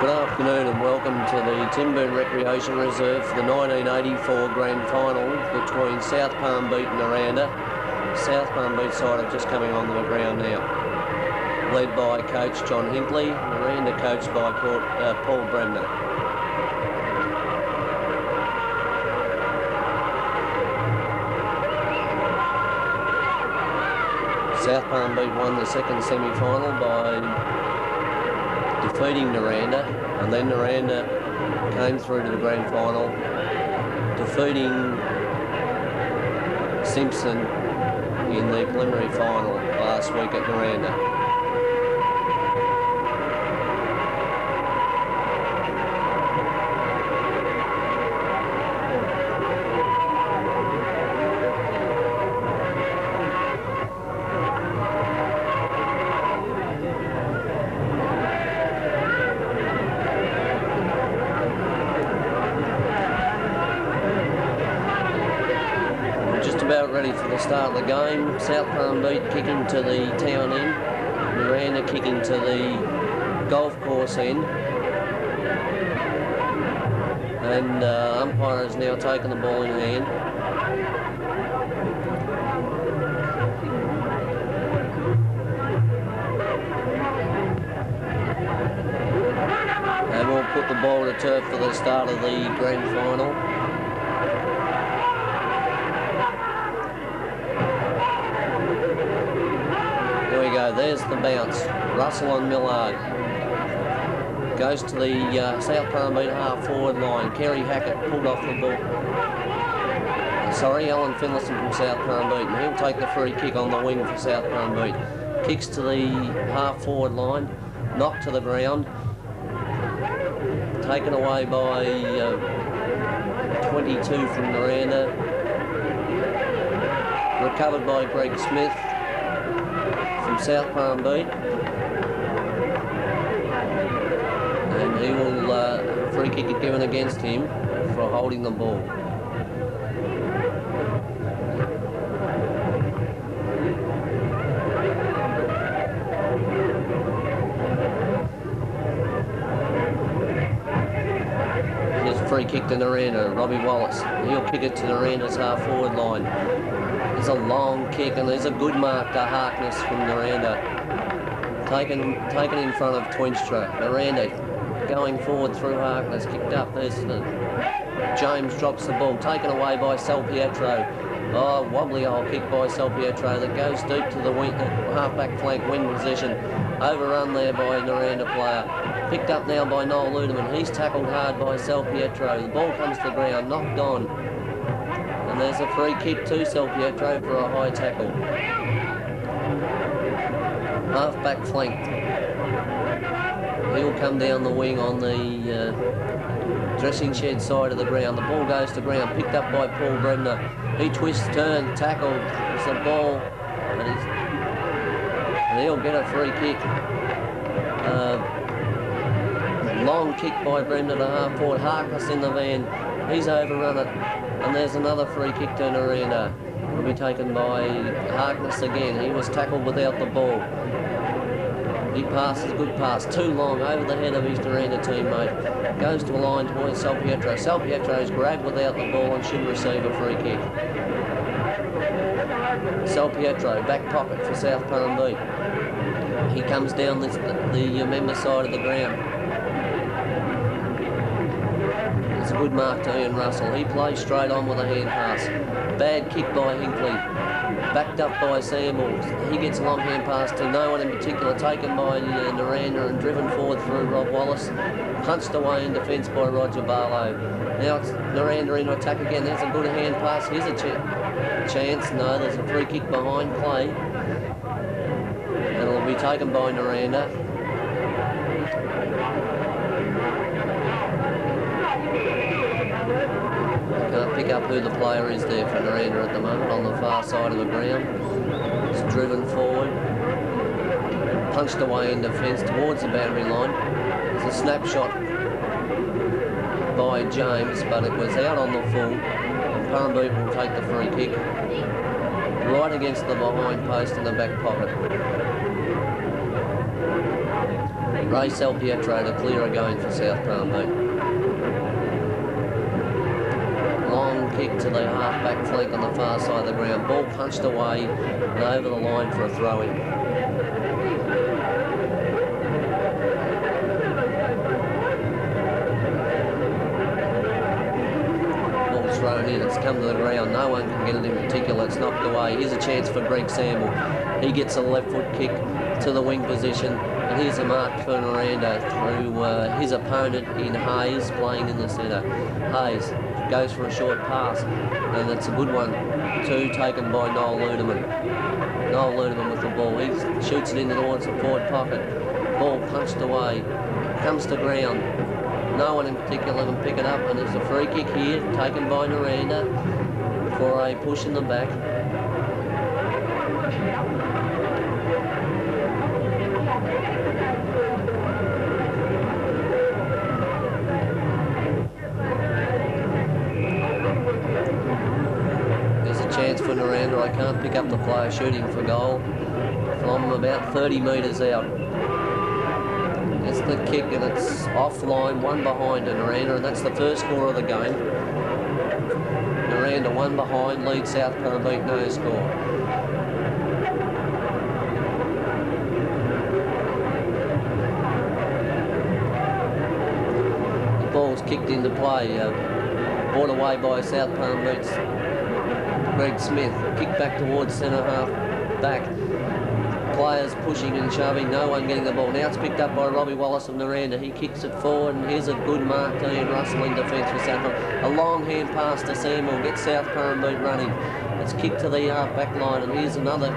Good afternoon and welcome to the Timburn Recreation Reserve for the 1984 Grand Final between South Purrumbete and Nirranda. South Purrumbete side are just coming onto the ground now. Led by coach John Hinckley, Nirranda coached by Paul Bremner. South Purrumbete won the second semi-final by defeating Nirranda, and then Nirranda came through to the grand final, defeating Simpson in the preliminary final last week at Nirranda. About ready for the start of the game. South Purrumbete kicking to the town end, Nirranda kicking to the golf course end, and umpire has now taken the ball in hand. And we'll put the ball to turf for the start of the grand final. There's the bounce. Russell on Millard. Goes to the South Purrumbete half-forward line. Kerry Hackett pulled off the ball. Alan Finlayson from South Purrumbete. And he'll take the free kick on the wing for South Purrumbete. Kicks to the half-forward line. Knocked to the ground. Taken away by 22 from Nirranda. Recovered by Greg Smith from South Purrumbete, and he will free kick it given against him for holding the ball. Here's a free kick to Nirranda, Robbie Wallace. He'll kick it to Niranda's half-forward line. There's a long kick and there's a good mark to Harkness from Nirranda. Taken in front of Twinstra. Nirranda going forward through Harkness, kicked up. There's James drops the ball, taken away by Salpietro. Oh, wobbly old kick by Salpietro that goes deep to the wing, half-back flank wing position. Overrun there by a Nirranda player. Picked up now by Noel Ludeman. He's tackled hard by Salpietro. The ball comes to the ground, knocked on. And there's a free kick to Salpietro for a high tackle. Half-back flank. He'll come down the wing on the dressing shed side of the ground. The ball goes to ground, picked up by Paul Bremner. He twists, turns, tackled. It's a ball, and he'll get a free kick. Long kick by Bremner to half forward. Harkness in the van. He's overrun it. And there's another free kick to Nirranda. Will be taken by Harkness again. He was tackled without the ball. He passes, good pass, too long over the head of his Nirranda teammate. Goes to a line towards Salpietro. Salpietro's grabbed without the ball and should receive a free kick. Salpietro, back pocket for South Purrumbete. He comes down the member side of the ground. It's a good mark to Ian Russell. He plays straight on with a hand pass. Bad kick by Hinckley. Backed up by Samuels. He gets a long hand pass to no one in particular. Taken by Nirranda and driven forward through Rob Wallace. Punched away in defence by Roger Barlow. Now it's Nirranda into attack again. There's a good hand pass. Here's a chance. No, there's a free kick behind play. And it'll be taken by Nirranda. Can't pick up who the player is there for Nirranda at the moment on the far side of the ground. It's driven forward, punched away in defence towards the boundary line. There's a snapshot by James, but it was out on the full. And Purrumbete will take the free kick right against the behind post in the back pocket. Ray Salpietro to clear again for South Purrumbete. Long kick to the half-back flank on the far side of the ground. Ball punched away and over the line for a throw-in. Ball's thrown in, it's come to the ground. No one can get it in particular, it's knocked away. Here's a chance for Greg Samble. He gets a left foot kick to the wing position. And here's a mark for Nirranda through his opponent in Hayes, playing in the centre. Hayes goes for a short pass, and it's a good one too, taken by Noel Ludeman. Noel Ludeman with the ball. He shoots it in towards the forward pocket. Ball punched away, comes to ground. No one in particular can pick it up, and there's a free kick here, taken by Nirranda for a push in the back. Chance for Nirranda. I can't pick up the player shooting for goal from about 30 metres out. It's the kick and it's offline, one behind to Nirranda, and that's the first score of the game. Nirranda one behind, leads South Purrumbete, no score. The ball's kicked into play, brought away by South Purrumbete's Greg Smith. Kick back towards centre half back. Players pushing and shoving, no one getting the ball. Now it's picked up by Robbie Wallace of Nirranda. He kicks it forward, and here's a good mark to Ian Russell in defence for South Purrumbete. A long hand pass to Samuel, gets South Purrumbete running. It's kicked to the half back line, and here's another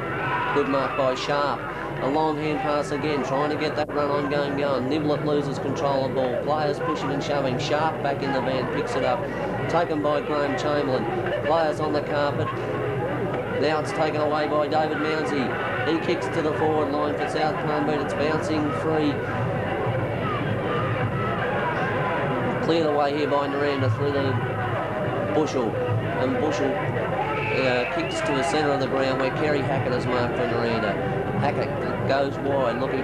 good mark by Sharp. A long hand pass again, trying to get that run on going. Niblett loses control of the ball. Players pushing and shoving. Sharp back in the van, picks it up. Taken by Graham Chamberlain. Players on the carpet. Now it's taken away by David Mounsey. He kicks to the forward line for South Purrumbete. It's bouncing free. Cleared away here by Nirranda through the bushel. And Bushel kicks to the centre of the ground where Kerry Hackett has marked for Nirranda. Hackett goes wide looking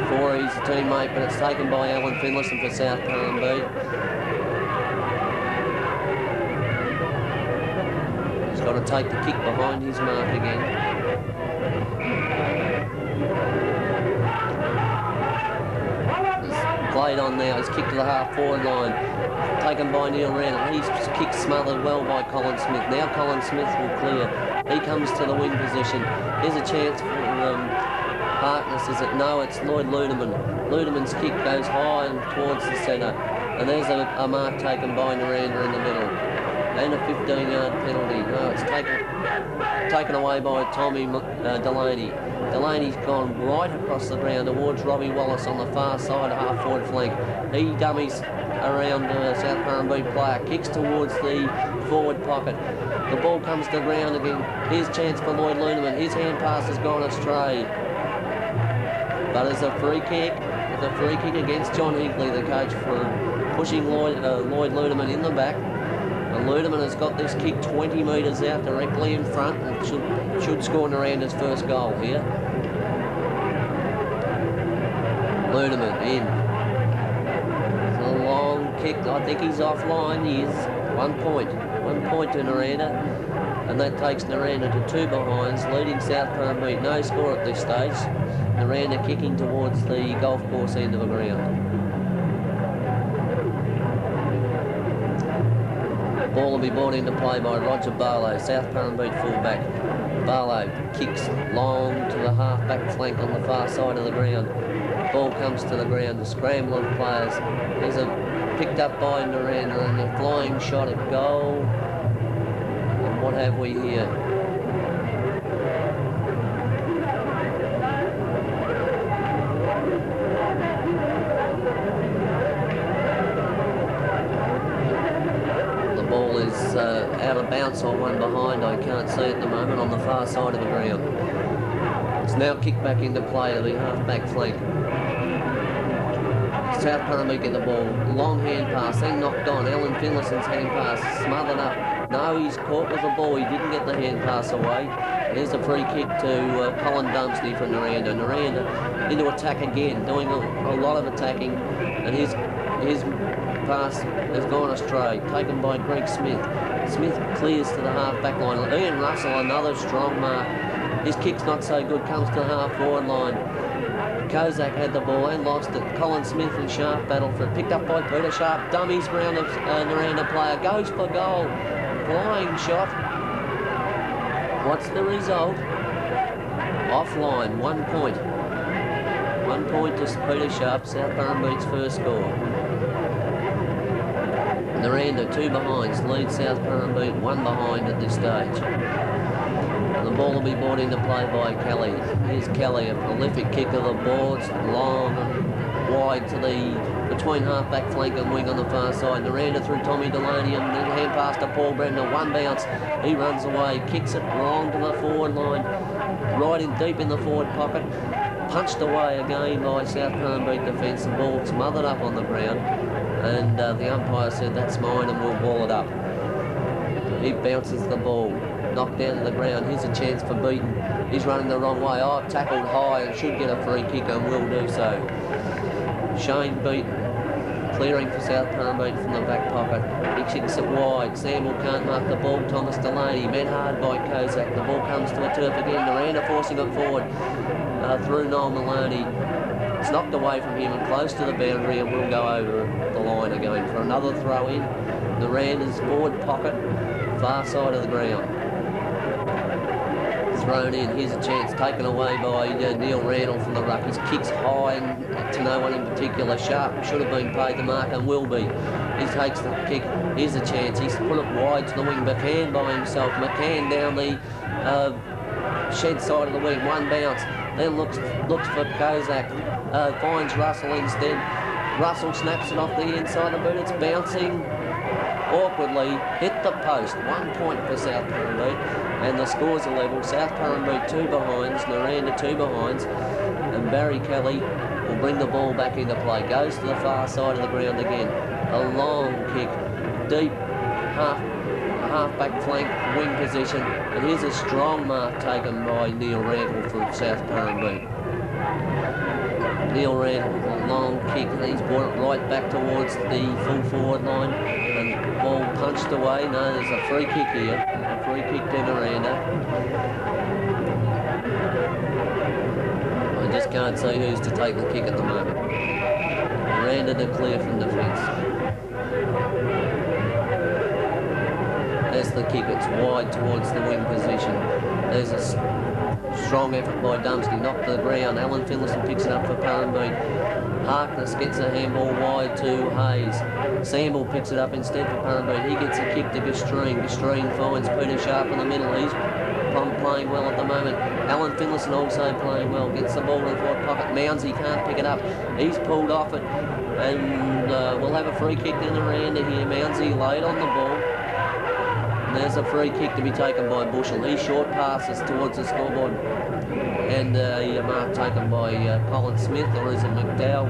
for his teammate, but it's taken by Alan Finlayson for South Purrumbete. He's got to take the kick behind his mark again. He's played on now, he's kicked to the half forward line. Taken by Nirranda. He's kicked smothered well by Colin Smith. Now Colin Smith will clear. He comes to the wing position. Here's a chance for Harkness, is it? No, it's Lloyd Ludeman. Ludeman's kick goes high and towards the centre. And there's a mark taken by Nirranda in the middle. And a 15-yard penalty. No, it's taken away by Tommy Delaney. Delaney's gone right across the ground towards Robbie Wallace on the far side, half-forward flank. He dummies around South Purrumbete player, kicks towards the forward pocket. The ball comes to the ground again. Here's a chance for Lloyd Ludeman. His hand pass has gone astray. But it's a free kick. It's a free kick against John Higley, the coach, for pushing Lloyd Ludeman in the back. And Ludeman has got this kick 20 metres out directly in front and should score Niranda's first goal here. Ludeman in. It's a long kick. I think he's offline. He is 1 point. 1 point to Nirranda. And that takes Nirranda to 2 behinds, leading South Purrumbete. No score at this stage. Nirranda kicking towards the golf course end of the ground. Ball will be brought into play by Roger Barlow, South Purrumbete fullback. Barlow kicks long to the half-back flank on the far side of the ground. Ball comes to the ground, the scramble of players. There's a picked up by Nirranda and a flying shot at goal. And what have we here? Ball is out of bounds or one behind. I can't see at the moment on the far side of the ground. It's now kicked back into play to the half-back flank. South Purrumbete get the ball. Long hand pass, then knocked on. Alan Finlayson's hand pass smothered up. No, he's caught with the ball. He didn't get the hand pass away. There's a free kick to Colin Dumsney from Nirranda. Nirranda into attack again, doing a lot of attacking, and his pass has gone astray, taken by Greg Smith. Smith clears to the half-back line. Ian Russell, another strong mark. His kick's not so good, comes to the half-forward line. Kozak had the ball and lost it. Colin Smith and Sharp battle for it. Picked up by Peter Sharp. Dummies round a Nirranda player. Goes for goal. Flying shot. What's the result? Offline, 1 point. 1 point to Peter Sharp, South Purrumbete's first score. Nirranda, 2 behinds, lead South Purrumbete, 1 behind at this stage. And the ball will be brought into play by Kelly. Here's Kelly, a prolific kicker. The ball's long and wide to between half-back flank and wing on the far side. Nirranda through Tommy Delaney and then hand pass to Paul Bremner. 1 bounce, he runs away, kicks it long to the forward line, right in deep in the forward pocket. Punched away again by South Purrumbete defence. The ball smothered up on the ground, and the umpire said that's mine and we'll ball it up. He bounces the ball, knocked down to the ground. Here's a chance for Beaton. He's running the wrong way. Oh, tackled high and should get a free kick and will do so. Shane Beaton clearing for South Purrumbete from the back pocket. He kicks it wide. Samble can't mark the ball. Thomas Delaney met hard by Kozak. The ball comes to a turf again. Nirranda forcing it forward through Noel Maloney. It's knocked away from him and close to the boundary and will go over the line again for another throw in. Niranda's forward pocket, far side of the ground. Thrown in. Here's a chance taken away by Neil Randall from the ruck. His kick's high and to no one in particular. Sharp should have been paid the mark and will be. He takes the kick. Here's a chance. He's put it wide to the wing. McCann by himself. McCann down the shed side of the wing. 1 bounce. Then looks for Kozak. Finds Russell instead. Russell snaps it off the inside of the boot. It's bouncing awkwardly. Hit the post. 1 point for South Purrumbete. And the scores are level. South Purrumbete 2 behinds, Nirranda 2 behinds, and Barry Kelly will bring the ball back into play. Goes to the far side of the ground again. A long kick, deep half-back flank wing position. And here's a strong mark taken by Neil Randall for South Purrumbete. Neil Randall, a long kick, and he's brought it right back towards the full forward line. And ball punched away. No, there's a free kick here. A free kick to Nirranda. I just can't see who's to take the kick at the moment. Nirranda to clear from defence. There's the kick. It's wide towards the wing position. There's a strong effort by Dumsney. Knocked to the ground. Alan Finlayson picks it up for Purrumbete. Harkness gets a handball wide to Hayes. Samble picks it up instead for Purrumbete. He gets a kick to Gastreen. Gastreen finds Peter Sharp in the middle. He's playing well at the moment. Alan Finlayson also playing well. Gets the ball in the forward pocket. Mounsey can't pick it up. He's pulled off it. And we'll have a free kick to Nirranda here. Mounsey laid on the ball. And there's a free kick to be taken by Bushell. He short passes towards the scoreboard. And a mark taken by Colin Smith, or is it McDowell,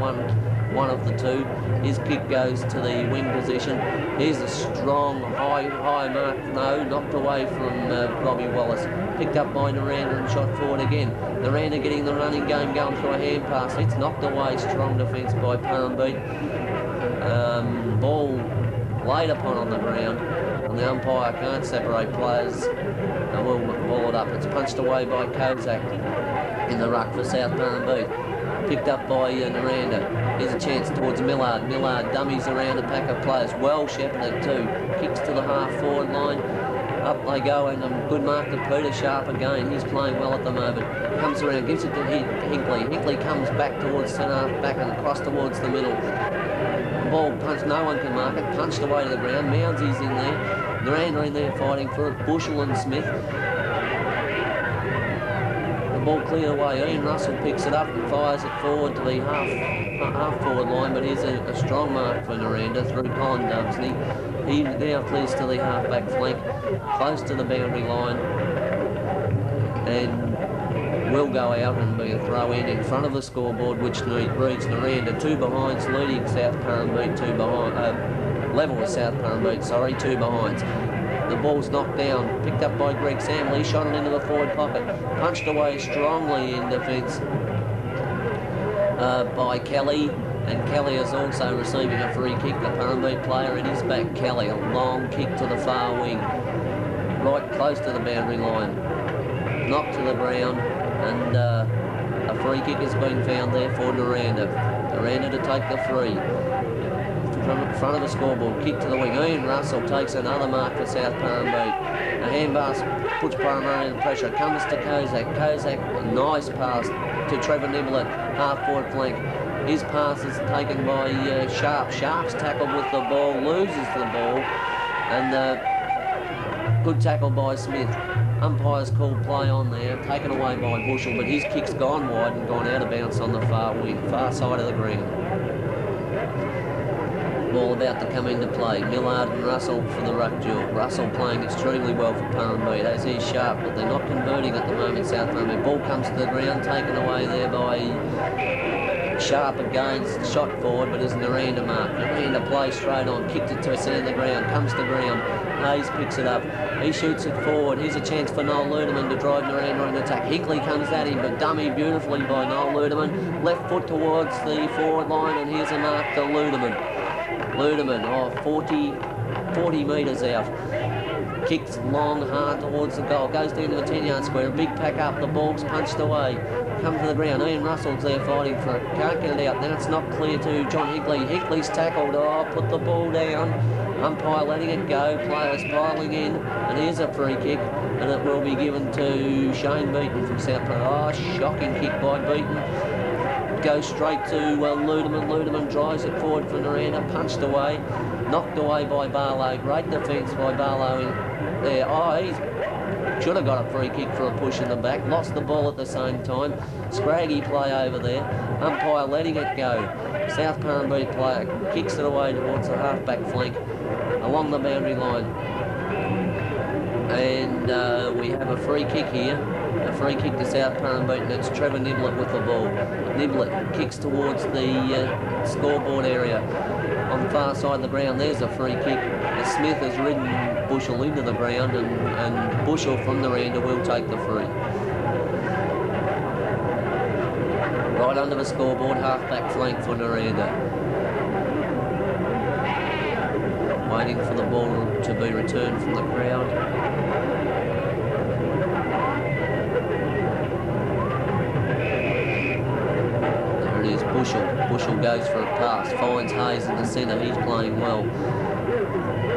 one of the two. His kick goes to the wing position. Here's a strong high mark, no, knocked away from Robbie Wallace. Picked up by Nirranda and shot forward again. Nirranda getting the running game going through a hand pass. It's knocked away, strong defence by Purrumbete. Ball laid upon on the ground. And the umpire can't separate players and will ball it up. It's punched away by Kozak in the ruck for South Purrumbete. Picked up by Nirranda. Here's a chance towards Millard. Millard dummies around a pack of players. Well shepherded too. Kicks to the half-forward line. Up they go, and a good mark to Peter Sharp again. He's playing well at the moment. Comes around, gives it to Hinkley. Hinkley comes back towards centre back and across towards the middle. Ball punched, no one can mark it. Punched away to the ground. Mounsy's in there. Nirranda in there fighting for it. Bushell and Smith. The ball cleared away. Ian Russell picks it up and fires it forward to the half-forward line, but here's a strong mark for Nirranda through Colin Dumsney. He now clears to the half-back flank, close to the boundary line, and will go out and be a throw in front of the scoreboard, which reads Nirranda 2 behinds, leading South Purrumbete 2 behind, level with South Purrumbete, 2 behinds. The ball's knocked down, picked up by Greg Samley. He shot it into the forward pocket, punched away strongly in defence by Kelly. And Kelly is also receiving a free kick. The Purrumbete player in his back, Kelly, a long kick to the far wing, right close to the boundary line. Knocked to the ground, and a free kick has been found there for Nirranda. Nirranda to take the free. From front of the scoreboard, kick to the wing. Ian Russell takes another mark for South Purrumbete. A hand pass puts Purrumbete under pressure. Comes to Kozak. Kozak, a nice pass to Trevor Niblett, half forward flank. His pass is taken by Sharp. Sharp's tackled with the ball, loses the ball, and good tackle by Smith. Umpire's called play on there, taken away by Bushell, but his kick's gone wide and gone out of bounds on the far wing, far side of the ground. Ball about to come into play. Millard and Russell for the ruck duel. Russell playing extremely well for Purrumbete, as is Sharp, but they're not converting at the moment, South Purrumbete. Ball comes to the ground, taken away there by Sharp again, shot forward, but is Nirranda mark. Nirranda plays straight on, kicked it to a centre ground, comes to ground. Hayes picks it up. He shoots it forward. Here's a chance for Noel Ludeman to drive Nirranda in attack. Hinckley comes at him, but dummy beautifully by Noel Ludeman. Left foot towards the forward line, and here's a mark to Ludeman. Ludeman, 40 metres out. Kicks long, hard towards the goal. Goes down to the 10-yard square. A big pack up. The ball's punched away. Come to the ground. Ian Russell's there fighting for it. Can't get it out. Then it's not clear to John Hinckley. Hinckley's tackled. Put the ball down. Umpire letting it go. Players piling in. And here's a free kick. And it will be given to Shane Beaton from South Purrumbete. Shocking kick by Beaton. Goes straight to Ludeman. Ludeman drives it forward for Nirranda. Punched away. Knocked away by Barlow. Great defence by Barlow in there. He should have got a free kick for a push in the back. Lost the ball at the same time. Scraggy play over there. Umpire letting it go. South Purrumbete player kicks it away towards the half-back flank along the boundary line. And we have a free kick here. A free kick to South Purrumbete, and it's Trevor Niblett with the ball. Niblett kicks towards the scoreboard area on the far side of the ground. There's a free kick. Smith has ridden Bushell into the ground, and Bushell from Nirranda will take the free. Right under the scoreboard, half-back flank for Nirranda. Waiting for the ball to be returned from the crowd. Bushell goes for a pass, finds Hayes in the centre. He's playing well.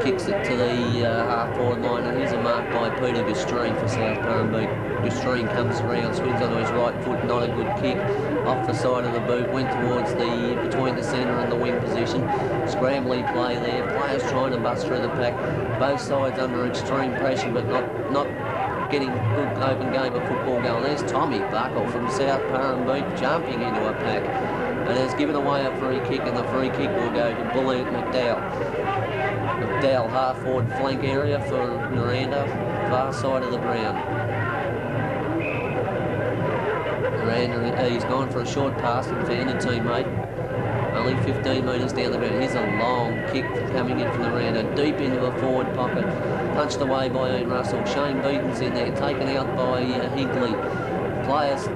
Kicks it to the half-forward line, and here's a mark by Peter Gustreen for South Purrumbete. Gustreen comes around, swings onto his right foot, not a good kick. Off the side of the boot, went towards between the centre and the wing position. Scrambly play there. Players trying to bust through the pack. Both sides under extreme pressure, but not getting good open game of football going. There's Tommy Buckle from South Purrumbete jumping into a pack, and has given away a free kick, and the free kick will go to Bullet McDowell. McDowell half forward flank area for Nirranda, far side of the ground. Nirranda, he's gone for a short pass and found a teammate. Only 15 metres down the ground. Here's a long kick coming in from Nirranda, deep into the forward pocket. Punched away by Ian Russell. Shane Beaton's in there, taken out by Hinckley. Players.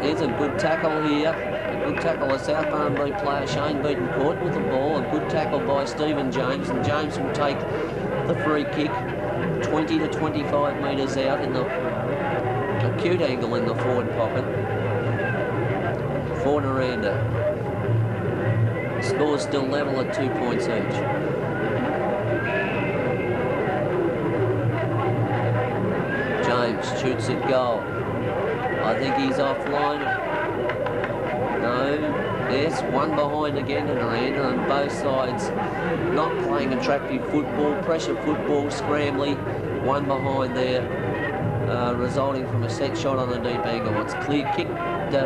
There's a good tackle here. A good tackle, a South Purrumbete player. Shane Beaton caught with the ball. A good tackle by Stephen James. And James will take the free kick 20 to 25 metres out in the acute angle in the forward pocket for Nirranda. Score's still level at 2 points each. James shoots at goal. I think he's offline. No. Yes, one behind again to Nirranda, and both sides not playing attractive football, pressure football, scrambly. One behind there, resulting from a set shot on a deep angle. It's clear kick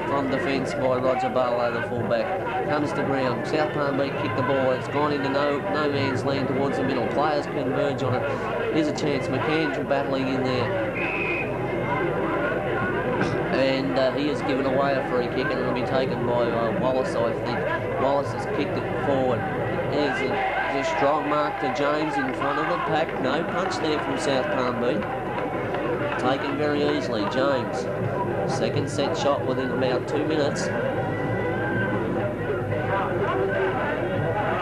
from defence by Roger Barlow, the fullback. Comes to ground. South Purrumbete kick the ball. It's gone into no man's land towards the middle. Players converge on it. Here's a chance. McAndrew battling in there. And and he has given away a free kick, and it'll be taken by Wallace, I think. Wallace has kicked it forward. There's a strong mark to James in front of the pack. No punch there from South Purrumbete. Taken very easily, James. Second set shot within about 2 minutes.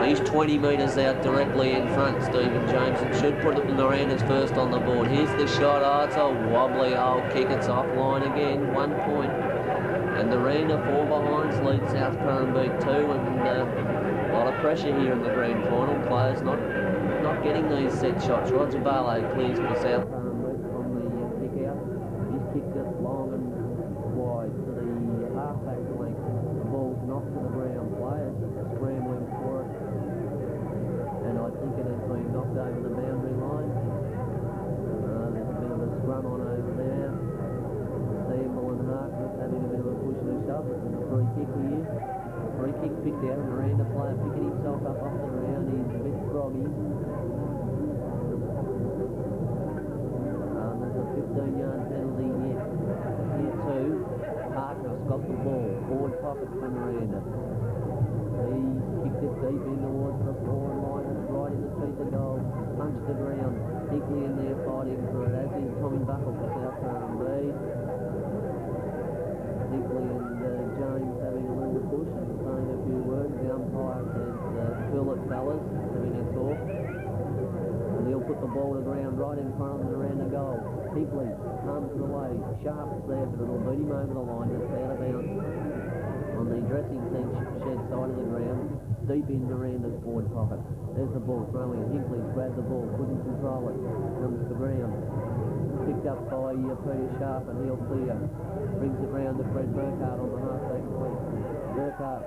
He's 20 metres out directly in front, Stephen James, and should put it in Niranda's first on the board. Here's the shot. Oh, it's a wobbly old kick. It's offline again. 1 point. And Nirranda 4 behinds lead South Purrumbete 2, and a lot of pressure here in the grand final. Players not getting these set shots. Roger Barlow clears for South Purrumbete from the kick out. He's kicked it long and wide to the half-back flank. The ball's knocked to the ground. Players scrambling for it. And I think it has been knocked over the boundary line. There's a bit of a scrum on over there. Steamble and Harkness having a bit of a push and a shove. There's a free kick here. Free kick picked out. Nirranda player picking himself up off the ground. He's a bit groggy. There's a 15-yard penalty here too. Harkness got the ball. Forward pocket for Nirranda. He kicked it deep in towards the forward line. It's right in the feet of goal. Punched the ground. Higley in there fighting for it, as is Tommy Buckle for South Purrumbete. Higley and James having a little push and saying a few words. The umpire says, fill it, fellas, having a talk. And he'll put the ball to the ground right in front of the Nirranda goal. Higley comes away. Sharp's there, but it'll beat him over the line. It's out of bounds on the dressing shed side of the ground, deep in Niranda's forward pocket. There's the ball throwing. Higley's grabbed the ball, couldn't control it. Comes to the ground. Picked up by Peter Sharp, and he'll clear. Brings it round to Fred Burkhardt on the half-back flank. Burkhardt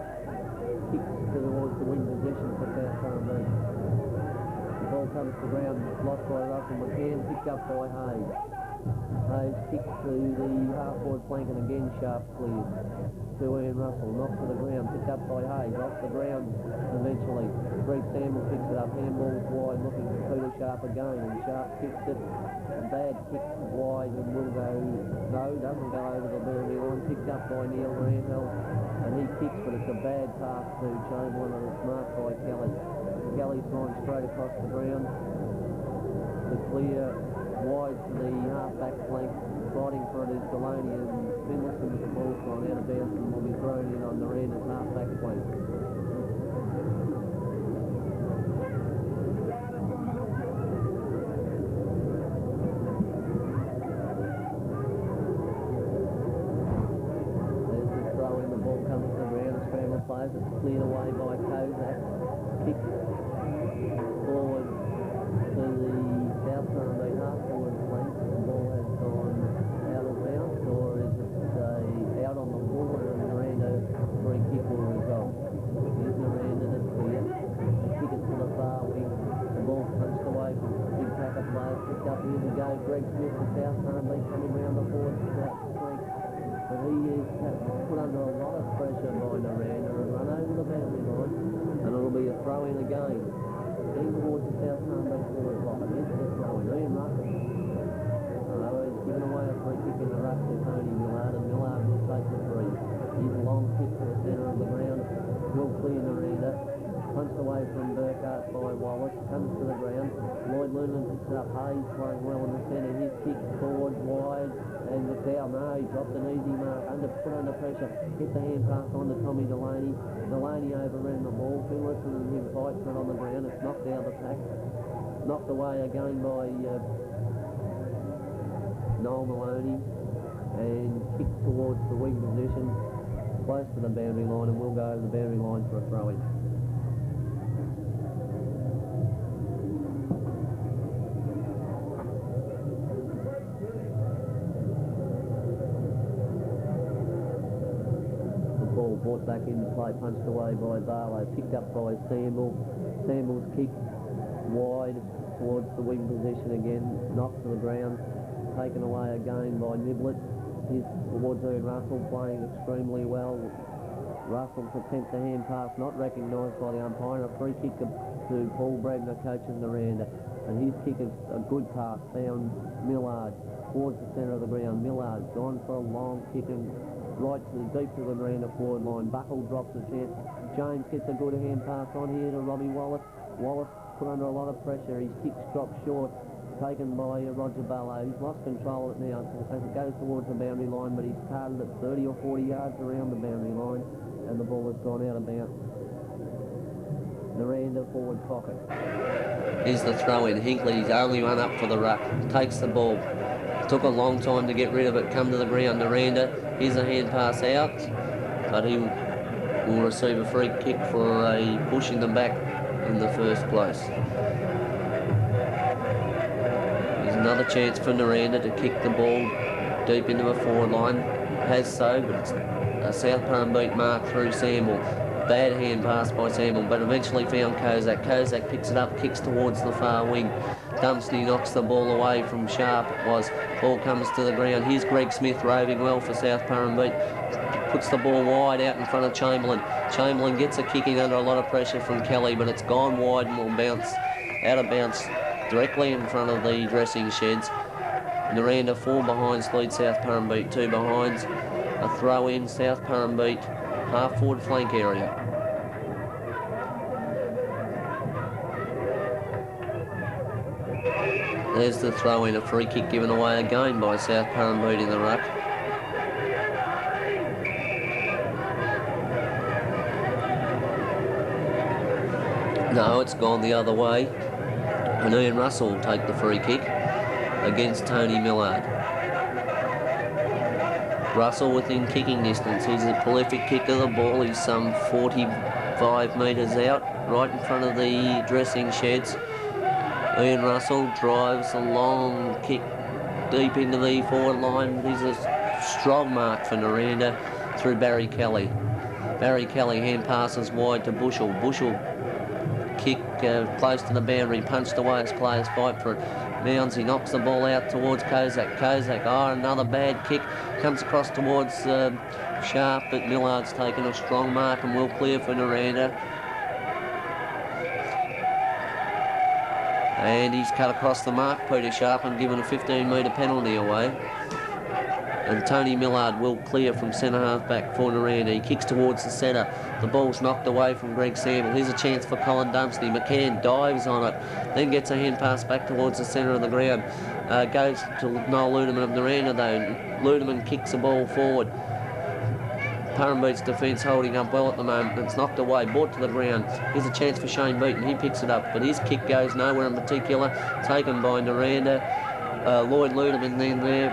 kicks towards the wing position for South Purrumbete. The ball comes to the ground, lost by Russell McCann, picked up by Hayes. Hayes kicks to the half-forward flank, and again Sharp clears. To Ian Russell, knocked to the ground, picked up by Hayes, off the ground eventually. Greg Samuel picks it up, handball's wide, looking for Peter Sharp again, and Sharp kicks it. A bad kick wide and will go, no, doesn't go over the boundary line, picked up by Neil Randall, and he kicks, but it's a bad pass to Chamberlain, and it's marked by Kelly. Kelly's gone straight across the ground to clear wide to the half-back flank. Fighting for it is Delaney, and Finlayson with the ball thrown out of bounds and will be thrown in on Niranda's half-back flank. There's the throw in, the ball comes to the ground, scramble plays, it's cleared away by Kozak. Kick forward to the South Purrumbete half-forward flank. The ball has gone out of bounds, or is it out on the board, and Nirranda free kick will result. Here's Nirranda to clear. The kick it to the far wing. The ball punched away from big pack of players. Picked up, here we go. Greg Smith for South Purrumbete coming round the forward flank. But he is put under a lot of pressure by Nirranda and run over the boundary line, and it'll be a throw in again. Heading towards the South Purrumbete forward pocket. Here's the throw in. Ian Russell. He's given away a free kick in the rush to Tony Millard, and Millard will take the free. He's a long kick to the centre of the ground. Will clear Nirranda. Punched away from Burkhardt by Wallace. Comes to the ground. Lloyd Lunan picks it up. Hayes playing well in the centre. His kick forward wide, and it's out. No, he dropped an easy mark. Put under pressure. Hit the hand pass on to Tommy Delaney. Delaney overran the ball. Finlayson and him fight for it on the ground. It's knocked out of the pack. Knocked away again by Noel Maloney, and kicked towards the wing position, close to the boundary line, and will go over the boundary line for a throw-in. The ball brought back into play, punched away by Barlow, picked up by Samble. Samble's kick wide towards the wing position again, knocked to the ground. Taken away again by Niblett. He's towards Ian Russell, playing extremely well. Russell's attempt to hand pass not recognised by the umpire. A free kick to Paul Bregner, coach of Nirranda. And his kick is a good pass, found Millard towards the centre of the ground. Millard's gone for a long kick and right to the deep to the Nirranda forward line. Buckle drops a chance. James gets a good hand pass on here to Robbie Wallace. Wallace put under a lot of pressure. His kicks dropped short, taken by Roger Barlow. He's lost control of it now as it goes towards the boundary line, but he's carded it 30 or 40 yards around the boundary line, and the ball has gone out of bounds. Nirranda forward pocket. Here's the throw in. Hinckley's only one up for the ruck. Takes the ball. Took a long time to get rid of it. Come to the ground. Nirranda. Here's a hand pass out, but he will receive a free kick for a pushing them back in the first place. There's another chance for Nirranda to kick the ball deep into a forward line. Has so, but it's a South Purrumbete mark through Sample. Bad hand pass by Sample, but eventually found Kozak. Kozak picks it up, kicks towards the far wing. Dumpsty knocks the ball away from Sharp. It was. Ball comes to the ground. Here's Greg Smith roving well for South Purrumbete. Puts the ball wide out in front of Chamberlain. Chamberlain gets a kick in under a lot of pressure from Kelly, but it's gone wide and will bounce out of bounds directly in front of the dressing sheds. Nirranda 4 behinds lead South Purrumbete 2 behinds. A throw in South Purrumbete half forward flank area. There's the throw in, a free kick given away again by South Purrumbete in the ruck. No, it's gone the other way. And Ian Russell will take the free kick against Tony Millard. Russell within kicking distance. He's a prolific kicker of the ball. He's some 45 metres out, right in front of the dressing sheds. Ian Russell drives a long kick deep into the forward line. He's a strong mark for Nirranda through Barry Kelly. Barry Kelly hand passes wide to Bushell. Bushell kick close to the boundary, punched away as players fight for it. Mounds, he knocks the ball out towards Kozak. Kozak, another bad kick, comes across towards Sharp, but Millard's taken a strong mark and will clear for Nirranda. And he's cut across the mark, Peter Sharp, and given a 15-metre penalty away. And Tony Millard will clear from centre half back for Nirranda. He kicks towards the centre. The ball's knocked away from Greg Sample. Here's a chance for Colin Dumpsty. McCann dives on it, then gets a hand pass back towards the centre of the ground. Goes to Noel Ludeman of Nirranda though. Ludeman kicks the ball forward. Purrumbete's defence holding up well at the moment. It's knocked away, brought to the ground. Here's a chance for Shane Beaton. He picks it up, but his kick goes nowhere in particular. Taken by Nirranda. Lloyd Ludeman then there,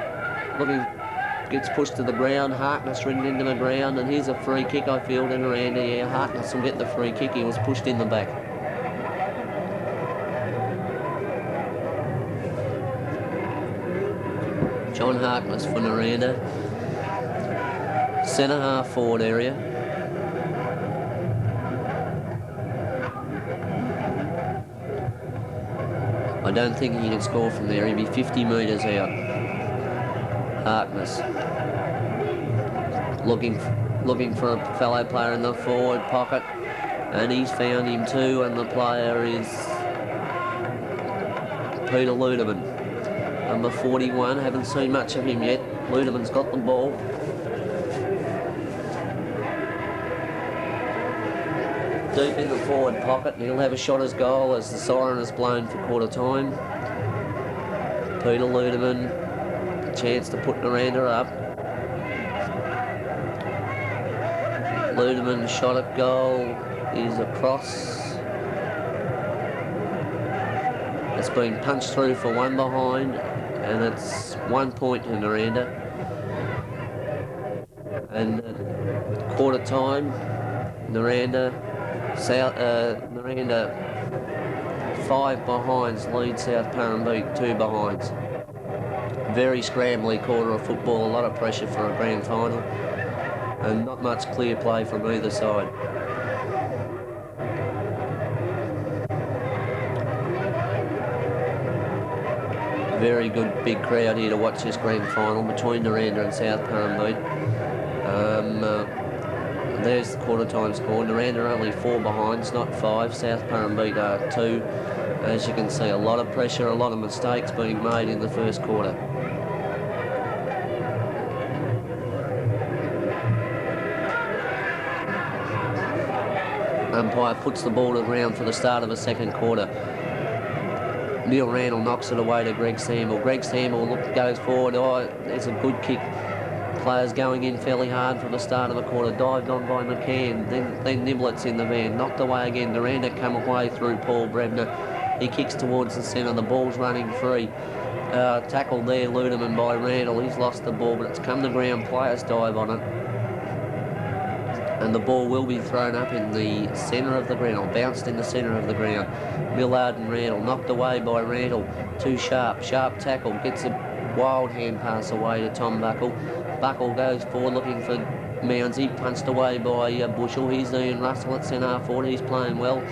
gets pushed to the ground. Harkness ridden into the ground, and here's a free kick, I feel, to Nirranda. Yeah, Harkness will get the free kick. He was pushed in the back. John Harkness for Nirranda. Centre half forward area. I don't think he can score from there. He'd be 50 metres out. Harkness looking for a fellow player in the forward pocket, and he's found him too, and the player is Peter Ludeman, number 41. Haven't seen much of him yet. Ludeman's got the ball. Deep in the forward pocket, and he'll have a shot as goal as the siren is blown for quarter time. Peter Ludeman, chance to put Nirranda up. Ludeman's shot at goal is across. It's been punched through for one behind, and it's 1 point to Nirranda. And at quarter time, Nirranda 5 behinds lead South Purrumbete 2 behinds. Very scrambly quarter of football, a lot of pressure for a grand final, and not much clear play from either side. Very good big crowd here to watch this grand final between Nirranda and South Purrumbete. There's the quarter time score. Nirranda only 4 behinds, not 5. South Purrumbete are 2. As you can see, a lot of pressure, a lot of mistakes being made in the first quarter. Umpire puts the ball to the ground for the start of the second quarter. Neil Randall knocks it away to Greg Samble. Greg Samble goes forward. Oh, it's a good kick. Players going in fairly hard from the start of the quarter. Dived on by McCann. Then Niblets in the van. Knocked away again. Nirranda come away through Paul Brebner. He kicks towards the centre. The ball's running free. Tackled there, Ludeman by Randall. He's lost the ball, but it's come to ground. Players dive on it. And the ball will be thrown up in the centre of the ground, or bounced in the centre of the ground. Millard and Randall, knocked away by Randall. Too sharp. Sharp tackle. Gets a wild hand pass away to Tom Buckle. Buckle goes forward looking for Mounsey. Punched away by Bushell. Here's Ian Russell at centre forward. He's playing well.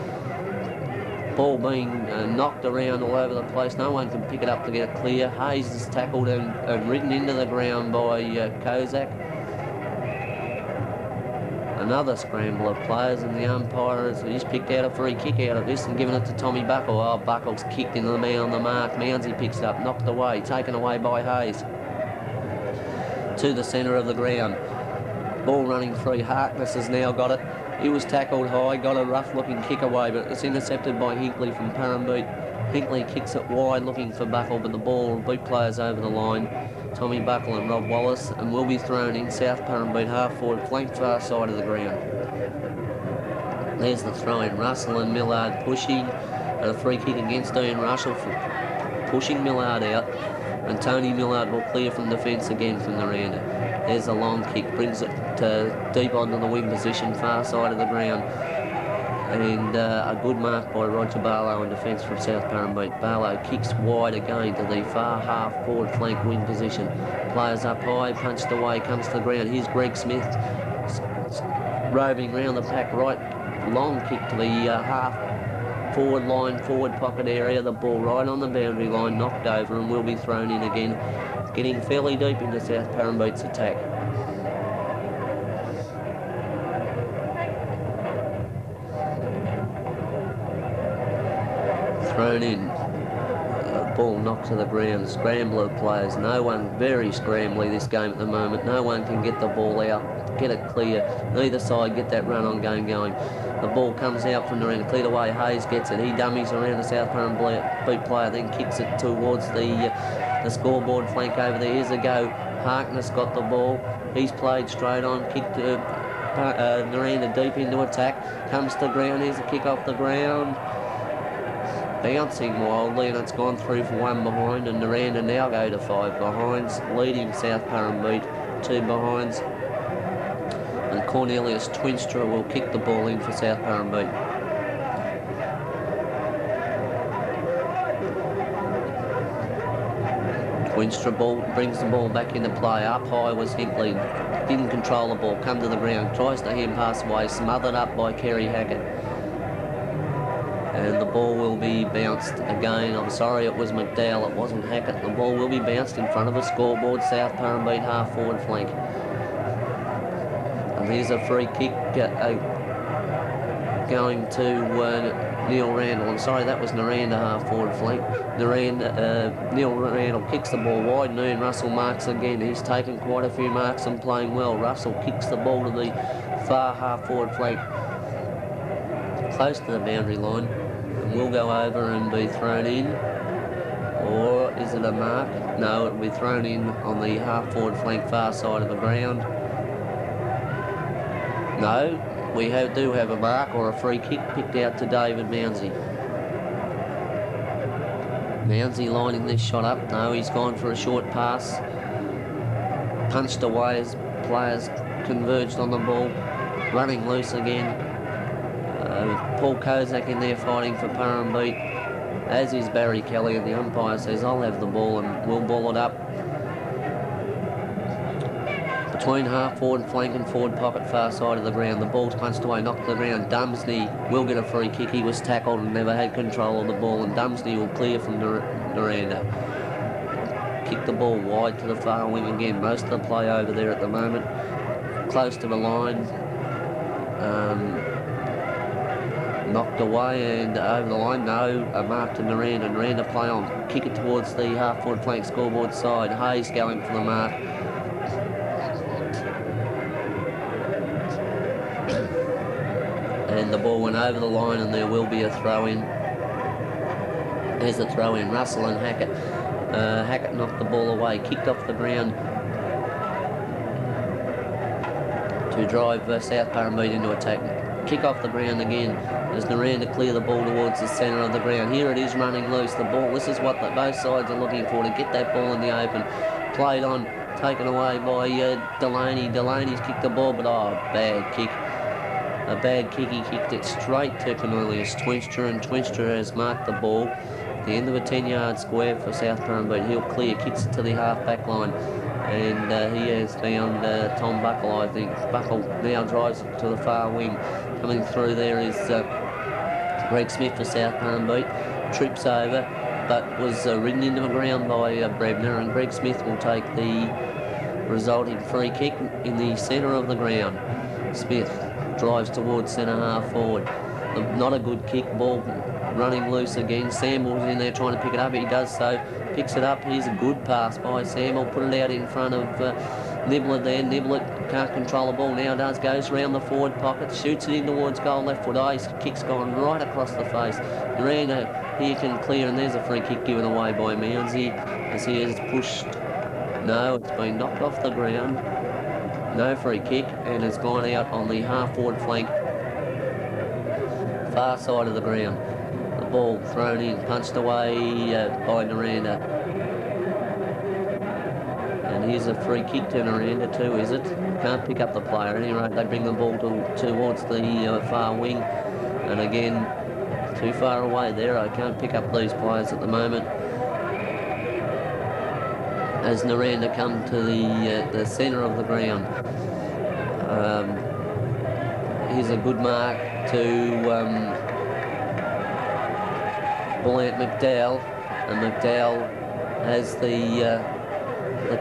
Ball being knocked around all over the place. No one can pick it up to get it clear. Hayes is tackled and ridden into the ground by Kozak. Another scramble of players, and the umpire has picked out a free kick out of this and given it to Tommy Buckle. Oh, Buckle's kicked into the man on the mark. Mounsey picks it up, knocked away, taken away by Hayes. To the centre of the ground. Ball running free. Harkness has now got it. He was tackled high, got a rough-looking kick away, but it's intercepted by Hinkley from Purrumbete. Hinkley kicks it wide looking for Buckle, but the ball boot players over the line. Tommy Buckle and Rob Wallace, and will be thrown in South Purrumbete half-forward, flank far side of the ground. There's the throw-in. Russell and Millard pushing, and a free kick against Ian Russell for pushing Millard out, and Tony Millard will clear from defence again from Nirranda. There's a long kick, brings it deep onto the wing position, far side of the ground. And a good mark by Roger Barlow in defence from South Purrumbete. Barlow kicks wide again to the far half forward flank wing position. Players up high, punched away, comes to the ground. Here's Greg Smith roving round the pack right. Long kick to the half forward line, forward pocket area. The ball right on the boundary line, knocked over and will be thrown in again. Getting fairly deep into South Purrumbete's attack. Thrown in. Ball knocked to the ground. Scrambler players. No one, very scrambly this game at the moment. No one can get the ball out, get it clear. Neither side get that run on game going. The ball comes out from Nirranda, cleared away. Hayes gets it. He dummies around the South Purrumbete player, then kicks it towards the scoreboard flank over there. Here's a go. Harkness got the ball. He's played straight on, kicked Nirranda deep into attack. Comes to the ground. Here's a kick off the ground. Bouncing wildly, and it's gone through for one behind, and Nirranda now go to 5 behinds, leading South Purrumbete 2 behinds. And Cornelius Twinstra will kick the ball in for South Purrumbete. Twinstra brings the ball back into play. Up high was Hinkley. Didn't control the ball, come to the ground, tries to hand pass away, smothered up by Kerry Hackett. And the ball will be bounced again. I'm sorry, it was McDowell, it wasn't Hackett. The ball will be bounced in front of the scoreboard, South Purrumbete half forward flank. And here's a free kick going to Neil Randall. I'm sorry, that was Nirranda half forward flank. Neil Randall kicks the ball wide, and Ian Russell marks again. He's taken quite a few marks and playing well. Russell kicks the ball to the far half forward flank, close to the boundary line, and will go over and be thrown in. Or is it a mark? No, it will be thrown in on the half forward flank far side of the ground. No, we do have a mark or a free kick picked out to David Mounsey. Mounsey lining this shot up. No, he's gone for a short pass. Punched away as players converged on the ball. Running loose again. Paul Kozak in there fighting for Purrumbete, as is Barry Kelly, and the umpire says, I'll have the ball and we'll ball it up. Between half forward flank and forward pocket far side of the ground. The ball's punched away, knocked to the ground. Dumsney will get a free kick. He was tackled and never had control of the ball, and Dumsney will clear from Nirranda. Kick the ball wide to the far wing again. Most of the play over there at the moment. Close to the line. Knocked away and over the line. No, a mark to Nirranda. Nirranda play on. Kick it towards the half forward flank scoreboard side. Hayes going for the mark. And the ball went over the line, and there will be a throw-in. There's a throw-in. Russell and Hackett. Hackett knocked the ball away, kicked off the ground to drive South Purrumbete into attack. Kick off the ground again as Nirranda clear the ball towards the centre of the ground. Here it is running loose. The ball, this is what both sides are looking for, to get that ball in the open. Played on, taken away by Delaney. Delaney's kicked the ball, but bad kick. A bad kick. He kicked it straight to Cornelius Twinstra, and Twinstra has marked the ball. The end of a 10-yard square for South Purrumbete. He'll clear, kicks it to the half-back line. And he has found Tom Buckle, I think. Buckle now drives it to the far wing. Coming through there is Greg Smith for South Purrumbete. Trips over, but was ridden into the ground by Brebner, and Greg Smith will take the resulting free kick in the centre of the ground. Smith drives towards centre half forward. Not a good kick, ball running loose again. Samuel's in there trying to pick it up. He does so, picks it up. Here's a good pass by Samuel. Put it out in front of Nibbler there. Nibbler can't control the ball now, goes round the forward pocket, shoots it in towards goal, left foot. His kick's gone right across the face. Nirranda here can clear, and there's a free kick given away by Mounsey as he has pushed. No, it's been knocked off the ground. No free kick, and it's gone out on the half forward flank, far side of the ground. The ball thrown in, punched away by Nirranda. And here's a free kick to Nirranda too, is it? Can't pick up the player. At any rate, they bring the ball towards the far wing. And again, too far away there. I can't pick up these players at the moment. As Nirranda come to the centre of the ground. Here's a good mark to Bullant McDowell, and McDowell has the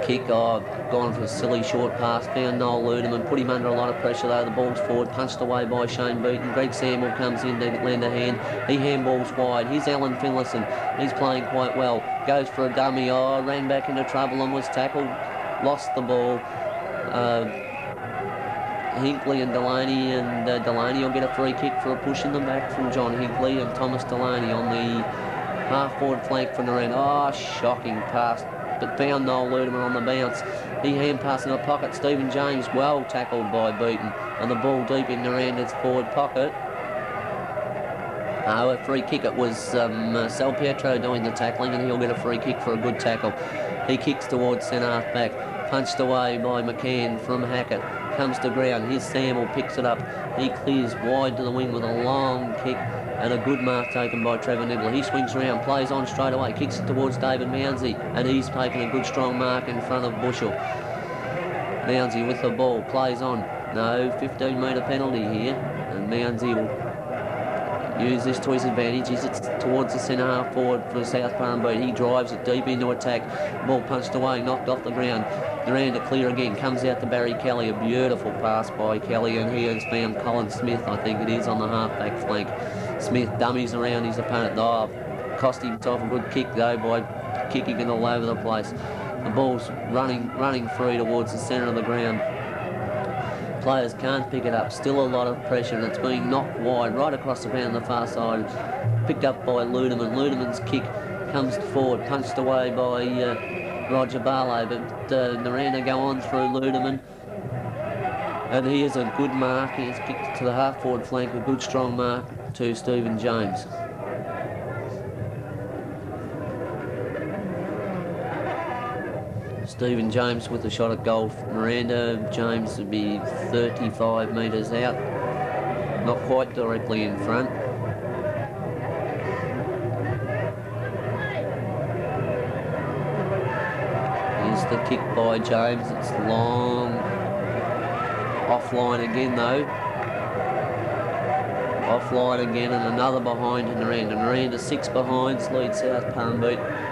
kick. Gone for a silly short pass, found Noel Ludeman, put him under a lot of pressure though. The ball's forward, punched away by Shane Beaton. Greg Samuel comes in to lend a hand. He handballs wide. Here's Alan Finlayson. He's playing quite well. Goes for a dummy. Ran back into trouble and was tackled. Lost the ball. Hinkley and Delaney, and Delaney will get a free kick for a push in the back from John Hinkley, and Thomas Delaney on the half-forward flank for Nirranda. Shocking pass, but found Noel Ludeman on the bounce. He hand passed in the pocket. Stephen James well tackled by Beaton, and the ball deep in Niranda's forward pocket. A free kick. It was Sal Pietro doing the tackling, and he'll get a free kick for a good tackle. He kicks towards centre half back, punched away by McCann from Hackett. Comes to ground. Here's Samuel, picks it up. He clears wide to the wing with a long kick, and a good mark taken by Trevor Nibbler. He swings around, plays on straight away, kicks it towards David Mounsey, and he's taken a good strong mark in front of Bushell. Mounsey with the ball, plays on. No, 15-metre penalty here, and Mounsey will use this to his advantage. It's towards the centre half forward for South Purrumbete. He drives it deep into attack. Ball punched away, knocked off the ground. Nirranda clear again, comes out to Barry Kelly. A beautiful pass by Kelly, and he has found Colin Smith, I think it is, on the half-back flank. Smith dummies around his opponent. Cost himself a good kick though by kicking it all over the place. The ball's running free towards the centre of the ground. Players can't pick it up. Still a lot of pressure, and it's being knocked wide right across the ground on the far side. Picked up by Ludeman. Ludeman's kick comes forward, punched away by Roger Barlow, but Nirranda go on through Ludeman. And here's a good mark. He's kicked to the half-forward flank, a good strong mark to Stephen James. Stephen James with a shot at goal for Nirranda. James would be 35 metres out, not quite directly in front. Here's the kick by James. It's long, offline again though. Offline again, and another behind to Nirranda. Nirranda 6 behinds, leads South Purrumbete.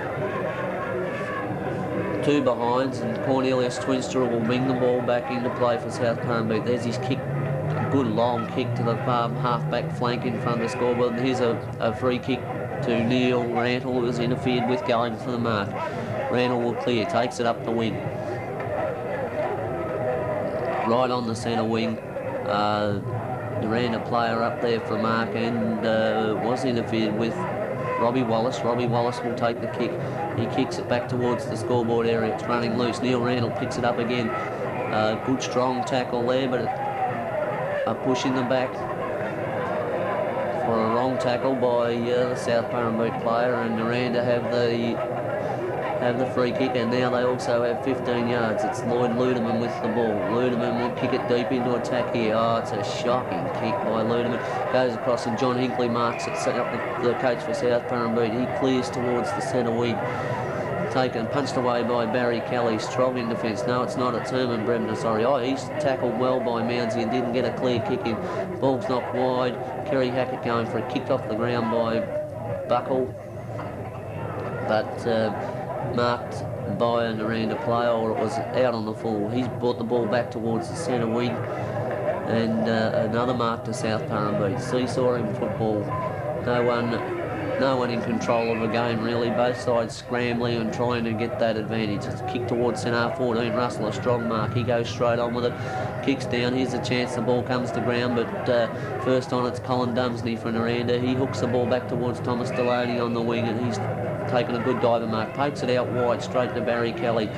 2 behinds, and Cornelius Twinstra will bring the ball back into play for South Purrumbete. There's his kick, a good long kick to the half-back flank in front of the scoreboard. And here's a free kick to Neil Rantle, who was interfered with going for the mark. Rantle will clear, takes it up the wing. Right on the centre wing. Nirranda player up there for a mark and was interfered with. Robbie Wallace. Robbie Wallace will take the kick. He kicks it back towards the scoreboard area. It's running loose. Neil Randall picks it up again. Good strong tackle there, but a push in the back for a wrong tackle by the South Purrumbete player, and Nirranda have the free kick, and now they also have 15 yards. It's Lloyd Ludeman with the ball. Ludeman will kick it deep into attack here. Oh, it's a shocking kick by Ludeman. Goes across and John Hinkley marks it, set up the coach for South Purrumbete. He clears towards the centre wing. Taken, punched away by Barry Kelly. Strong in defence. No, it's not. It's Herman Bremner, sorry. Oh, he's tackled well by Mounsey and didn't get a clear kick in. Ball's knocked wide. Kerry Hackett going for a kick off the ground by Buckle. But marked by a Nirranda player, or it was out on the full. He's brought the ball back towards the centre wing, and another mark to South Purrumbete. Seesawing football. No one in control of the game really. Both sides scrambling and trying to get that advantage. It's kicked towards centre 14. Russell, a strong mark. He goes straight on with it. Kicks down. Here's a chance. The ball comes to ground, but first on it's Colin Dumsney for Nirranda. He hooks the ball back towards Thomas Delaney on the wing, and he's taken a good diver mark. Pokes it out wide straight to Barry Kelly.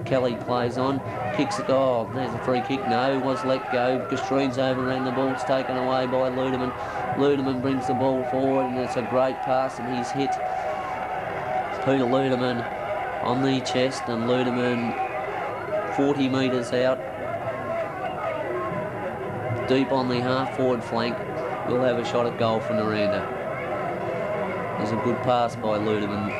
Kelly plays on, kicks it. Oh, there's a free kick. No, was let go. Gastreen's overran the ball. It's taken away by Ludeman. Ludeman brings the ball forward, and it's a great pass, and he's hit Peter Ludeman on the chest, and Ludeman 40 metres out, deep on the half-forward flank. We'll have a shot at goal for Nirranda. There's a good pass by Ludeman.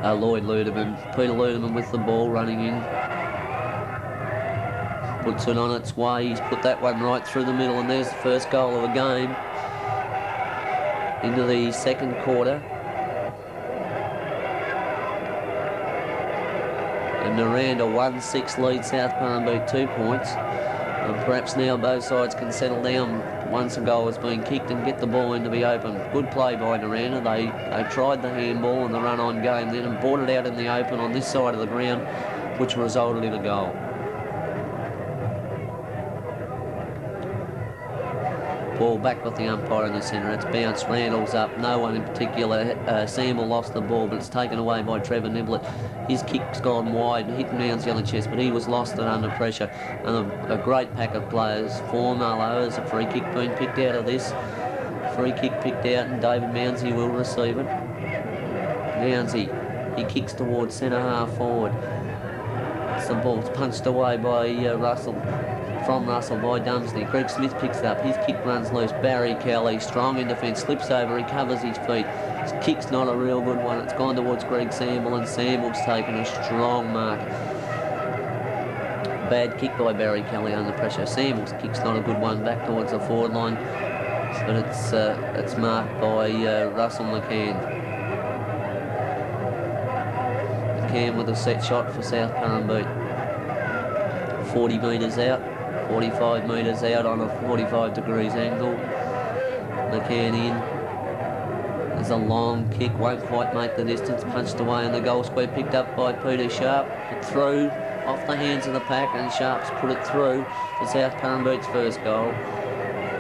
Lloyd Ludeman. Peter Ludeman with the ball running in. Puts it on its way. He's put that one right through the middle, and there's the first goal of the game into the second quarter. And Nirranda 1-6 lead South Purrumbete 2 points. And perhaps now both sides can settle down once a goal has been kicked and get the ball into the open. Good play by Nirranda. They tried the handball and the run-on game then and brought it out in the open on this side of the ground, which resulted in a goal. Ball back with the umpire in the centre. It's bounced. Randall's up. No one in particular. Samble lost the ball, but it's taken away by Trevor Niblett. His kick's gone wide, hit Mounsey on the chest, but he was lost and under pressure. And a great pack of players. For Marlow, there's a free kick being picked out of this. Free kick picked out, and David Mounsey will receive it. Mounsey, he kicks towards centre half forward. It's the ball's punched away by Russell. From Russell by Dumsney. Greg Smith picks it up. His kick runs loose. Barry Kelly, strong in defence, slips over, recovers his feet. His kick's not a real good one. It's gone towards Greg Samble, and Samble's taken a strong mark. Bad kick by Barry Kelly under pressure. Samble's kick's not a good one, back towards the forward line, but it's marked by Russell McCann. McCann with a set shot for South Purrumbete. 40 metres out. 45 metres out on a 45 degrees angle. McCann in. There's a long kick, won't quite make the distance. Punched away in the goal square, picked up by Peter Sharp. Put through off the hands of the pack, and Sharp's put it through for South Purrumbete's first goal.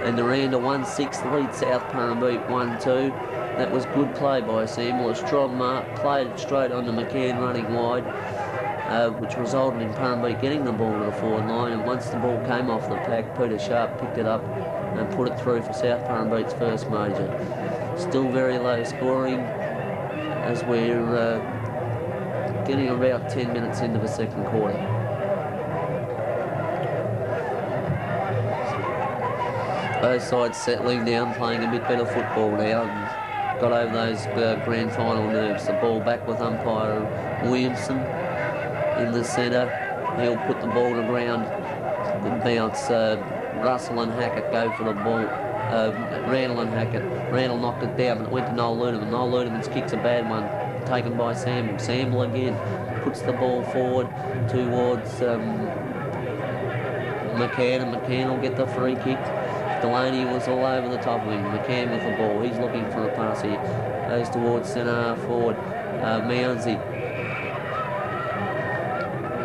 And Nirranda 1-6 lead South Purrumbete 1-2. That was good play by Sample. A strong mark, played it straight onto McCann running wide. Which resulted in Purrumbete getting the ball to the forward line, and once the ball came off the pack, Peter Sharp picked it up and put it through for South Purrumbete's first major. Still very low scoring as we're getting about 10 minutes into the second quarter. Both sides settling down, playing a bit better football now, and got over those grand final nerves. The ball back with umpire Williamson in the centre. He'll put the ball to ground. Good bounce. Russell and Hackett go for the ball. Randall and Hackett. Randall knocked it down, but it went to Noel Ludeman. Noel Ludeman's kick's a bad one, taken by Samble. Samble again puts the ball forward towards McCann, and McCann will get the free kick. Delaney was all over the top of him. McCann with the ball. He's looking for a pass here. Goes towards centre forward. Mounsey.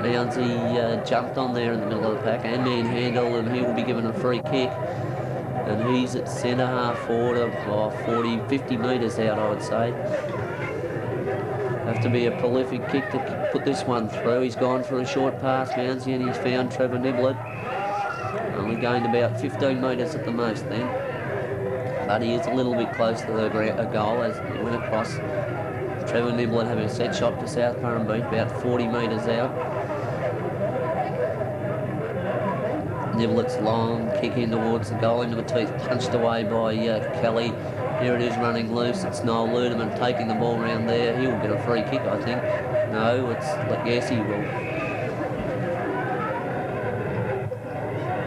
Mounsey jumped on there in the middle of the pack and manhandled, and he will be given a free kick. And he's at centre half forward of 40, 50 metres out, I would say. Have to be a prolific kick to put this one through. He's gone for a short pass, Mounsey, and he's found Trevor Niblett. Only gained about 15 metres at the most then. But he is a little bit close to the goal as he went across. Trevor Niblett having a set shot to South Purrumbete, about 40 metres out. Niblett's long kick in towards the goal, into the teeth, punched away by Kelly. Here it is running loose. It's Noel Ludeman taking the ball around there. He'll get a free kick, I think. No, yes, he will.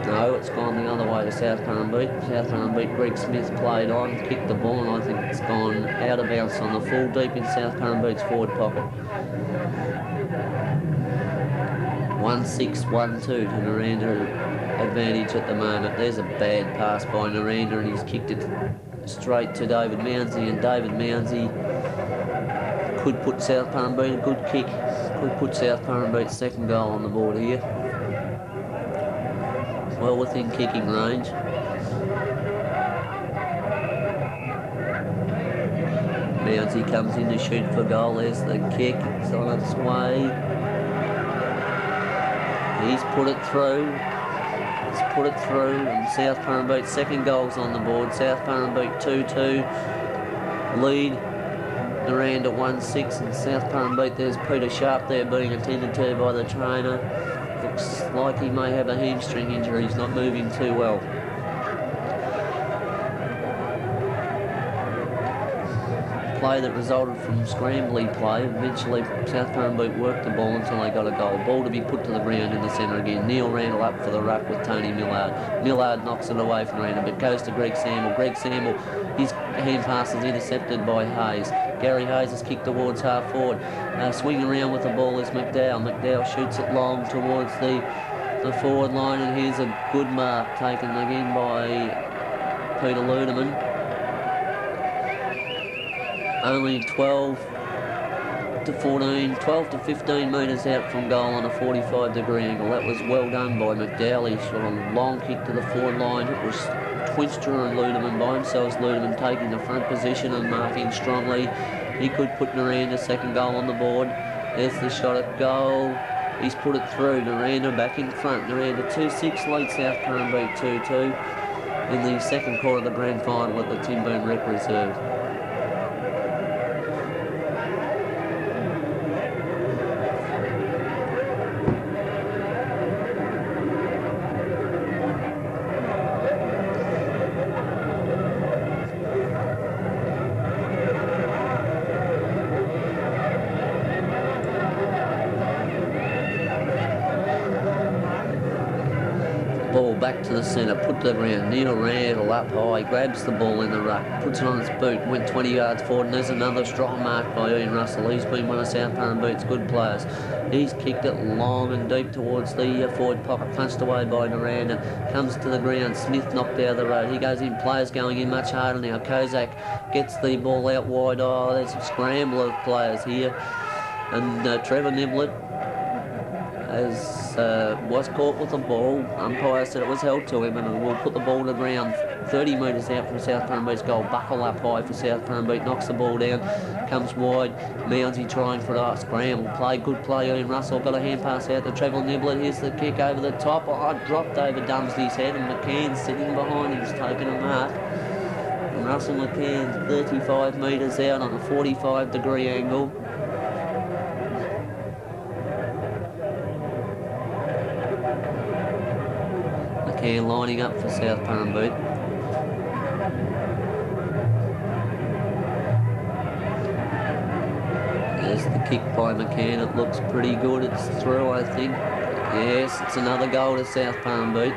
No, it's gone the other way to South Purrumbete. South Purrumbete, Greg Smith played on, kicked the ball, and I think it's gone out of bounds on the full, deep in South Purrumbete's forward pocket. 1-6-1-2 to Nirranda advantage at the moment. There's a bad pass by Nirranda, and he's kicked it straight to David Mounsey, and David Mounsey could put South Purrumbete, a good kick, could put South Purrumbete's second goal on the board here. Well within kicking range. Mounsey comes in to shoot for goal. There's the kick. It's on its way. He's put it through. He's put it through, and South Purrumbete's second goal's on the board. South Purrumbete 2-2. Lead Nirranda 1-6, and South Purrumbete, there's Peter Sharp there being attended to by the trainer. Looks like he may have a hamstring injury. He's not moving too well. Play that resulted from scrambly play. Eventually, South Purrumbete worked the ball until they got a goal. Ball to be put to the ground in the centre again. Neil Randall up for the ruck with Tony Millard. Millard knocks it away from Randall, but goes to Greg Samble. Greg Samble, his hand pass is intercepted by Hayes. Gary Hayes has kicked towards half forward. Swinging around with the ball is McDowell. McDowell shoots it long towards the forward line, and here's a good mark taken again by Peter Ludeman. Only 12 to 15 metres out from goal on a 45-degree angle. That was well done by McDowell. He shot a long kick to the forward line. It was Twinstra and Ludeman by themselves. Ludeman taking the front position and marking strongly. He could put Niranda's second goal on the board. There's the shot at goal. He's put it through. Nirranda back in front. Nirranda 2-6 lead South Purrumbete 2-2 in the second quarter of the grand final at the Timboon Rec Reserve. Ball back to the centre, put to the ground. Neil Randall up high, grabs the ball in the ruck, puts it on his boot, went 20 yards forward, and there's another strong mark by Ian Russell. He's been one of South Purrumbete's good players. He's kicked it long and deep towards the forward pocket, punched away by Nirranda. Comes to the ground, Smith knocked out the road. He goes in, players going in much harder now. Kozak gets the ball out wide. Oh, there's a scramble of players here. And Trevor Niblett was caught with the ball. Umpire said it was held to him, and will put the ball to the ground 30 metres out from South Purrumbete's goal. Buckle up high for South Purrumbete, knocks the ball down, comes wide. Mounsey trying for a scramble play, good play. Ian Russell got a hand pass out to Trevor Niblett. Here's the kick over the top. Dropped over Dumsley's head, and McCann's sitting behind him, he's taking a mark. And Russell McCann's 35 metres out on a 45-degree angle. McCann lining up for South Purrumbete. There's the kick by McCann. It looks pretty good. It's through, I think. Yes, it's another goal to South Purrumbete.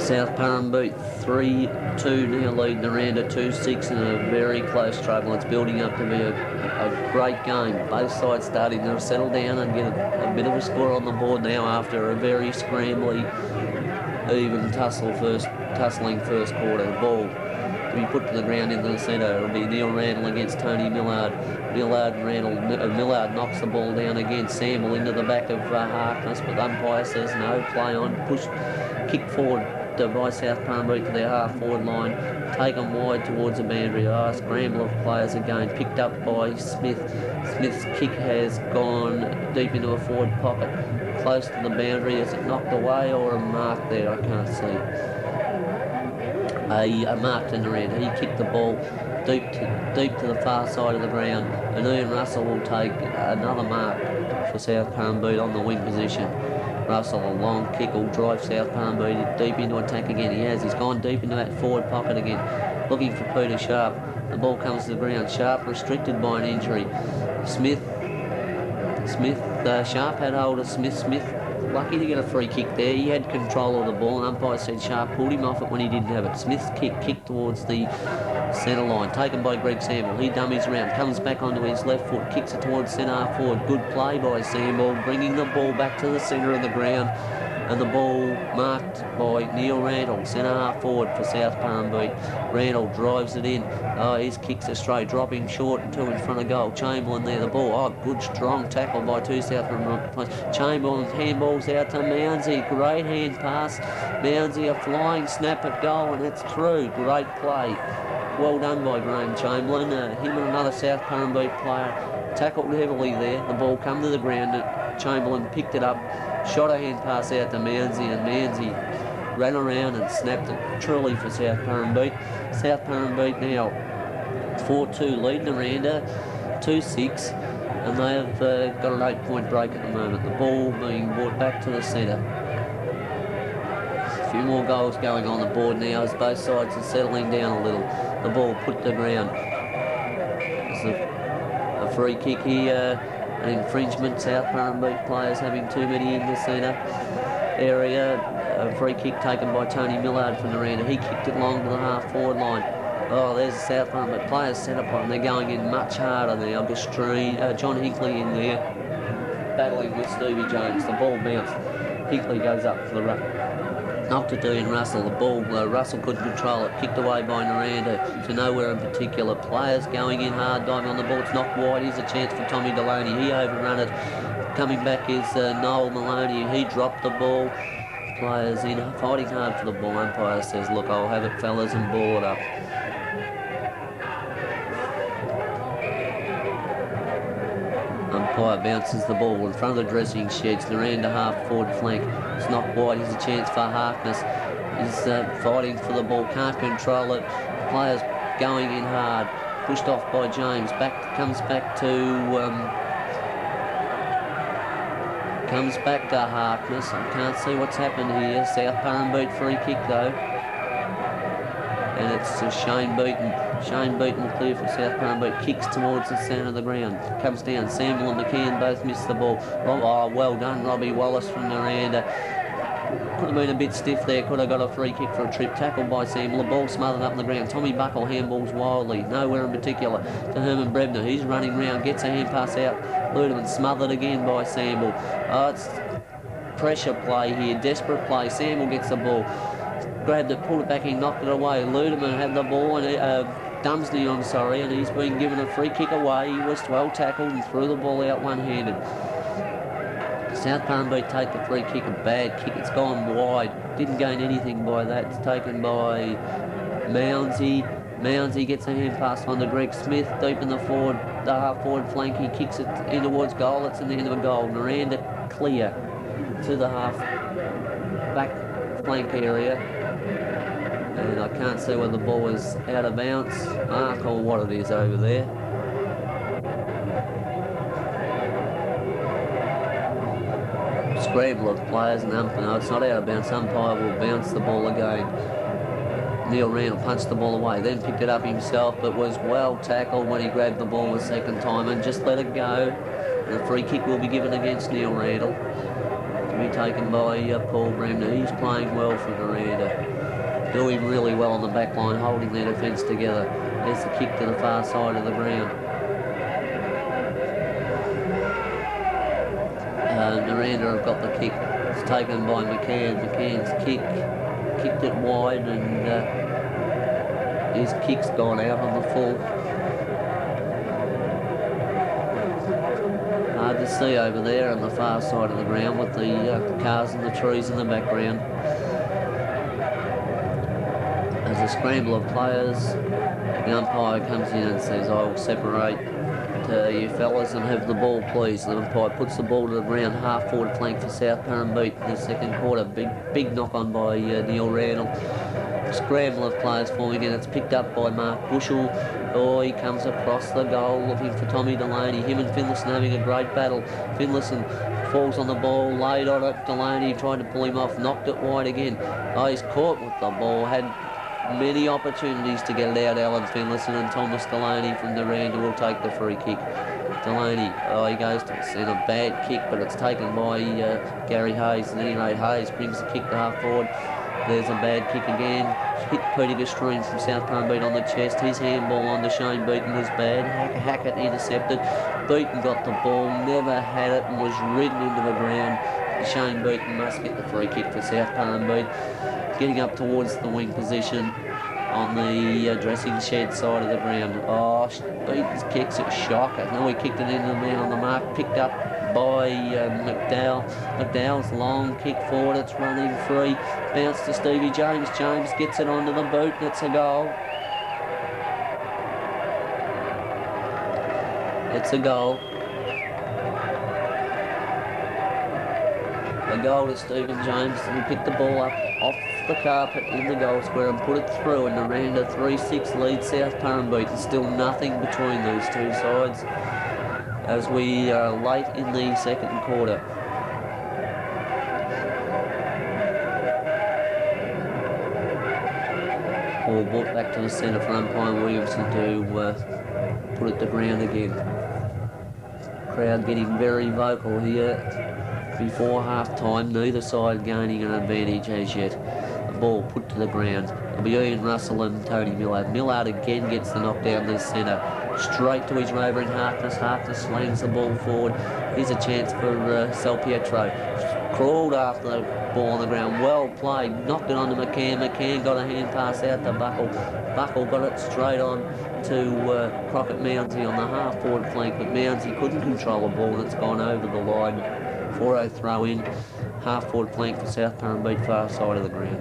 South Purrumbete 3-2 now lead Nirranda 2-6 in a very close struggle. It's building up to be a great game. Both sides starting to settle down and get a bit of a score on the board now after a very scrambly, even tussling first quarter. The ball to be put to the ground into the centre. It'll be Neil Randall against Tony Millard. Millard and Randall. Millard knocks the ball down again. Sample into the back of Harkness, but the umpire says no. Play on. Push. Kick forward by South Purrumbete to their half-forward line. Taken wide towards the boundary. Scramble of players again. Picked up by Smith. Smith's kick has gone deep into a forward pocket. Close to the boundary. Is it knocked away or a mark there? I can't see. A mark to Nirranda. He kicked the ball deep to the far side of the ground, and Ian Russell will take another mark for South Purrumbete on the wing position. Russell, a long kick, will drive South Purrumbete deep into attack again. He's gone deep into that forward pocket again, looking for Peter Sharp. The ball comes to the ground. Sharp restricted by an injury. Sharp had hold of Smith. Lucky to get a free kick there. He had control of the ball, and umpire said Sharp pulled him off it when he didn't have it. Smith's kick towards the centre line, taken by Greg Sample. He dummies around, comes back onto his left foot, kicks it towards centre half forward. Good play by Sample, bringing the ball back to the centre of the ground, and the ball marked by Neil Randall, centre half forward for South Purrumbete. Randall drives it in. His kicks are straight, dropping short and two in front of goal. Chamberlain there, the ball. Good strong tackle by two South Purrumbete players. Chamberlain handballs out to Mounsey. Great hand pass. Mounsey a flying snap at goal, and it's through. Great play. Well done by Graham Chamberlain. Him and another South Purrumbete player tackled heavily there. The ball come to the ground. Chamberlain picked it up, shot a hand pass out to Mounsey, and Mounsey ran around and snapped it truly for South Purrumbete. South Purrumbete now 4-2 lead Nirranda, 2-6, and they have got an 8-point break at the moment. The ball being brought back to the centre. A few more goals going on the board now as both sides are settling down a little. The ball put to the ground. It's a free kick here. An infringement. South Purrumbete players having too many in the centre area. A free kick taken by Tony Millard from Nirranda. He kicked it long to the half-forward line. There's the South Purrumbete players set up on. They're going in much harder now. John Hinkley in there, battling with Stevie Jones. The ball bounced. Hinkley goes up for the run. Knocked it to Ian Russell. The ball, Russell couldn't control it. Kicked away by Nirranda to nowhere in particular. Players going in hard, diving on the ball. It's knocked wide. Here's a chance for Tommy Delaney. He overrun it. Coming back is Noel Maloney. He dropped the ball. Players in, fighting hard for the ball. Umpire says, look, I'll have it, fellas, and ball it up. Umpire bounces the ball in front of the dressing sheds. Nirranda half-forward flank. It's knocked wide. Here's a chance for Harkness. He's fighting for the ball. Can't control it. Players going in hard. Pushed off by James. Comes back to Harkness. I can't see what's happened here. South Purrumbete free kick though. And it's Shane Beaton. Shane Beaton clear for South Purrumbete. Kicks towards the centre of the ground. Comes down. Sample and McKeon both miss the ball. Well done, Robbie Wallace from Nirranda. Could have been a bit stiff there. Could have got a free kick for a trip. Tackled by Sample. The ball smothered up on the ground. Tommy Buckle handballs wildly. Nowhere in particular to Herman Brebner. He's running round. Gets a hand pass out. Ludeman smothered again by Sample. It's pressure play here. Desperate play. Sample gets the ball. Grabbed it, pulled it back in, knocked it away. Ludeman had the ball, and Dumsney, and he's been given a free kick away. He was well tackled and threw the ball out one-handed. South Purrumbete take the free kick, a bad kick. It's gone wide. Didn't gain anything by that. It's taken by Mounsey. Mounsey gets a hand pass on to Greg Smith, deep in the half-forward flank. He kicks it in towards goal. It's in the end of a goal. Nirranda clear to the half-back flank area. And I can't see whether the ball is out of bounds, mark, or what it is over there. Scramble of players and umpire. No, it's not out of bounds. Umpire will bounce the ball again. Neil Randall punched the ball away, then picked it up himself, but was well tackled when he grabbed the ball the second time and just let it go. And a free kick will be given against Neil Randall, to be taken by Paul Bremner. He's playing well for Nirranda. Doing really well on the back line, holding their defence together. There's the kick to the far side of the ground. Nirranda have got the kick. It's taken by McCann. McCann's kicked it wide, and His kick's gone out on the full. Hard to see over there on the far side of the ground with the cars and the trees in the background. There's a scramble of players. The umpire comes in and says, I will separate you fellas and have the ball, please. The umpire puts the ball to the ground, half forward flank for South Purrumbete in the second quarter. Big knock on by Nirranda. Scramble of players forming, and it's picked up by Mark Bushell. Oh, he comes across the goal looking for Tommy Delaney. Him and Finlayson having a great battle. Finlayson falls on the ball, laid on it. Delaney tried to pull him off, knocked it wide again. Oh, he's caught with the ball, had many opportunities to get it out. Alan Finlayson and Thomas Delaney from Nirranda will take the free kick. Delaney, he goes to send a bad kick, but it's taken by Gary Hayes. And anyway, Hayes brings the kick to half forward. There's a bad kick again. Hit Peter Gastreen from South Purrumbete on the chest. His handball on to Shane Beaton was bad. Hackett intercepted. Beaton got the ball, never had it, and was ridden into the ground. Shane Beaton must get the free kick for South Purrumbete. Getting up towards the wing position on the dressing shed side of the ground. Oh, Beaton's kick's a shocker. No, he kicked it into the man on the mark. Picked up by McDowell. McDowell's long kick forward. It's running free. Bounce to Stevie James. James gets it onto the boot. It's a goal. It's a goal. A goal to Stephen James. He picked the ball up off the carpet in the goal square and put it through, and Nirranda 3-6 lead South Purrumbete. There's still nothing between these two sides as we are late in the second quarter. Ball brought back to the centre for umpire Williamson to put it to ground again. Crowd getting very vocal here before half-time, neither side gaining an advantage as yet. The ball put to the ground. It'll be Ian Russell and Tony Millard. Millard again gets the knock down the centre. Straight to his rover in Harkness. Harkness slings the ball forward. Here's a chance for Sal Pietro. Crawled after the ball on the ground. Well played. Knocked it onto McCann. McCann got a hand pass out to Buckle. Buckle got it straight on to Crockett Mounsey on the half-forward flank, but Mounsey couldn't control the ball and it's gone over the line. 4-0 throw in, half-forward flank for South Purrumbete, far side of the ground.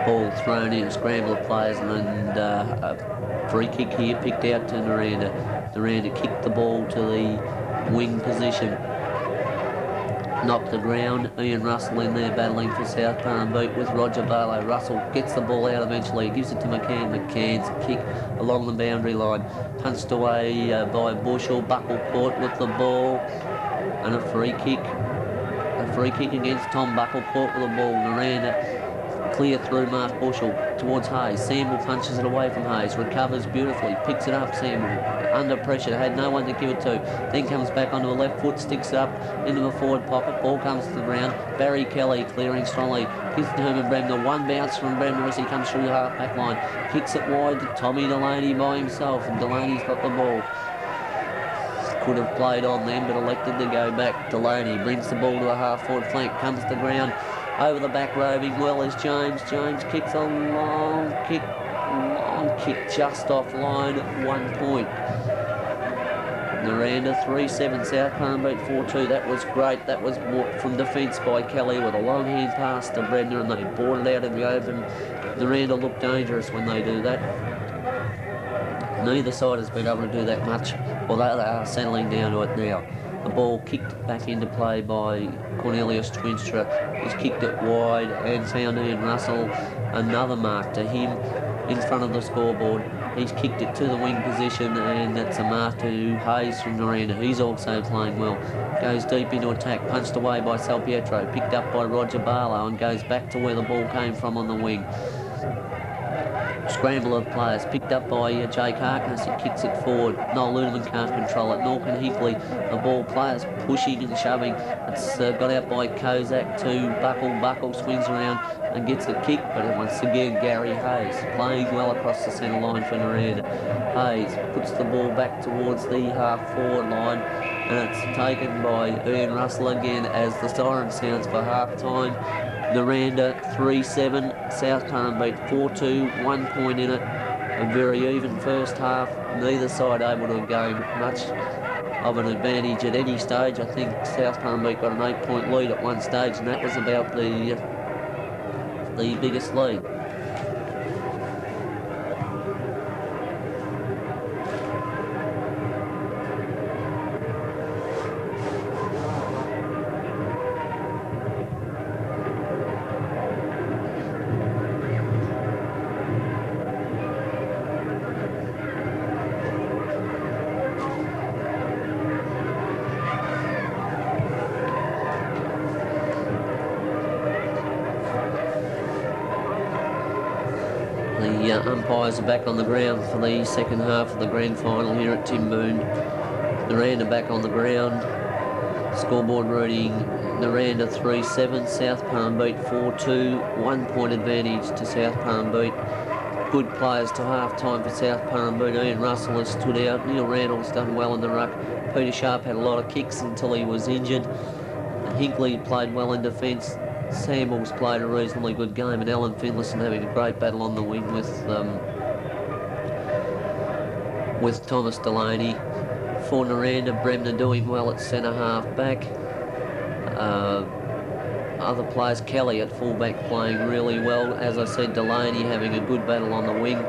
Ball thrown in, scramble of players, and a free kick here picked out to Nirranda. Nirranda kicked the ball to the wing position. Knocked the ground. Ian Russell in there battling for South Purrumbete with Roger Barlow. Russell gets the ball out eventually. Gives it to McCann. McCann's kick along the boundary line. Punched away by Bushell. Buckle caught with the ball. And a free kick. A free kick against Tom Buckle caught with the ball. Nirranda clear through Mark Bushell towards Hayes. Samble punches it away from Hayes. Recovers beautifully. Picks it up, Samble. Under pressure. Had no one to give it to. Then comes back onto the left foot. Sticks it up into the forward pocket. Ball comes to the ground. Barry Kelly clearing strongly. Gives it to Herman Bremner. One bounce from Bremner as he comes through the half-back line. Kicks it wide to Tommy Delaney by himself. And Delaney's got the ball. Could have played on them, but elected to go back. Delaney brings the ball to the half-forward flank. Comes to the ground. Over the back roving well is James. James kicks a long kick just offline at 1 point. Nirranda 3-7, South Purrumbete 4-2. That was great. That was from defence by Kelly with a long hand pass to Bremner, and they bored it out in the open. Nirranda looked dangerous when they do that. Neither side has been able to do that much, although they are settling down to it now. The ball kicked back into play by Cornelius Twinstra. He's kicked it wide and found Ian Russell. Another mark to him in front of the scoreboard. He's kicked it to the wing position, and that's a mark to Hayes from Nirranda. He's also playing well. Goes deep into attack, punched away by Sal Pietro. Picked up by Roger Barlow and goes back to where the ball came from on the wing. Scramble of players picked up by Jake Harkness. He kicks it forward. Noel Ludeman can't control it. Norcan Hickley, the ball, players pushing and shoving. It's got out by Kozak to Buckle. Buckle swings around and gets the kick, but once again Gary Hayes playing well across the centre line for Nirranda. Hayes puts the ball back towards the half-forward line. and it's taken by Ian Russell again as the siren sounds for half-time. Nirranda 3-7, South Purrumbete 4-2, 1 point in it. A very even first half. Neither side able to gain much of an advantage at any stage. I think South Purrumbete got an 8-point lead at one stage, and that was about the biggest lead. The umpires are back on the ground for the second half of the grand final here at Timboon. Nirranda back on the ground. Scoreboard reading Nirranda 3-7, South Purrumbete 4-2, 1 point advantage to South Purrumbete. Good players to half-time for South Purrumbete. Ian Russell has stood out. Neil Randall's done well in the ruck. Peter Sharp had a lot of kicks until he was injured. Hinkley played well in defence. Samuels played a reasonably good game, and Alan Finlayson having a great battle on the wing with Thomas Delaney. For Nirranda, Bremner doing well at centre half back. Other players, Kelly at fullback playing really well. As I said, Delaney having a good battle on the wing.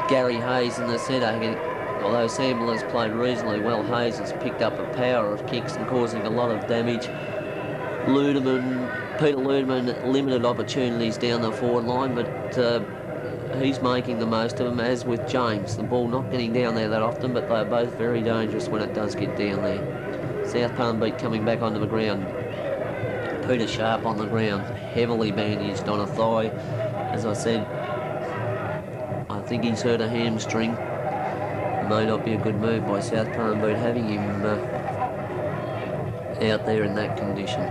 Gary Hayes in the centre. Although Samuel has played reasonably well, Hayes has picked up a power of kicks and causing a lot of damage. Peter Ludeman, limited opportunities down the forward line, but he's making the most of them, as with James. The ball not getting down there that often, but they're both very dangerous when it does get down there. South Purrumbete coming back onto the ground. Peter Sharp on the ground, heavily bandaged on a thigh. As I said, I think he's hurt a hamstring. May not be a good move by South Purrumbete having him out there in that condition.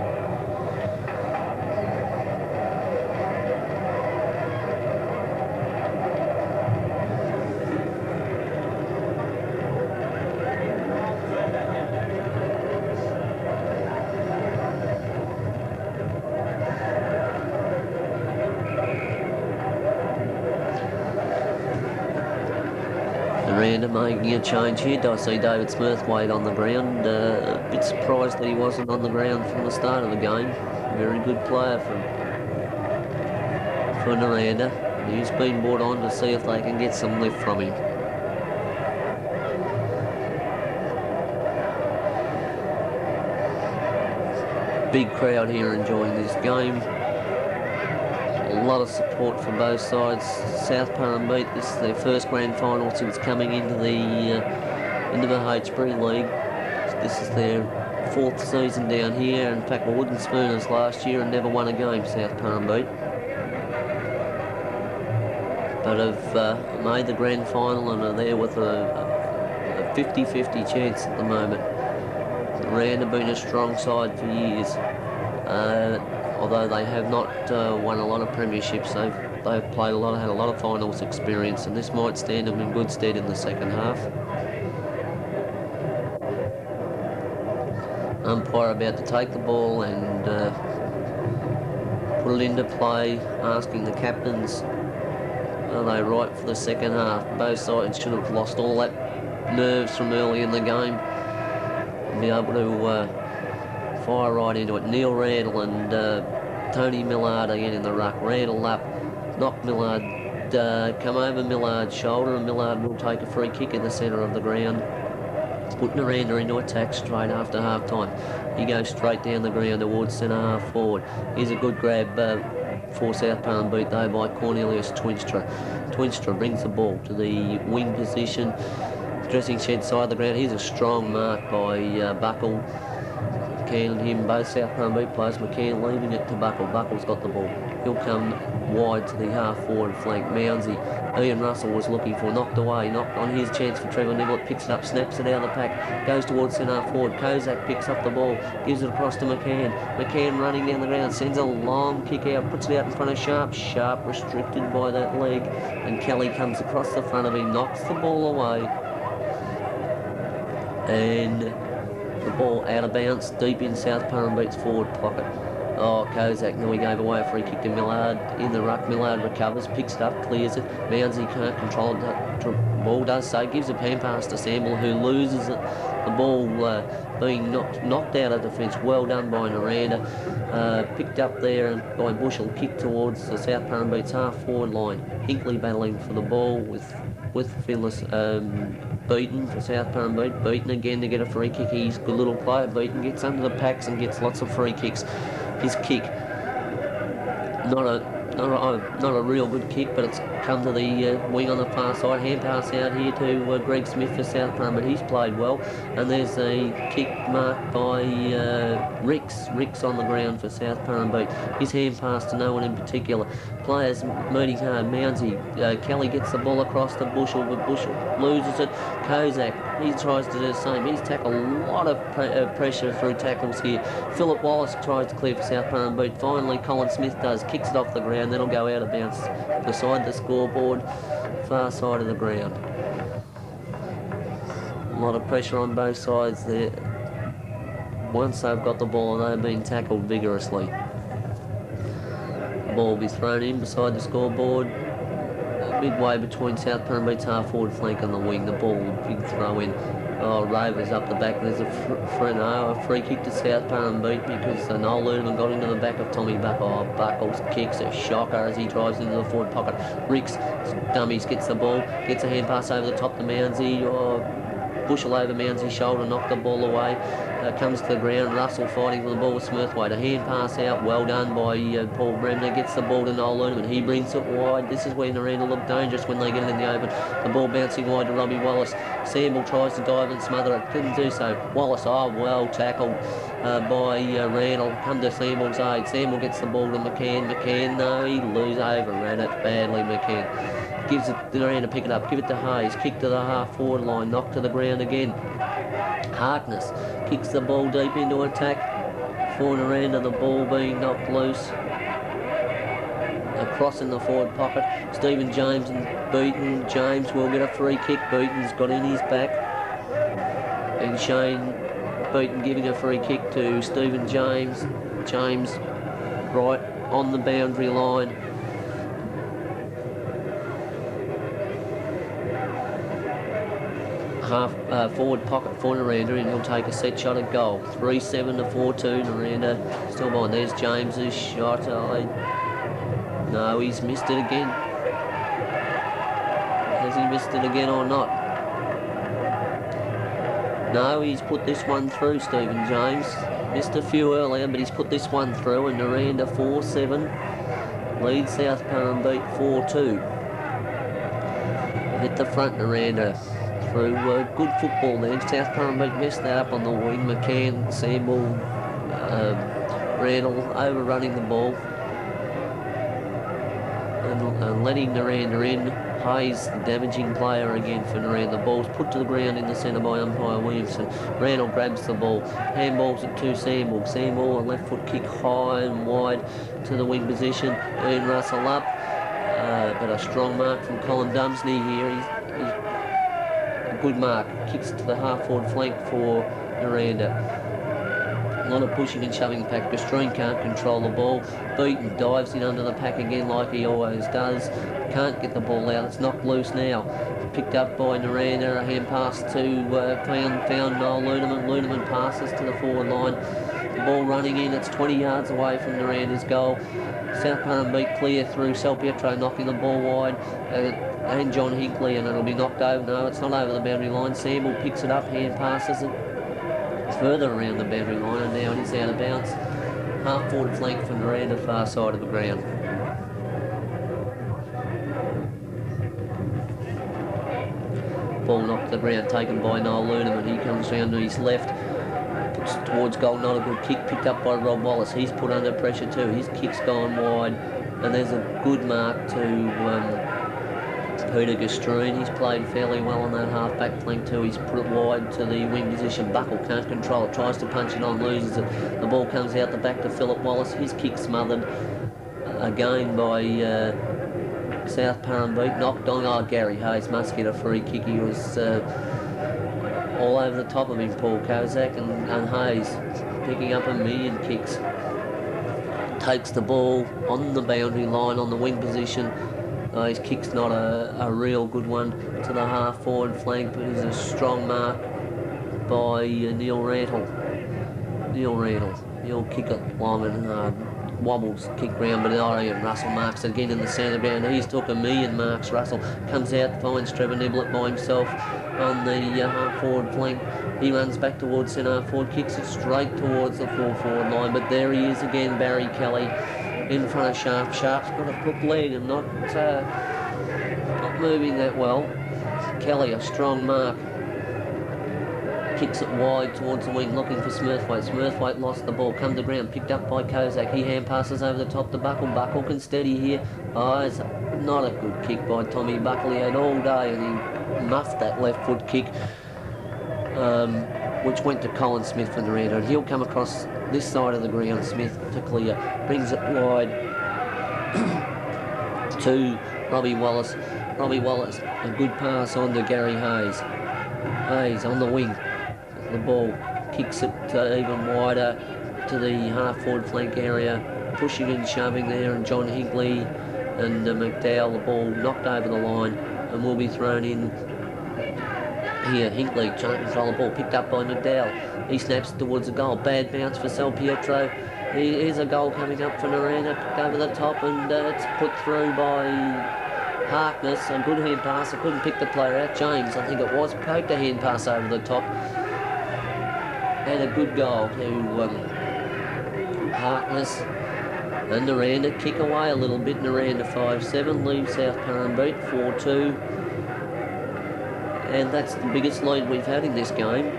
Nirranda making a change here. I see David Smurthwaite on the ground. A bit surprised that he wasn't on the ground from the start of the game. Very good player for Nirranda. He's been brought on to see if they can get some lift from him. Big crowd here enjoying this game. A lot of support from both sides. South Purrumbete, this is their first grand final since coming into the Heytesbury League. This is their fourth season down here. In fact, were wooden spooners last year and never won a game, South Purrumbete. But have made the grand final and are there with a 50-50 chance at the moment. Nirranda have been a strong side for years. Although they have not won a lot of premierships, they've played a lot, had a lot of finals experience, and this might stand them in good stead in the second half. Umpire about to take the ball and put it into play, asking the captains, are they right for the second half? Both sides should have lost all that nerves from early in the game and be able to fire right into it. Neil Randall and Tony Millard again in the ruck. Randall up, knock Millard, come over Millard's shoulder, and Millard will take a free kick in the centre of the ground. Put Nirranda into attack straight after half time. He goes straight down the ground towards centre half forward. Here's a good grab for South Purrumbete though by Cornelius Twinstra. Twinstra brings the ball to the wing position, dressing shed side of the ground. Here's a strong mark by Buckle. McCann and him, both South Purrumbete players. McCann leaving it to Buckle. Buckle's got the ball. He'll come wide to the half-forward flank. Mounsey. Ian Russell was looking for. Knocked away. Knocked on his chance for Trevor Niblett. Picks it up. Snaps it out of the pack. Goes towards centre-forward. Kozak picks up the ball. Gives it across to McCann. McCann running down the ground. Sends a long kick out. Puts it out in front of Sharp. Sharp restricted by that leg. And Kelly comes across the front of him. Knocks the ball away. And the ball out of bounds, deep in South Purrumbete's forward pocket. Oh, Kozak nearly gave away a free kick to Millard in the ruck. Millard recovers, picks it up, clears it. Mounsey can't control it. The ball does so, gives a pan pass to Samble, who loses it. The ball being knocked out of defence. Well done by Nirranda. Picked up there by Bushell, kicked towards the South Purrumbete's half-forward line. Hinkley battling for the ball with Phyllis Beaton for South Purrumbete. Beaton again to get a free kick. He's a good little player. Beaton gets under the packs and gets lots of free kicks. His kick, not a real good kick, but it's come to the wing on the far side. Hand pass out here to Greg Smith for South Purrumete. He's played well, and there's a kick marked by Ricks on the ground for South Purrumete. His hand pass to no one in particular. Players meeting hard. Mounsey, Kelly gets the ball across to Bushell, but Bushell loses it. Kozak, he tries to do the same. He's tackled a lot of pressure through tackles here. Philip Wallace tries to clear for South Purrumete. Finally, Colin Smith does, kicks it off the ground, then it'll go out of bounds beside the scoreboard, far side of the ground. A lot of pressure on both sides there. Once they've got the ball, they've been tackled vigorously. The ball will be thrown in beside the scoreboard, midway between South Purrumbete half-forward flank and the wing. The ball will be thrown in. Oh, Rovers up the back. There's a free kick to South Purrumete because Noel Ludeman got into the back of Tommy Buckle. Oh, Buckles kicks a shocker as he drives into the forward pocket. Ricks, dummies, gets the ball, gets a hand pass over the top to Mounsey. Oh, Bushell over Mounsey's shoulder, knocked the ball away. Comes to the ground, Russell fighting for the ball with Smurthwaite. A hand pass out, well done by Paul Bremner. Gets the ball to Noel Ludeman. He brings it wide. This is where Nirranda look dangerous when they get it in the open. The ball bouncing wide to Robbie Wallace. Samble tries to dive and smother it. Couldn't do so. Wallace, well tackled by Randall. Come to Samble's aid. Samble gets the ball to McCann. McCann, no, he overran it badly, McCann. Gives it to Nirranda, pick it up. Give it to Hayes. Kick to the half-forward line. Knocked to the ground again. Harkness kicks the ball deep into attack for Nirranda. The ball being knocked loose. Across in the forward pocket. Stephen James and Beaton. James will get a free kick. Beaton's got in his back. And Shane Beaton giving a free kick to Stephen James. James right on the boundary line. Forward pocket for Nirranda, and he'll take a set shot at goal. 3-7 to 4-2. Nirranda still behind. There's James's shot. No, he's missed it again. Has he missed it again or not? No, he's put this one through, Stephen James. Missed a few earlier, but he's put this one through, and Nirranda 4-7 leads South Purrumbete 4-2. Hit the front, Nirranda. Through good football there. South Purrumbete messed that up on the wing. McCann, Samble, Randall overrunning the ball and letting Nirranda in. Hayes, the damaging player again for Nirranda. The ball's put to the ground in the centre by umpire Williamson. Randall grabs the ball, handballs it to Samble. Samble, a left foot kick high and wide to the wing position. Ian Russell up, but a strong mark from Colin Dumsney here. Good mark, kicks to the half-forward flank for Nirranda. A lot of pushing and shoving the pack. Gastreen can't control the ball. Beaton dives in under the pack again like he always does. Can't get the ball out. It's knocked loose now. Picked up by Nirranda. A hand pass to found Noel Ludeman. Ludeman passes to the forward line. The ball running in. It's 20 yards away from Niranda's goal. South Purrumbete clear through Salpietro, knocking the ball wide. And John Hinkley, and it'll be knocked over. No, it's not over the boundary line. Samble picks it up, hand passes it further around the boundary line, and now it is out of bounds. Half-forward flank from Nirranda, far side of the ground. Ball knocked to the ground, taken by Noel Ludeman. He comes round to his left, puts towards goal. Not a good kick, picked up by Rob Wallace. He's put under pressure too. His kick's gone wide, and there's a good mark to Peter Gastreen. He's played fairly well on that half-back flank too. He's put it wide to the wing position. Buckle can't control it, tries to punch it on, loses it. The ball comes out the back to Philip Wallace. His kick smothered again by South Purrumbete. Knocked on. Gary Hayes must get a free kick. He was all over the top of him, Paul Kozak and Hayes, picking up a million kicks. Takes the ball on the boundary line on the wing position. His kick's not a real good one to the half forward flank, but is a strong mark by Neil Randall. He'll kick it long and wobbles, kick round, but Russell marks it again in the centre ground. He's took a million marks. Russell comes out, finds Trevor Niblett by himself on the half forward flank. He runs back towards centre forward, kicks it straight towards the full forward line, but there he is again, Barry Kelly, in front of Sharp. Sharp's got a crook leg and not moving that well. Kelly, a strong mark. Kicks it wide towards the wing, looking for Smurthwaite. Smurthwaite lost the ball, come to ground, picked up by Kozak. He hand passes over the top to Buckle. Buckle can steady here. It's not a good kick by Tommy Buckle. He had all day and he muffed that left foot kick, which went to Colin Smith from Nirranda. And he'll come across this side of the ground, Smith to clear. Brings it wide to Robbie Wallace. Robbie Wallace, a good pass on to Gary Hayes. Hayes on the wing. The ball kicks it even wider to the half-forward flank area, pushing and shoving there, and John Hinckley and McDowell, the ball knocked over the line and will be thrown in here. Hinckley trying to control the ball, picked up by McDowell. He snaps towards the goal. Bad bounce for Sal Pietro. Here's a goal coming up for Nirranda, picked over the top, and it's put through by Harkness. A good hand pass. I couldn't pick the player out. James, I think it was, poked a hand pass over the top. And a good goal to Harkness. And Nirranda kick away a little bit. Nirranda 5-7, leaves South Purrumbete 4-2. And that's the biggest lead we've had in this game.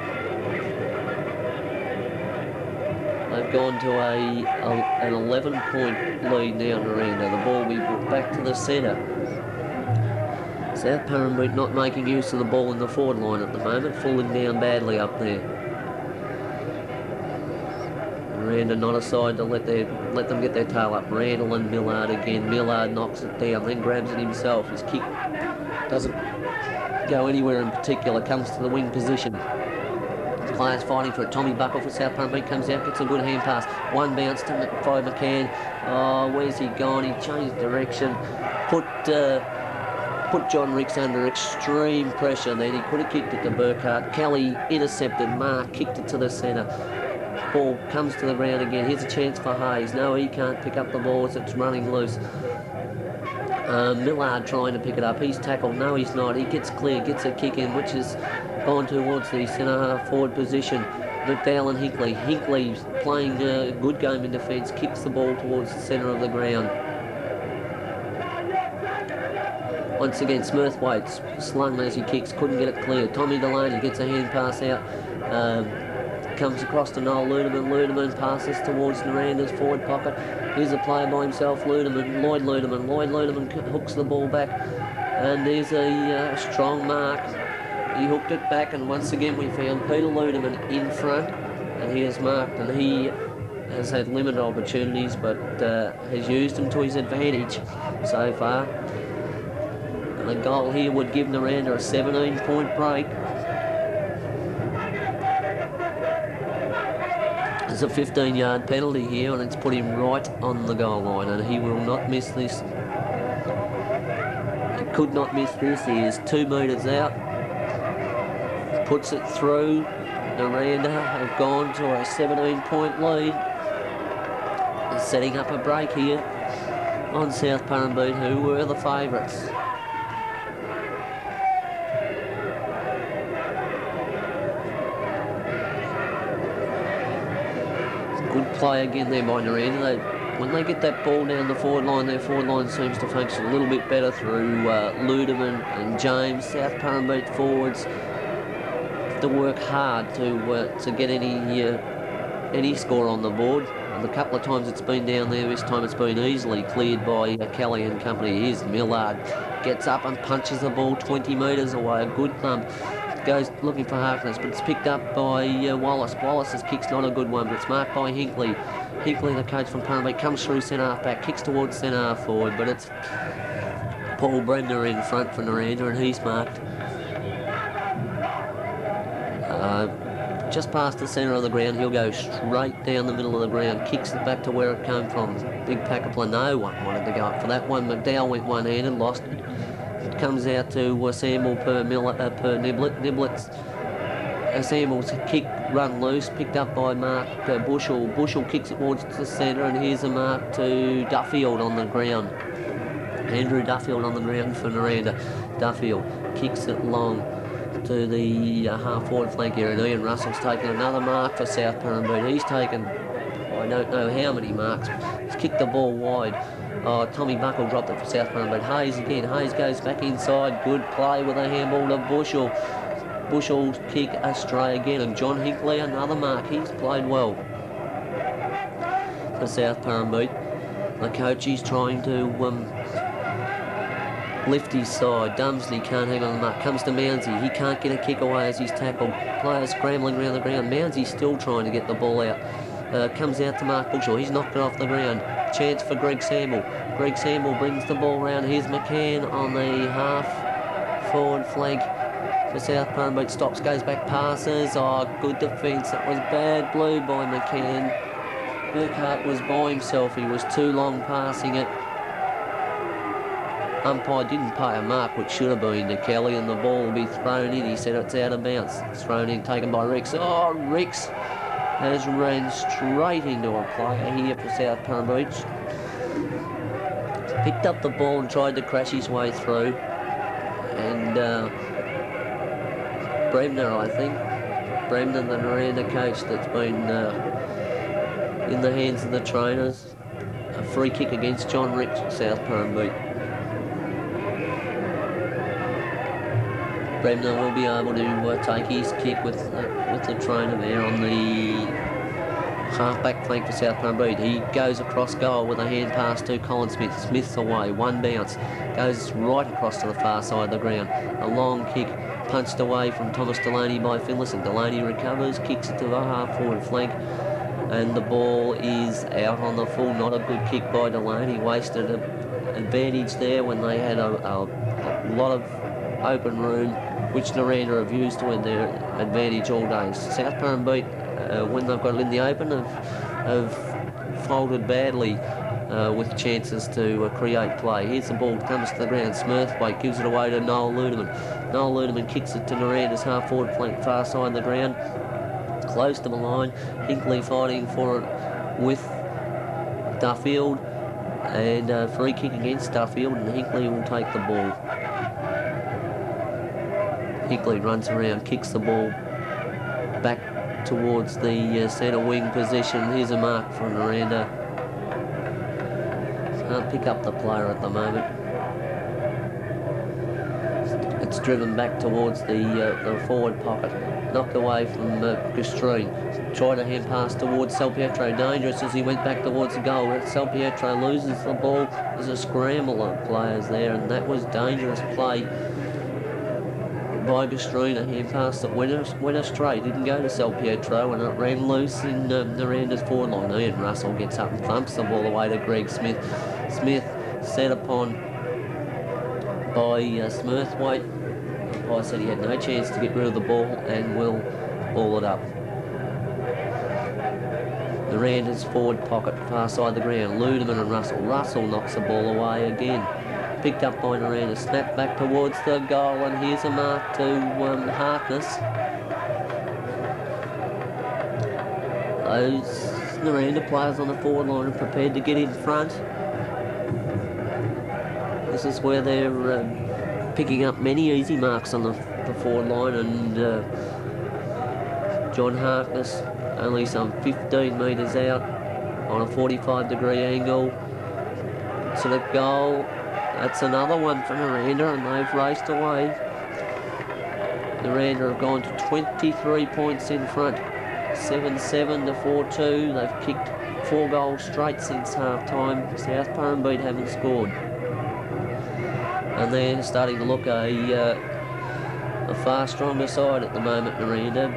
They've gone to an 11-point lead now, Nirranda. The ball will be brought back to the centre. South Purrumbete not making use of the ball in the forward line at the moment, falling down badly up there. Nirranda not aside to let them get their tail up. Randall and Millard again. Millard knocks it down, then grabs it himself. His kick doesn't go anywhere in particular, comes to the wing position. Players fighting for it. Tommy Buckle for South Purrumbete comes out, gets a good hand pass. One bounce to McCann. Oh, where's he gone? He changed direction. Put John Ricks under extreme pressure then. He could have kicked it to Burkhart. Kelly intercepted. Mark kicked it to the centre. Ball comes to the ground again. Here's a chance for Hayes. No, he can't pick up the ball as it's running loose. Millard trying to pick it up. He's tackled. No, he's not. He gets clear, gets a kick in, which is gone towards the centre half forward position. McDowell and Hinckley. Hinckley's playing a good game in defence, kicks the ball towards the centre of the ground. Once again, Smurthwaite slung as he kicks, couldn't get it clear. Tommy Delaney gets a hand pass out. Comes across to Noel Ludeman. Ludeman passes towards Niranda's forward pocket. Here's a player by himself, Lloyd Ludeman. Lloyd Ludeman hooks the ball back, and there's a strong mark. He hooked it back, and once again we found Peter Ludeman in front, and he has marked, and he has had limited opportunities, but has used them to his advantage so far. And the goal here would give Nirranda a 17-point break. There's a 15-yard penalty here, and it's put him right on the goal line, and he will not miss this. He could not miss this. He is 2 metres out. Puts it through. Nirranda have gone to a 17-point lead. They're setting up a break here on South Purrumbete, who were the favourites. Good play again there by Nirranda. When they get that ball down the forward line, their forward line seems to function a little bit better through Ludeman and James. South Purrumbete forwards have to work hard to get any score on the board. And the couple of times it's been down there, this time it's been easily cleared by Kelly and company. Here's Millard. Gets up and punches the ball 20 metres away. A good thump. Goes looking for Harkness, but it's picked up by Wallace. Wallace's kick's not a good one, but it's marked by Hinckley. Hinckley, the coach from Purrumbete, comes through centre half back, kicks towards centre half forward, but it's Paul Bremner in front for Nirranda, and he's marked. Just past the centre of the ground. He'll go straight down the middle of the ground, kicks it back to where it came from. Big pack of play. No one wanted to go up for that one. McDowell went one-handed, lost it. It comes out to Samuel per Niblet. Niblet's Samuel's kick run loose, picked up by Mark Bushell. Bushell kicks it towards the centre, and here's a mark to Duffield on the ground. Andrew Duffield on the ground for Nirranda. Duffield kicks it long to the half-forward flank area, and Ian Russell's taken another mark for South Purrumbete. He's taken, I don't know how many marks. He's kicked the ball wide. Tommy Buckle dropped it for South Purrumbete. Hayes again. Hayes goes back inside. Good play with a handball to Bushell. Bushell's kick astray again, and John Hinkley another mark. He's played well for South Purrumbete. The coach is trying to lift his side. Dumsley can't hang on the mark. Comes to Mounsey. He can't get a kick away as he's tackled. Players scrambling around the ground. Mounsey's still trying to get the ball out. Comes out to Mark Bushell. He's knocked it off the ground. Chance for Greg Samble. Greg Samble brings the ball round. Here's McCann on the half-forward flank for South Purrumbete. Stops, goes back, passes. Good defence. That was bad blue by McCann. Burkhart was by himself. He was too long passing it. Umpire didn't pay a mark, which should have been to Kelly, and the ball will be thrown in. He said it's out of bounds. It's thrown in, taken by Rex. Rex has ran straight into a player here for South Purrumbete. Picked up the ball and tried to crash his way through. And Bremner, I think. Bremner, the Nirranda coach, that's been in the hands of the trainers. A free kick against John Ricks for South Purrumbete. Bremner will be able to take his kick with the trainer there on the half-back flank for South Purrumbete. He goes across goal with a hand pass to Colin Smith. Smith's away, one bounce, goes right across to the far side of the ground. A long kick punched away from Thomas Delaney by Finlayson. Delaney recovers, kicks it to the half-forward flank, and the ball is out on the full. Not a good kick by Delaney. Wasted an advantage there when they had a lot of open room, which Nirranda have used to win their advantage all day. South Purrumbete, when they've got it in the open, have folded badly with chances to create play. Here's the ball, comes to the ground. Smurthwaite gives it away to Noel Ludeman. Noel Ludeman kicks it to Nirranda's half-forward flank, far side of the ground, close to the line. Hinkley fighting for it with Duffield, and a free kick against Duffield, and Hinkley will take the ball. Hinkley runs around, kicks the ball back towards the centre wing position. Here's a mark from Nirranda. Can't pick up the player at the moment. It's driven back towards the forward pocket. Knocked away from Gastreen. Tried a hand pass towards Salpietro. Dangerous as he went back towards the goal. Salpietro loses the ball. There's a scramble of players there, and that was dangerous play by Gastreen. A hand pass that went astray, didn't go to Salpietro, and it ran loose in Niranda's forward line. Ian Russell gets up and thumps the ball away to Greg Smith. Smith set upon by Smurthwaite. I said he had no chance to get rid of the ball and will ball it up. Niranda's forward pocket, far side of the ground. Ludeman and Russell. Russell knocks the ball away again. Picked up by Nirranda, snapped back towards the goal, and here's a mark to Harkness. Those Nirranda players on the forward line are prepared to get in front. This is where they're picking up many easy marks on the forward line, and John Harkness only some 15 metres out on a 45-degree angle to the goal. That's another one for Nirranda, and they've raced away. Nirranda have gone to 23 points in front, 7-7 to 4-2. They've kicked 4 goals straight since half-time. South Purrumbete haven't scored. And they're starting to look a far stronger side at the moment, Nirranda.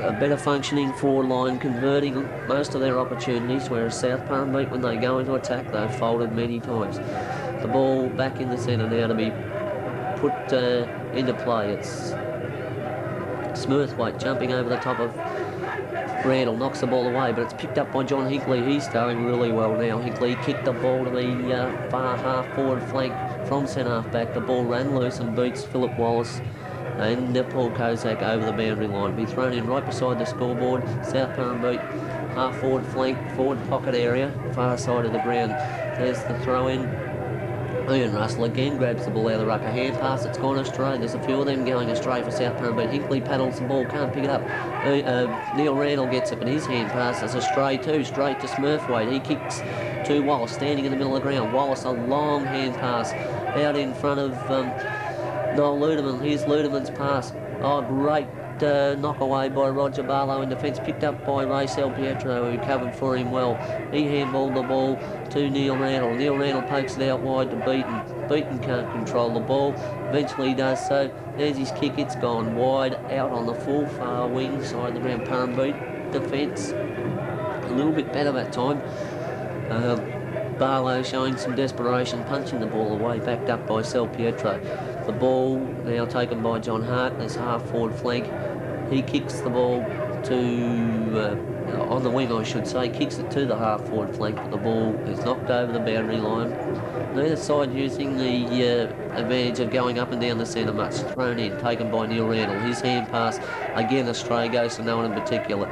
A better functioning forward line, converting most of their opportunities, whereas South Purrumbete, when they go into attack, they've folded many times. The ball back in the centre now to be put into play. It's Smurthwaite jumping over the top of Randall, knocks the ball away, but it's picked up by John Hinckley. He's throwing really well now. Hinckley kicked the ball to the far half-forward flank from centre-half back. The ball ran loose and beats Philip Wallace and Paul Kozak over the boundary line. Be thrown in right beside the scoreboard. South Purrumbete half-forward flank, forward pocket area, far side of the ground. There's the throw-in. Ian Russell again grabs the ball out of the ruck. A hand pass, it's gone astray. There's a few of them going astray for South Purrumbete. Hinckley paddles the ball, can't pick it up. Neil Randall gets it, but his hand pass is astray too, straight to Smurthwaite. He kicks to Wallace, standing in the middle of the ground. Wallace, a long hand pass out in front of Noel Ludeman. Here's Ludeman's pass. Oh, great knock away by Roger Barlow in defence, picked up by Ray Pietro, who covered for him well. He handballed the ball to Neil Randall. Neil Randall pokes it out wide to Beaton. Beaton can't control the ball. Eventually he does so. There's his kick. It's gone wide out on the full far wing side of the ground. Purrumbete defence a little bit better that time. Barlow showing some desperation, punching the ball away, backed up by Pietro. The ball now taken by John Harkness, half-forward flank. He kicks the ball to, on the wing I should say, kicks it to the half-forward flank, but the ball is knocked over the boundary line. Neither side using the advantage of going up and down the centre much. Thrown in, taken by Neil Randall. His hand pass, again astray, goes to no one in particular.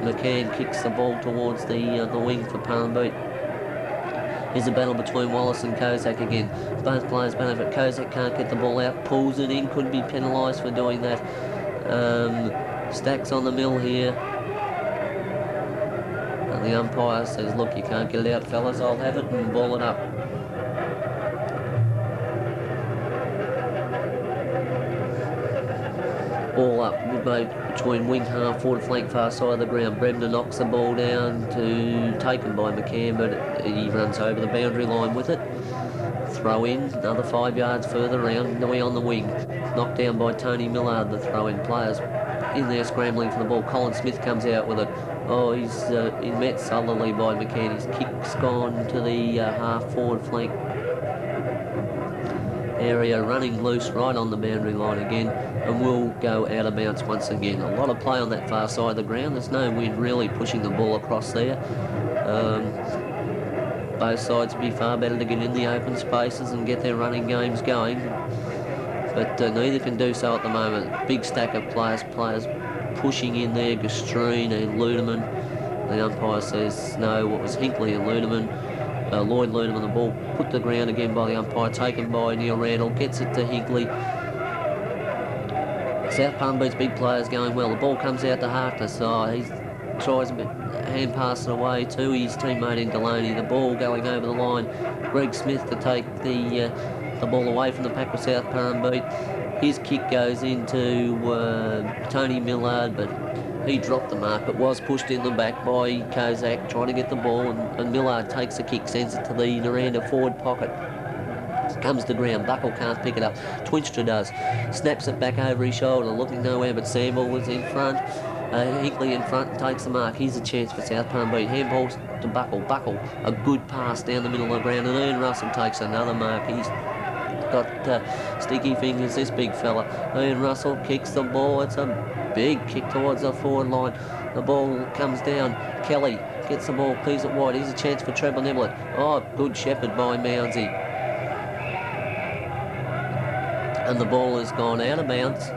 McCann kicks the ball towards the wing for Purrumbete. Here's a battle between Wallace and Kozak again. Both players benefit. Kozak can't get the ball out, pulls it in, could be penalised for doing that. Stacks on the mill here. And the umpire says, look, you can't get it out, fellas, I'll have it, and ball it up. Ball up between wing half, forward flank, far side of the ground. Bremner knocks the ball down to taken by McCann, but he runs over the boundary line with it. Throw in, another 5 yards further round, Nui on the wing. Knocked down by Tony Millard, the throw-in. Players in there scrambling for the ball. Colin Smith comes out with it. Oh, he's met sullenly by McCann. His kick's gone to the half-forward flank area, running loose right on the boundary line again, and will go out of bounds once again. A lot of play on that far side of the ground. There's no wind really pushing the ball across there. Both sides would be far better to get in the open spaces and get their running games going, but neither can do so at the moment. Big stack of players pushing in there, Gastreen and Ludeman. The umpire says no. What was Hinckley and Ludeman? Lloyd Ludeman, the ball put to the ground again by the umpire, taken by Neil Randall, gets it to Hinckley. South Purrumbete's big players going well. The ball comes out to Harkness. He tries a bit, hand pass it away to his teammate in Delaney. The ball going over the line. Greg Smith to take the ball away from the pack of South Purrumbete. His kick goes into Tony Millard, but he dropped the mark, but was pushed in the back by Kozak, trying to get the ball, and Millard takes the kick, sends it to the Nirranda forward pocket. Comes to ground, Buckle can't pick it up, Twinstra does, snaps it back over his shoulder, looking nowhere, but Samball was in front. Hinckley in front, takes the mark. Here's a chance for South Purrumbete. Handball to Buckle. Buckle, a good pass down the middle of the ground, and Ian Russell takes another mark. He's got sticky fingers, this big fella. Ian Russell kicks the ball. It's a big kick towards the forward line. The ball comes down. Kelly gets the ball, clears it wide. Here's a chance for Trevor Niblett. Oh, good shepherd by Mounsey. And the ball has gone out of bounds.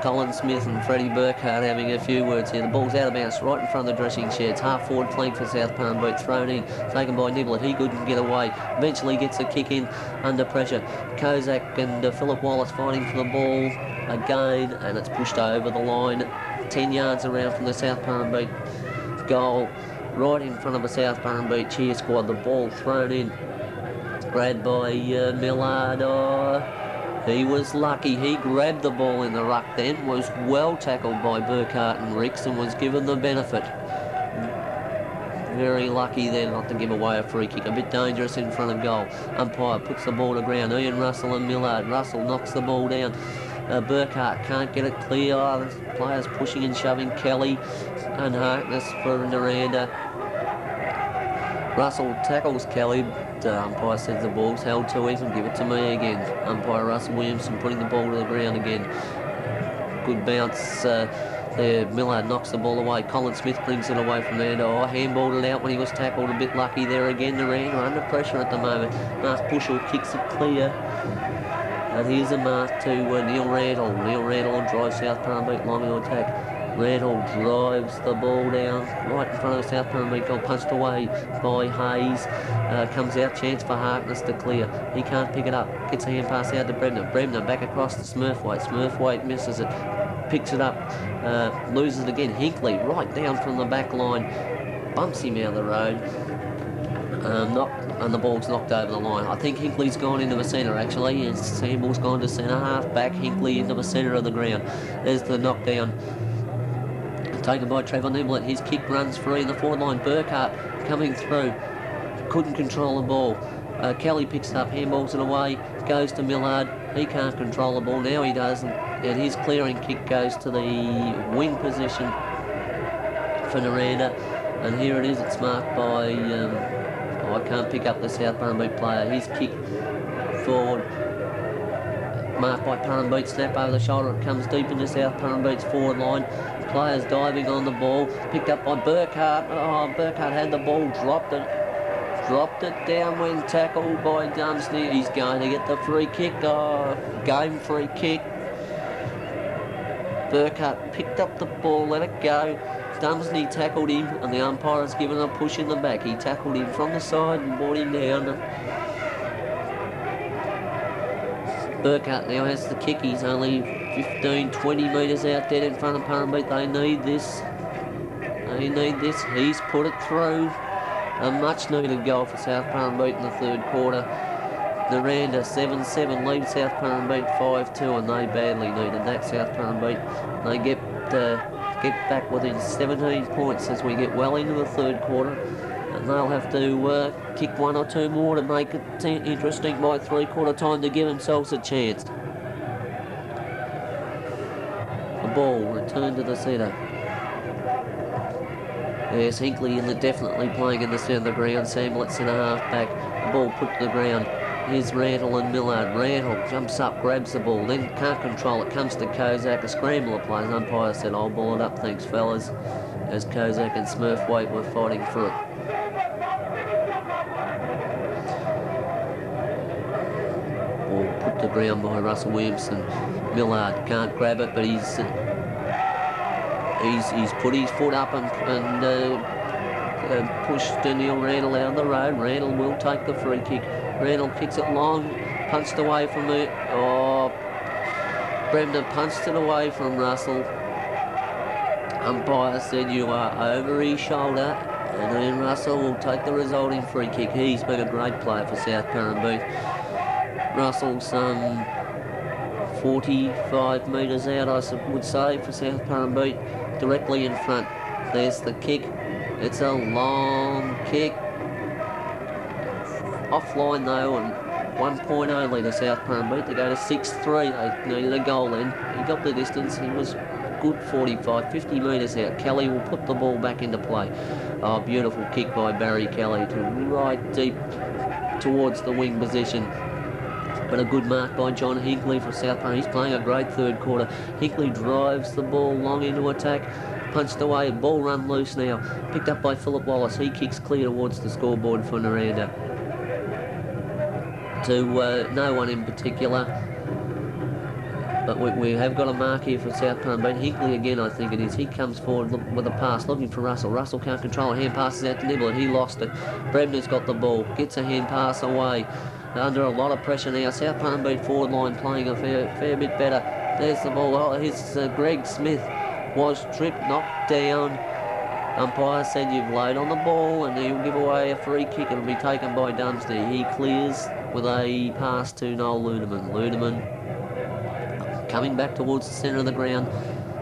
Colin Smith and Freddie Burkhardt having a few words here. The ball's out of bounds right in front of the dressing sheds. Half forward flank for South Purrumbete, thrown in, taken by Niblett. He couldn't get away. Eventually gets a kick in under pressure. Kozak and Philip Wallace fighting for the ball again, and it's pushed over the line 10 yards around from the South Purrumbete goal, right in front of the South Purrumbete cheer squad. The ball thrown in, grabbed by Millard. He was lucky. He grabbed the ball in the ruck then, was well tackled by Burkhardt and Ricks, and was given the benefit. Very lucky there not to give away a free kick. A bit dangerous in front of goal. Umpire puts the ball to ground. Ian Russell and Millard. Russell knocks the ball down. Burkhardt can't get it clear. Players pushing and shoving. Kelly and Harkness for Nirranda. Russell tackles Kelly. The umpire says the ball's held too easy. Give it to me again. Umpire Russell Williamson putting the ball to the ground again. Good bounce there. Millard knocks the ball away. Colin Smith brings it away from there. Oh, handballed it out when he was tackled. A bit lucky there again. Nirranda under pressure at the moment. Mark Bushell kicks it clear. And here's a mark to Neil Randall. Neil Randall drives South Purrumbete long into attack. Randall drives the ball down right in front of South Purrumbete goal, punched away by Hayes. Comes out, chance for Harkness to clear. He can't pick it up. Gets a hand pass out to Bremner. Bremner back across to Smurthwaite. Smurthwaite misses it. Picks it up. Loses it again. Hinkley right down from the back line. Bumps him out of the road. And the ball's knocked over the line. I think Hinkley's gone into the centre actually. And Samble's gone to centre half back. Hinkley into the centre of the ground. There's the knockdown. Taken by Trevor Niblett. His kick runs free in the forward line. Burkhart coming through. Couldn't control the ball. Kelly picks it up, handballs it away, goes to Millard. He can't control the ball. Now he does. And his clearing kick goes to the wing position for Nirranda. And here it is. It's marked by... I can't pick up the South Purrumbete player. His kick forward. Marked by Purrumbete. Snap over the shoulder. It comes deep into South Purrumbete's forward line. Players diving on the ball, picked up by Burkhart. Oh, Burkhart had the ball, dropped it down when tackled by Dumsney. He's going to get the free kick. Oh, game free kick. Burkhart picked up the ball, let it go. Dumsney tackled him, and the umpire has given a push in the back. He tackled him from the side and brought him down. Burkhart now has the kick. He's only 15, 20 metres out dead in front of Purrumbete. They need this. He's put it through. A much needed goal for South Purrumbete in the third quarter. Nirranda 7-7 leads South Purrumbete 5-2, and they badly needed that. South Purrumbete, they get back within 17 points as we get well into the third quarter. And they'll have to kick one or two more to make it interesting by three-quarter time to give themselves a chance. The ball returned to the centre. Yes, Hinkley definitely playing in the centre of the ground. Samlet centre half back. The ball put to the ground. Here's Randall and Millard. Randall jumps up, grabs the ball, then can't control it. Comes to Kozak. A scramble of plays. Umpire said, "I'll ball it up, thanks, fellas," as Kozak and Smurthwaite were fighting for it. Ball put to the ground by Russell Williamson. Millard can't grab it, but he's put his foot up and pushed Neil Randall out of the road. Randall will take the free kick. Randall kicks it long, punched away from it. Oh, Bremner punched it away from Russell. Umpire said you are over his shoulder, and then Russell will take the resulting free kick. He's been a great player for South Purrumbete. Russell's 45 metres out, I would say, for South Purrumbete, directly in front. There's the kick. It's a long kick. Offline though, and 1 point only to South Purrumbete. They go to 6-3. They needed a goal then. He got the distance. He was good 45, 50 metres out. Kelly will put the ball back into play. Oh, beautiful kick by Barry Kelly to right deep towards the wing position. But a good mark by John Hinkley for South Purrumbete. He's playing a great third quarter. Hinkley drives the ball long into attack. Punched away. Ball run loose now. Picked up by Philip Wallace. He kicks clear towards the scoreboard for Nirranda. To no one in particular. But we have got a mark here for South Purrumbete. Hinkley again, I think it is. He comes forward with a pass, looking for Russell. Russell can't control it. Hand passes out to Niblett. He lost it. Bremner's got the ball. Gets a hand pass away. Under a lot of pressure now. South Purrumbete forward line playing a fair bit better. There's the ball. Oh, here's Greg Smith. Was tripped, knocked down. Umpire said you've laid on the ball, and he'll give away a free kick. It'll be taken by Dumsney. He clears with a pass to Noel Ludeman. Ludeman coming back towards the centre of the ground.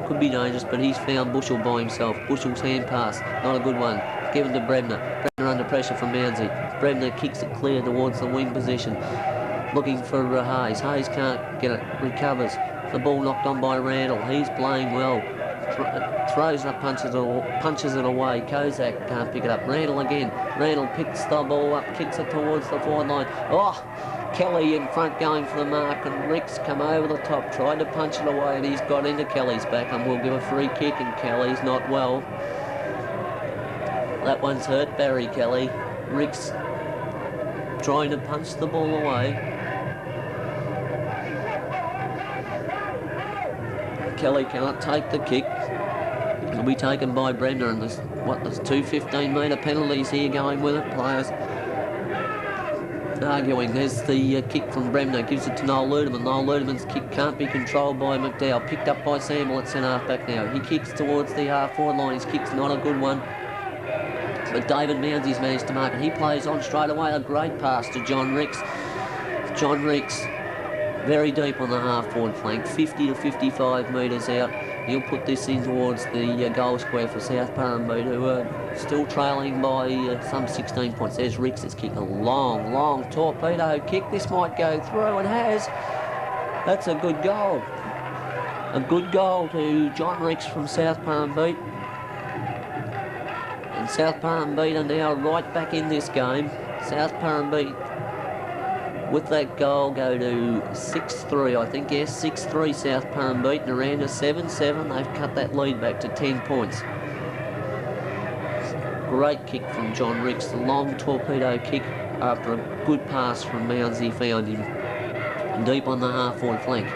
Could be dangerous, but he's found Bushell by himself. Bushell's hand pass, not a good one. Given to Bremner. Bremner under pressure from Mounsey. Bremner kicks it clear towards the wing position. Looking for Hayes. Hayes can't get it. Recovers. The ball knocked on by Randall. He's playing well. throws up, punches it away. Kozak can't pick it up. Randall again. Randall picks the ball up, kicks it towards the forward line. Oh, Kelly in front going for the mark, and Rick's come over the top, tried to punch it away, and he's got into Kelly's back, and we'll give a free kick, and Kelly's not well. That one's hurt Barry Kelly. Rick's trying to punch the ball away. Kelly cannot take the kick. It'll be taken by Bremner, and there's 2 15-metre penalties here going with it. Players arguing. There's the kick from Bremner, gives it to Noel Ludeman. Noel Ludeman's kick can't be controlled by McDowell. Picked up by Sample at centre half back now. He kicks towards the half-forward line. His kick's not a good one, but David Mounsy's managed to mark it. He plays on straight away. A great pass to John Ricks. John Ricks very deep on the half-forward flank, 50 to 55 metres out. He'll put this in towards the goal square for South Purrumbete, who are still trailing by some 16 points. There's Ricks that's kicking a long torpedo kick. This might go through, and has. That's a good goal. A good goal to John Ricks from South Purrumbete. And South Purrumbete are now right back in this game. South Purrumbete, with that goal, go to 6-3, I think, yes, 6-3 South Purrumbete. Nirranda 7-7. They've cut that lead back to 10 points. Great kick from John Ricks, the long torpedo kick after a good pass from Mounsey, found him deep on the half-forward flank.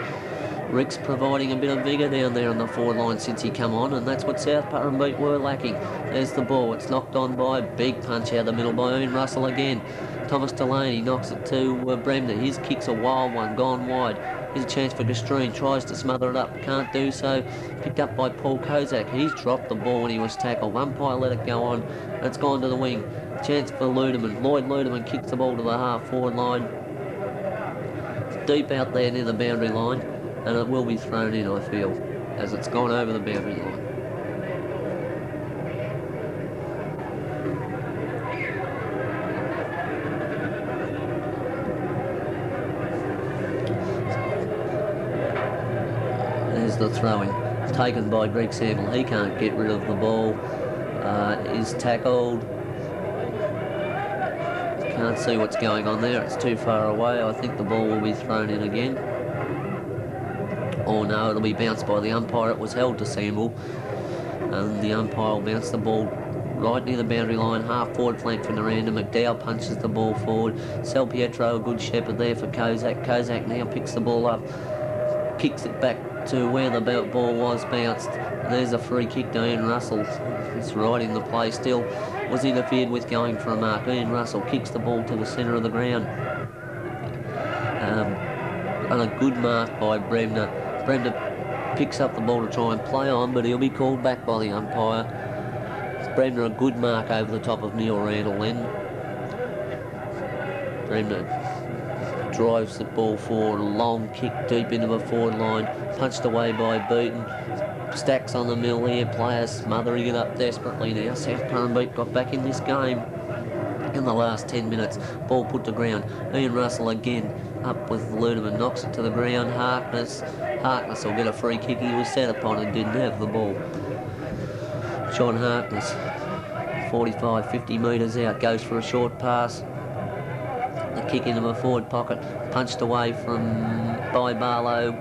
Ricks providing a bit of vigour down there on the forward line since he come on, and that's what South Purrumbete were lacking. There's the ball. It's knocked on by a big punch out the middle by Ian Russell again. Thomas Delaney knocks it to Bremner. His kick's a wild one, gone wide. Here's a chance for Gastreen, tries to smother it up, can't do so. Picked up by Paul Kozak. He's dropped the ball when he was tackled. Umpire let it go on, and it's gone to the wing. Chance for Ludeman. Lloyd Ludeman kicks the ball to the half-forward line. It's deep out there near the boundary line, and it will be thrown in, I feel, as it's gone over the boundary line. There's the throwing. It's taken by Greg Sample. He can't get rid of the ball. Is tackled. Can't see what's going on there. It's too far away. I think the ball will be thrown in again. Oh no, it'll be bounced by the umpire. It was held to Sample, and the umpire will bounce the ball right near the boundary line, half-forward flank for Nirranda. McDowell punches the ball forward. Sal Pietro, a good shepherd there for Kozak. Kozak now picks the ball up, kicks it back to where the ball was bounced. There's a free kick to Ian Russell. It's right in the play still. Was interfered with going for a mark. Ian Russell kicks the ball to the centre of the ground. And a good mark by Bremner. Bremner picks up the ball to try and play on, but he'll be called back by the umpire. Bremner, a good mark over the top of Neil Randall then. Bremner drives the ball forward, a long kick deep into the forward line, punched away by Beaton. Stacks on the middle here, players smothering it up desperately now. South Purrumbete got back in this game in the last 10 minutes. Ball put to ground. Ian Russell again up with Ludeman, knocks it to the ground. Harkness will get a free kick. He was set upon and didn't have the ball. John Harkness, 45, 50 metres out, goes for a short pass. The kick into the forward pocket, punched away by Barlow,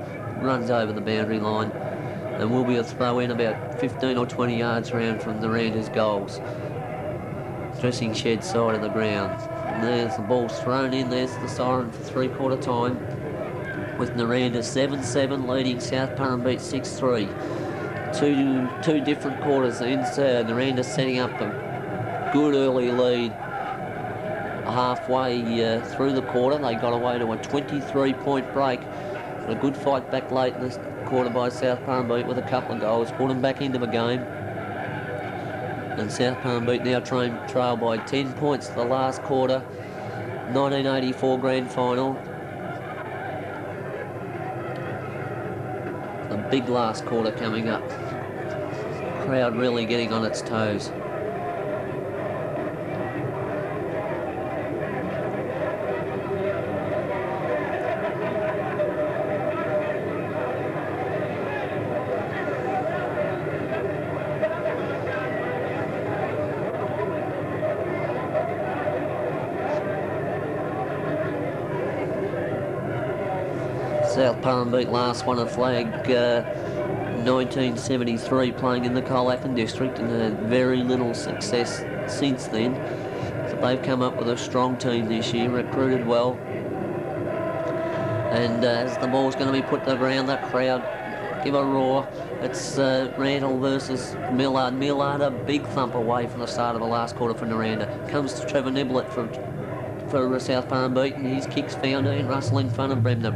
runs over the boundary line, and will be a throw in about 15 or 20 yards round from Niranda's goals. Dressing shed side of the ground. And there's the ball thrown in. There's the siren for three-quarter time, with Nirranda 7-7 leading South Purrumbete 6-3. Two different quarters. Nirranda setting up a good early lead. Halfway through the quarter, they got away to a 23-point break. A good fight back late in this quarter by South Purrumbete with a couple of goals, brought them back into the game. And South Purrumbete now trail by 10 points the last quarter. 1984 grand final. A big last quarter coming up. Crowd really getting on its toes. South Purrumbete last won a flag 1973 playing in the Colacan district and had very little success since then. So they've come up with a strong team this year, recruited well. And as the ball's going to be put to the ground, that crowd give a roar. It's Randall versus Millard. Millard a big thump away from the start of the last quarter for Nirranda. Comes to Trevor Niblett for South Purrumbete, and his kick's found Ian Russell in front of Bremner.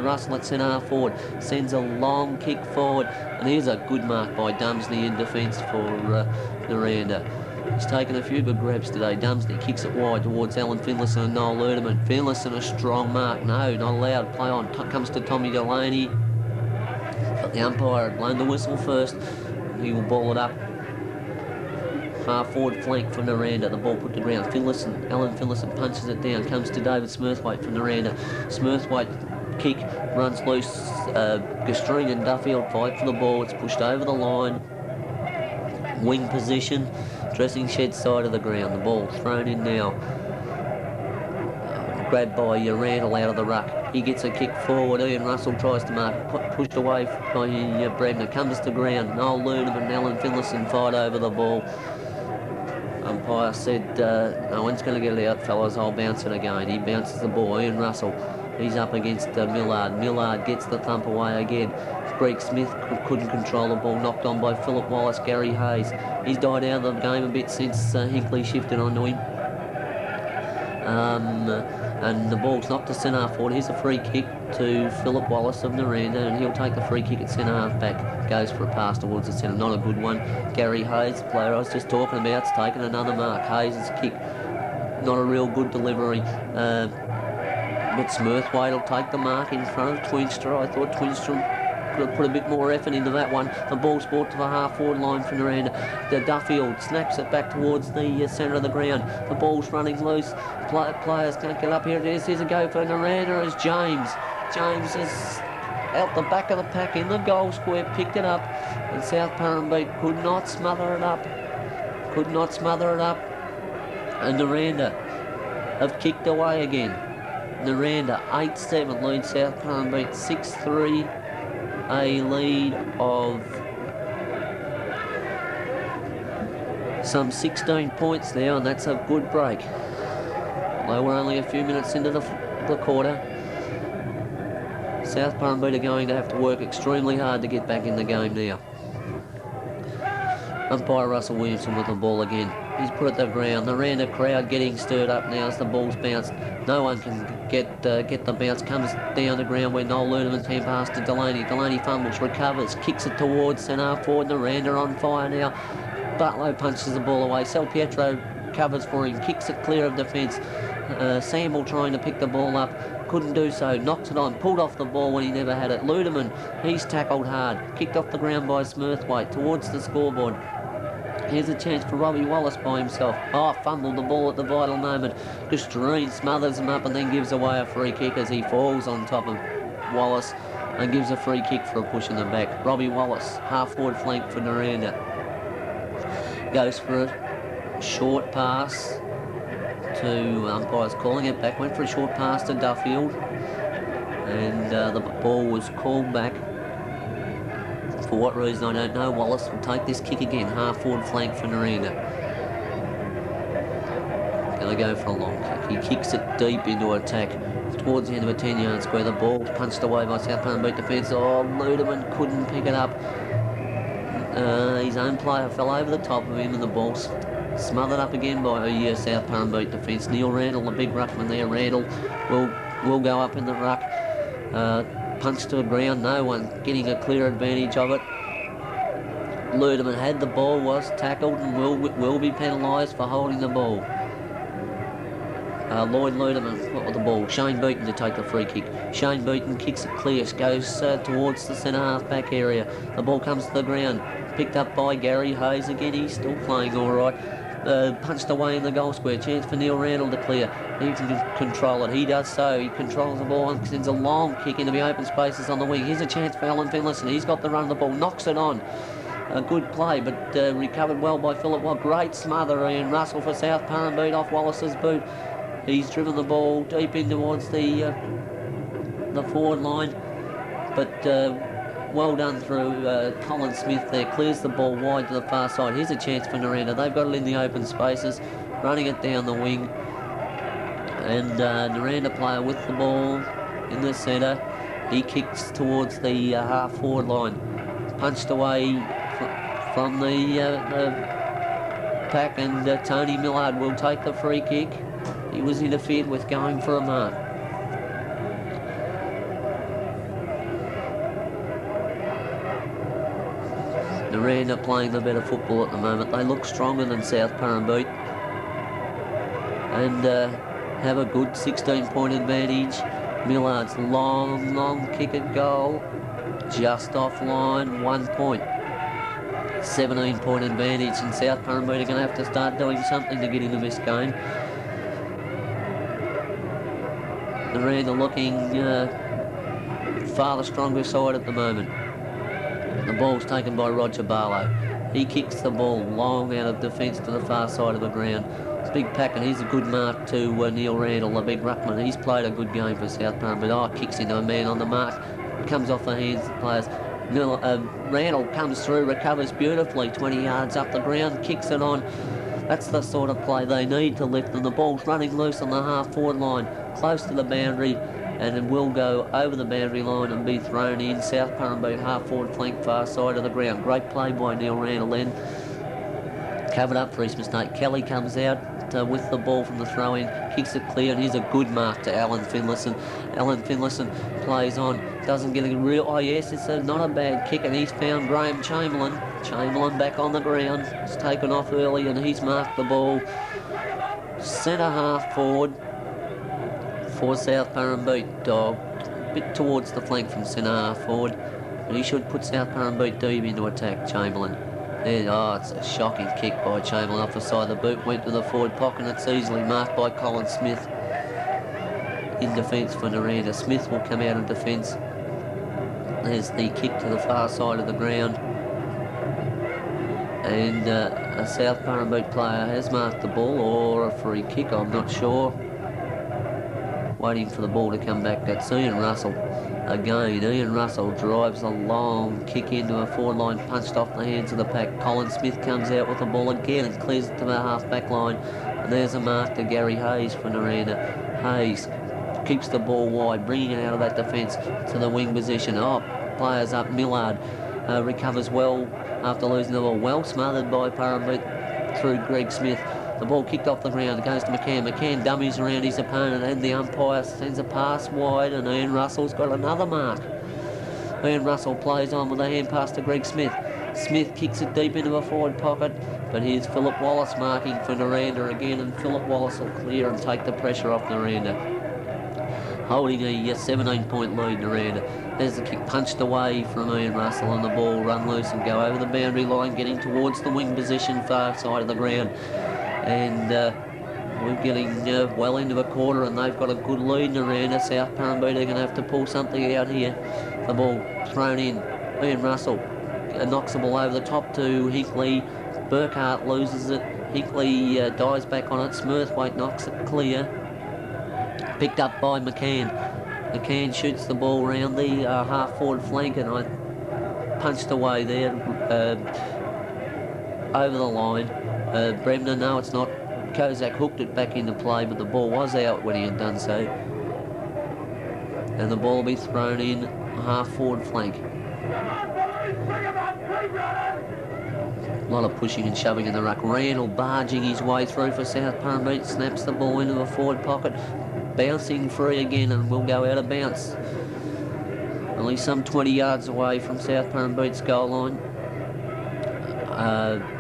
Russell at centre half forward sends a long kick forward, and here's a good mark by Dumsney in defence for Nirranda. He's taken a few good grabs today. Dumsney kicks it wide towards Alan Finlayson and Noel Ludeman. Finlayson a strong mark. No, not allowed. Play on. Comes to Tommy Delaney. But the umpire had blown the whistle first. He will ball it up. Half forward flank for Nirranda. The ball put to ground. Alan Finlayson punches it down. Comes to David Smurthwaite from Nirranda. Smurthwaite kick runs loose. Gastreen and Duffield fight for the ball. It's pushed over the line. Wing position. Dressing shed side of the ground. The ball thrown in now. Grabbed by Randall out of the ruck. He gets a kick forward. Ian Russell tries to mark it. Pushed away by Bremner. Comes to ground. Noel Ludeman and Alan Finlayson fight over the ball. Umpire said, no one's going to get it out, fellas. I'll bounce it again. He bounces the ball. Ian Russell. He's up against Millard. Millard gets the thump away again. Greg Smith couldn't control the ball. Knocked on by Philip Wallace. Gary Hayes. He's died out of the game a bit since Hinkley shifted onto him. And the ball's knocked to centre half forward. Here's a free kick to Philip Wallace of Nirranda, and he'll take the free kick at centre half back. Goes for a pass towards the centre. Not a good one. Gary Hayes, the player I was just talking about, has taken another mark. Hayes' kick, not a real good delivery. But Smurthwaite will take the mark in front of Twinstra. I thought Twinstra could have put a bit more effort into that one. The ball's brought to the half-forward line for Nirranda. The Duffield snaps it back towards the centre of the ground. The ball's running loose. Players can't get up. Here it is. Here's a go for Nirranda as James. James is out the back of the pack in the goal square, picked it up, and South Purrumbete could not smother it up. And Nirranda have kicked away again. Nirranda 8-7 lead South Purrumbete 6-3. A lead of some 16 points there, and that's a good break. Although we're only a few minutes into the quarter, South Purrumbete are going to have to work extremely hard to get back in the game now. Umpire Russell Williamson with the ball again. He's put it to the ground. The Nirranda crowd getting stirred up now as the ball's bounced. No one can get the bounce. Comes down the ground where Noel Ludeman's hand pass to Delaney. Delaney fumbles, recovers, kicks it towards centre forward. Nirranda on fire now. Bartlow punches the ball away. Sal Pietro covers for him, kicks it clear of defence. Samble trying to pick the ball up. Couldn't do so. Knocks it on. Pulled off the ball when he never had it. Ludeman, he's tackled hard. Kicked off the ground by Smurthwaite towards the scoreboard. Here's a chance for Robbie Wallace by himself. Fumbled the ball at the vital moment. Gastreen smothers him up and then gives away a free kick as he falls on top of Wallace and gives a free kick for a push in the back. Robbie Wallace, half-forward flank for Nirranda. Goes for a short pass to umpires calling it back. Went for a short pass to Duffield. And the ball was called back. For what reason, I don't know. Wallace will take this kick again. Half-forward flank for Nirranda. Going to go for a long kick. He kicks it deep into attack towards the end of a 10-yard square. The ball punched away by South Purrumbete defence. Ludeman couldn't pick it up. His own player fell over the top of him and the ball smothered up again by South Purrumbete defence. Neil Randall, the big ruckman there. Randall will go up in the ruck. Punch to the ground, no one getting a clear advantage of it. Ludeman had the ball, was tackled and will be penalised for holding the ball. Lloyd Ludeman with the ball. Shane Beaton to take the free kick. Shane Beaton kicks it clear, goes towards the centre half back area. The ball comes to the ground, picked up by Gary Hayes again. He's still playing all right. Punched away in the goal square. Chance for Neil Randall to clear. He can control it. He does so. He controls the ball and sends a long kick into the open spaces on the wing. Here's a chance for Alan Finlayson. He's got the run of the ball. Knocks it on. A good play, but recovered well by Philip Watt. Great smother, Ian Russell for South Purrumbete off Wallace's boot. He's driven the ball deep in towards the the forward line, but well done through Colin Smith there. Clears the ball wide to the far side. Here's a chance for Nirranda. They've got it in the open spaces, running it down the wing. And Nirranda player with the ball in the centre. He kicks towards the half-forward line. Punched away from the pack, and Tony Millard will take the free kick. He was interfered with going for a mark. Nirranda playing the better football at the moment. They look stronger than South Purrumbete and have a good 16-point advantage. Millard's long kick at goal, just offline, 1 point. 17-point advantage, and South Purrumbete are going to have to start doing something to get into this game. Nirranda looking far the stronger side at the moment. The ball's taken by Roger Barlow. He kicks the ball long out of defence to the far side of the ground. It's Big Pack, and he's a good mark to Neil Randall, the big ruckman. He's played a good game for South Purrumbete. Kicks into a man on the mark. Comes off the hands of the players. Randall comes through, recovers beautifully, 20 yards up the ground, kicks it on. That's the sort of play they need to lift them. The ball's running loose on the half-forward line, close to the boundary, and it will go over the boundary line and be thrown in. South Purrumbete half-forward flank, far side of the ground. Great play by Neil Randall then. Covered up for his mistake. Kelly comes out with the ball from the throw-in, kicks it clear, and here's a good mark to Alan Finlayson. Alan Finlayson plays on, doesn't get a real... Oh yes, it's not a bad kick, and he's found Graham Chamberlain. Chamberlain back on the ground. It's taken off early, and he's marked the ball. Centre half forward for South Purrumbete. A bit towards the flank from centre half forward, but he should put South Purrumbete deep into attack, Chamberlain. It's a shocking kick by Chamberlain off the side of the boot, went to the forward pocket, and it's easily marked by Colin Smith. In defence for Nirranda. Smith will come out in defence. There's the kick to the far side of the ground. And a South Purrumbete player has marked the ball, or a free kick, I'm not sure. Waiting for the ball to come back. That's Ian Russell. Again, Ian Russell drives a long kick into a forward line, punched off the hands of the pack. Colin Smith comes out with the ball again and clears it to the half-back line. And there's a mark to Gary Hayes for Nirranda. Hayes keeps the ball wide, bringing it out of that defence to the wing position. Players up. Millard recovers well after losing the ball. Well smothered by Purrumbete through Greg Smith. The ball kicked off the ground. It goes to McCann. McCann dummies around his opponent, and the umpire sends a pass wide, and Ian Russell's got another mark. Ian Russell plays on with a hand pass to Greg Smith. Smith kicks it deep into a forward pocket, but here's Philip Wallace marking for Nirranda again, and Philip Wallace will clear and take the pressure off Nirranda. Holding a 17-point lead, Nirranda. There's the kick punched away from Ian Russell, and the ball run loose and go over the boundary line, getting towards the wing position, far side of the ground. And we're getting well into the quarter, and they've got a good lead, Nirranda. South Purrumbete are going to have to pull something out here. The ball thrown in. Ian Russell knocks the ball over the top to Hinkley. Burkhart loses it. Hinkley dives back on it. Smurthwaite knocks it clear. Picked up by McCann. McCann shoots the ball round the half-forward flank, and I punched away there over the line. Bremner, no, it's not. Kozak hooked it back into play, but the ball was out when he had done so. And the ball will be thrown in half-forward flank. A lot of pushing and shoving in the ruck. Randall barging his way through for South Purrumbete, snaps the ball into the forward pocket, bouncing free again, and will go out of bounds. Only some 20 yards away from South Purrumbete's goal line.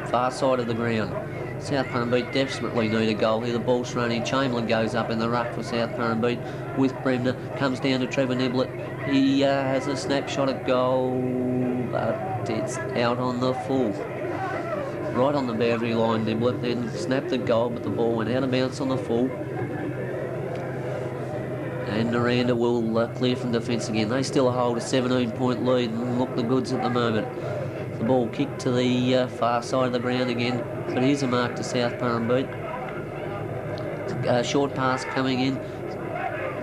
Far side of the ground. South Purrumbete desperately need a goal here. The ball's thrown in. Chamberlain goes up in the ruck for South Purrumbete with Bremner. Comes down to Trevor Niblett. He has a snapshot at goal, but it's out on the full. Right on the boundary line, Niblett then snapped the goal, but the ball went out of bounds on the full. And Nirranda will clear from defence again. They still hold a 17-point lead and look the goods at the moment. The ball kicked to the far side of the ground again, but here's a mark to South Purrumbete. Short pass coming in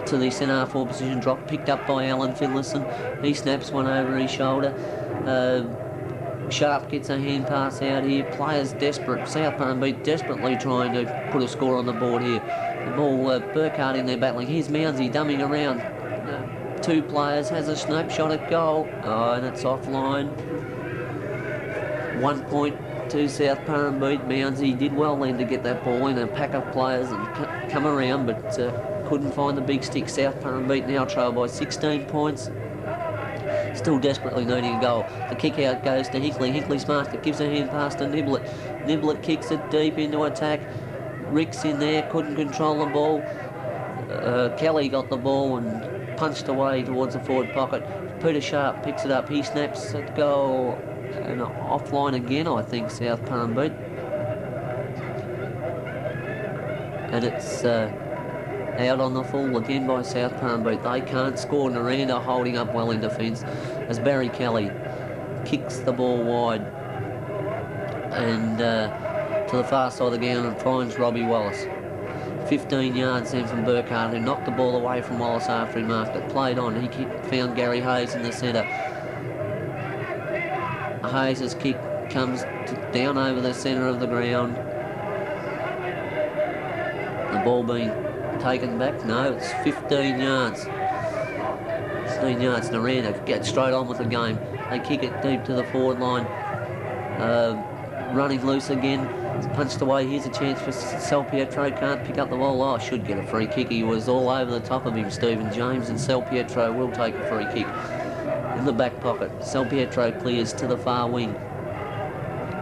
to the centre half forward position, drop picked up by Alan Finlayson. He snaps one over his shoulder. Sharp gets a hand pass out here. Players desperate. South Purrumbete desperately trying to put a score on the board here. The ball, Burkhardt in there battling. Here's Mounsey dumbing around. Two players, has a snapshot at goal. Oh, and it's offline. 1 point to South Purrumbete. Mounsey did well then to get that ball in. A pack of players and come around, but couldn't find the big stick. South Purrumbete now trail by 16 points. Still desperately needing a goal. The kick out goes to Hickley. Hickley's master gives a hand pass to Niblett. Niblett kicks it deep into attack. Ricks in there, couldn't control the ball. Kelly got the ball and punched away towards the forward pocket. Peter Sharp picks it up. He snaps at goal and offline again, I think, South Purrumbete. And it's out on the full again by South Purrumbete. They can't score. Nirranda holding up well in defence as Barry Kelly kicks the ball wide and to the far side of the ground and finds Robbie Wallace. 15 yards then from Burkhardt, who knocked the ball away from Wallace after he marked it. Played on. He found Gary Hayes in the centre. Hayes' kick comes down over the centre of the ground. The ball being taken back. No, it's 15 yards. 15 yards. Nirranda gets straight on with the game. They kick it deep to the forward line. Running loose again. It's punched away. Here's a chance for Sal Pietro. Can't pick up the ball. Oh, should get a free kick. He was all over the top of him, Stephen James, and Sal Pietro will take a free kick. In the back pocket, Sal Pietro clears to the far wing.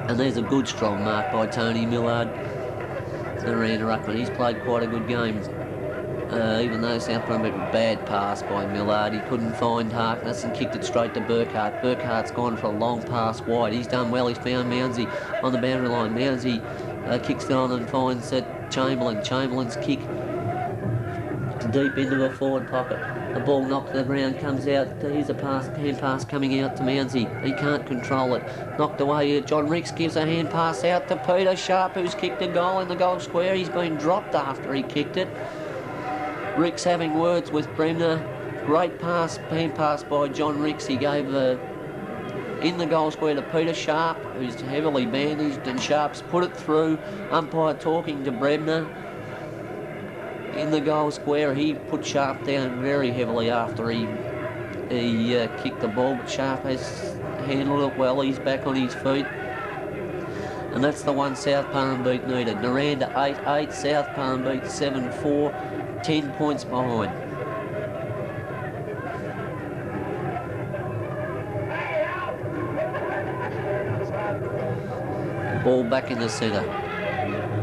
And there's a good strong mark by Tony Millard. Nirranda ruckman. He's played quite a good game. Even though South Purrumbete, bad pass by Millard. He couldn't find Harkness and kicked it straight to Burkhardt. Burkhardt's gone for a long pass wide. He's done well. He's found Mounsey on the boundary line. Mounsey kicks it on and finds Chamberlain. Chamberlain's kick deep into the forward pocket. The ball knocked to the ground, comes out. Here's a hand pass coming out to Mounsey. He can't control it. Knocked away here. John Ricks gives a hand pass out to Peter Sharp, who's kicked a goal in the goal square. He's been dropped after he kicked it. Ricks having words with Bremner. Great hand pass by John Ricks. He gave in the goal square to Peter Sharp, who's heavily bandaged, and Sharp's put it through. Umpire talking to Bremner. In the goal square, he put Sharp down very heavily after he kicked the ball, but Sharp has handled it well. He's back on his feet. And that's the one South Purrumbete needed. Nirranda 8-8, South Purrumbete 7-4. 10 points behind. Ball back in the centre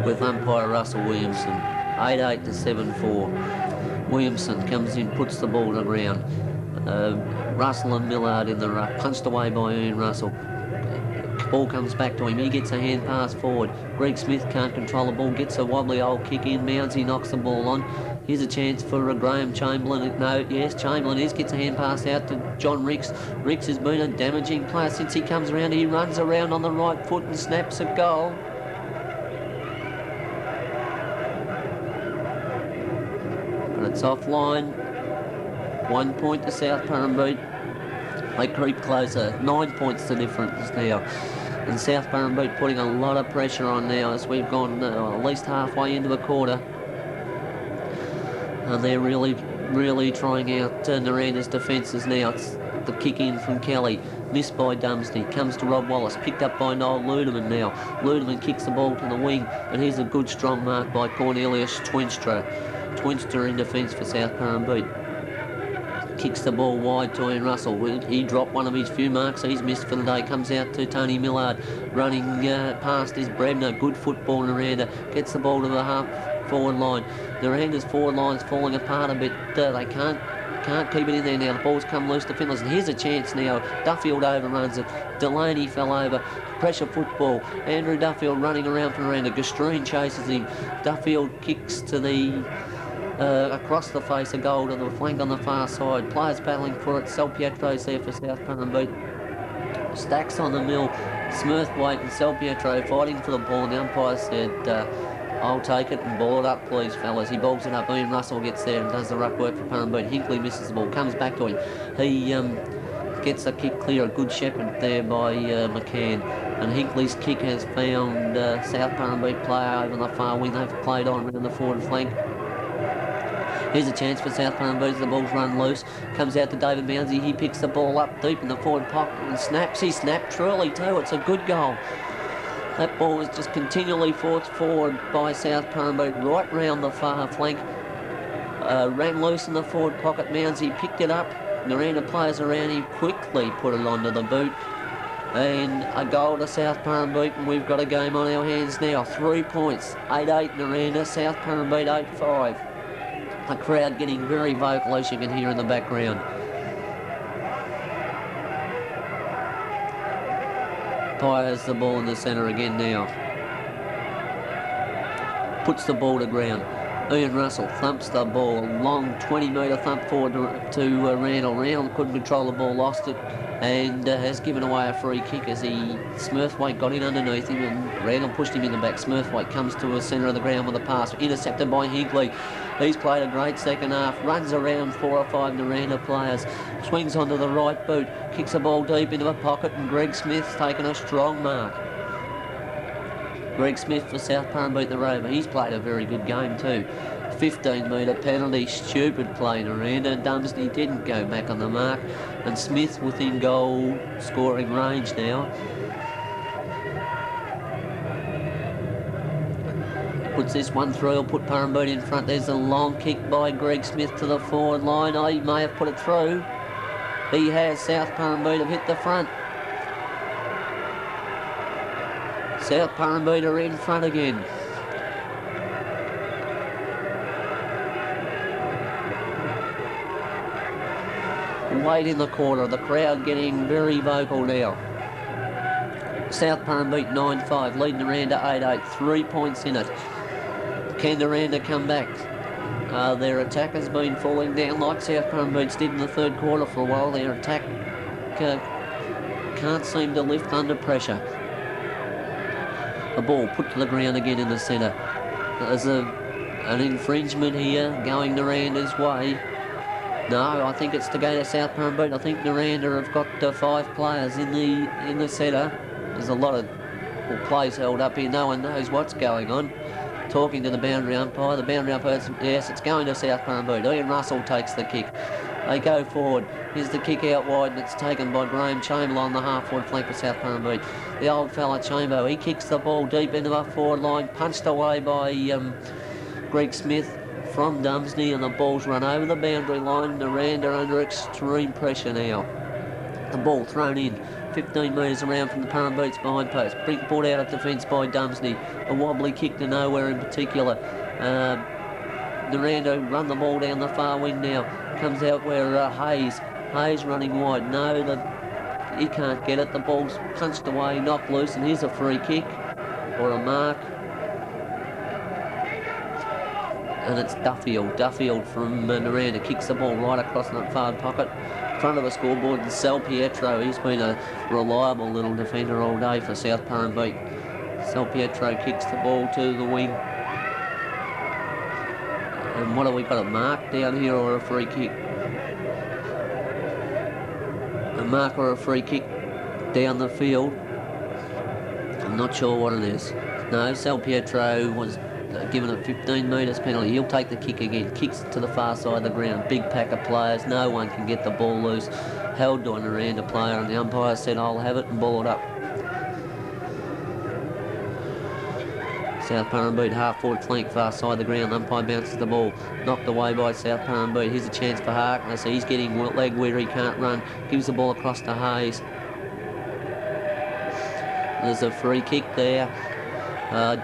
with umpire Russell Williamson. 8-8 to 7-4. Williamson comes in, puts the ball to the ground. Russell and Millard in the ruck, punched away by Ian Russell. Ball comes back to him. He gets a hand pass forward. Greg Smith can't control the ball. Gets a wobbly old kick in. Mounsey knocks the ball on. Here's a chance for Graham Chamberlain. No, yes, Chamberlain gets a hand pass out to John Ricks. Ricks has been a damaging player since he comes around. He runs around on the right foot and snaps a goal. But it's offline. 1 point to South Purrumbete. They creep closer. 9 points the difference now. And South Purrumbete putting a lot of pressure on now as we've gone at least halfway into the quarter. And they're really trying out Niranda's defences now. It's the kick in from Kelly. Missed by Dumsney. Comes to Rob Wallace. Picked up by Noel Ludeman now. Ludeman kicks the ball to the wing. And here's a good strong mark by Cornelius Twinstra. Twinstra in defence for South Purrumbete. Kicks the ball wide to Ian Russell. He dropped one of his few marks he's missed for the day. Comes out to Tony Millard. Running past is Bremner. Good football, Nirranda. Gets the ball to the half forward line. Niranda's forward line's falling apart a bit. They can't keep it in there now. The ball's come loose to Finlayson. Here's a chance now. Duffield overruns it. Delaney fell over. Pressure football. Andrew Duffield running around for Nirranda. Gastreen chases him. Duffield kicks to the across the face, a goal to the flank on the far side. Players battling for it. Sal Pietro's there for South Purrumbete. Stacks on the mill. Smurthwaite and Sal Pietro fighting for the ball. And the umpire said I'll take it and ball it up, please, fellas. He balls it up. Ian Russell gets there and does the ruck work for Purrumbete. Hinkley misses the ball, comes back to him. He gets a kick clear, a good shepherd there by McCann. And Hinkley's kick has found South Purrumbete player over the far wing. They've played on around the forward flank. Here's a chance for South Purrumbete. The ball's run loose. Comes out to David Mounsey. He picks the ball up deep in the forward pocket and snaps. He snapped truly too. It's a good goal. That ball was just continually forced forward by South Purrumbete right round the far flank. Ran loose in the forward pocket. Mounsey picked it up. Nirranda players around him quickly put it onto the boot. And a goal to South Purrumbete, and we've got a game on our hands now. 3 points, 8-8 Nirranda, South Purrumbete 8-5. The crowd getting very vocal, as you can hear in the background. Fires the ball in the centre again now. Puts the ball to ground. Ian Russell thumps the ball, long 20-metre thump forward to Randall. Randall couldn't control the ball, lost it, and has given away a free kick as Smurthwaite got in underneath him and Randall pushed him in the back. Smurthwaite comes to the centre of the ground with a pass, intercepted by Hinkley. He's played a great second half, runs around 4 or 5 Nirranda players, swings onto the right boot, kicks the ball deep into the pocket, and Greg Smith's taken a strong mark. Greg Smith for South Purrumbete the Rover. He's played a very good game too. 15-metre penalty, stupid play Nirranda. Dumsney didn't go back on the mark, and Smith within goal scoring range now. Puts this one through, he'll put Purrumbete in front. There's a long kick by Greg Smith to the forward line. Oh, he may have put it through. He has. South Purrumbete have hit the front. South Purrumbete are in front again. Wait in the corner, the crowd getting very vocal now. South Purrumbete 9-5, leading Nirranda 8-8, 3 points in it. Can Nirranda come back? Their attack has been falling down like South Purrumbete's did in the third quarter for a while. Their attack can't seem to lift under pressure. The ball put to the ground again in the centre. There's an infringement here going Niranda's way. No, I think it's to go to South Purrumbete. I think Nirranda have got 5 players in the centre. There's a lot of plays held up here. No one knows what's going on. Talking to the boundary umpire. The boundary umpire says, yes, it's going to South Purrumbete. Ian Russell takes the kick. They go forward. Here's the kick out wide, and it's taken by Graham Chamberlain on the half-forward flank for South Purrumbete. The old fella Chambo, he kicks the ball deep into the forward line, punched away by Greg Smith from Dumsney, and the ball's run over the boundary line. Nirranda under extreme pressure now. The ball thrown in 15 metres around from the Purrumbete's behind post. Brought out of defence by Dumsney. A wobbly kick to nowhere in particular. Nirranda run the ball down the far wing now. Comes out where Hayes running wide. No, he can't get it. The ball's punched away, knocked loose, and here's a free kick or a mark. And it's Duffield. Duffield from Nirranda kicks the ball right across that far pocket. Front of the scoreboard, and Sal Pietro, he's been a reliable little defender all day for South Purrumbete. Sal Pietro kicks the ball to the wing. And what have we got, a mark down here or a free kick? A mark or a free kick down the field. I'm not sure what it is. No, Sal Pietro was given a 15 metres penalty. He'll take the kick again. Kicks to the far side of the ground. Big pack of players. No one can get the ball loose. Held to a Nirranda player, and the umpire said, I'll have it, and ball it up. South Purrumbete half-forward flank, far side of the ground. Umpire bounces the ball. Knocked away by South Purrumbete. Here's a chance for Harkness. He's getting leg where he can't run. Gives the ball across to Hayes. There's a free kick there.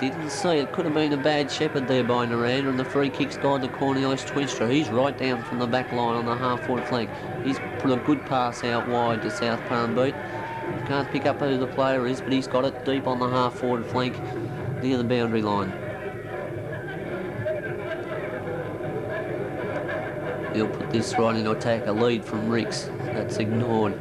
Didn't see it. Could have been a bad shepherd there by Nirranda, and the free kick's gone to Cornelius Twinstra. He's right down from the back line on the half-forward flank. He's put a good pass out wide to South Purrumbete. Can't pick up who the player is, but he's got it deep on the half-forward flank near the boundary line. He'll put this right into attack. A lead from Ricks. That's ignored.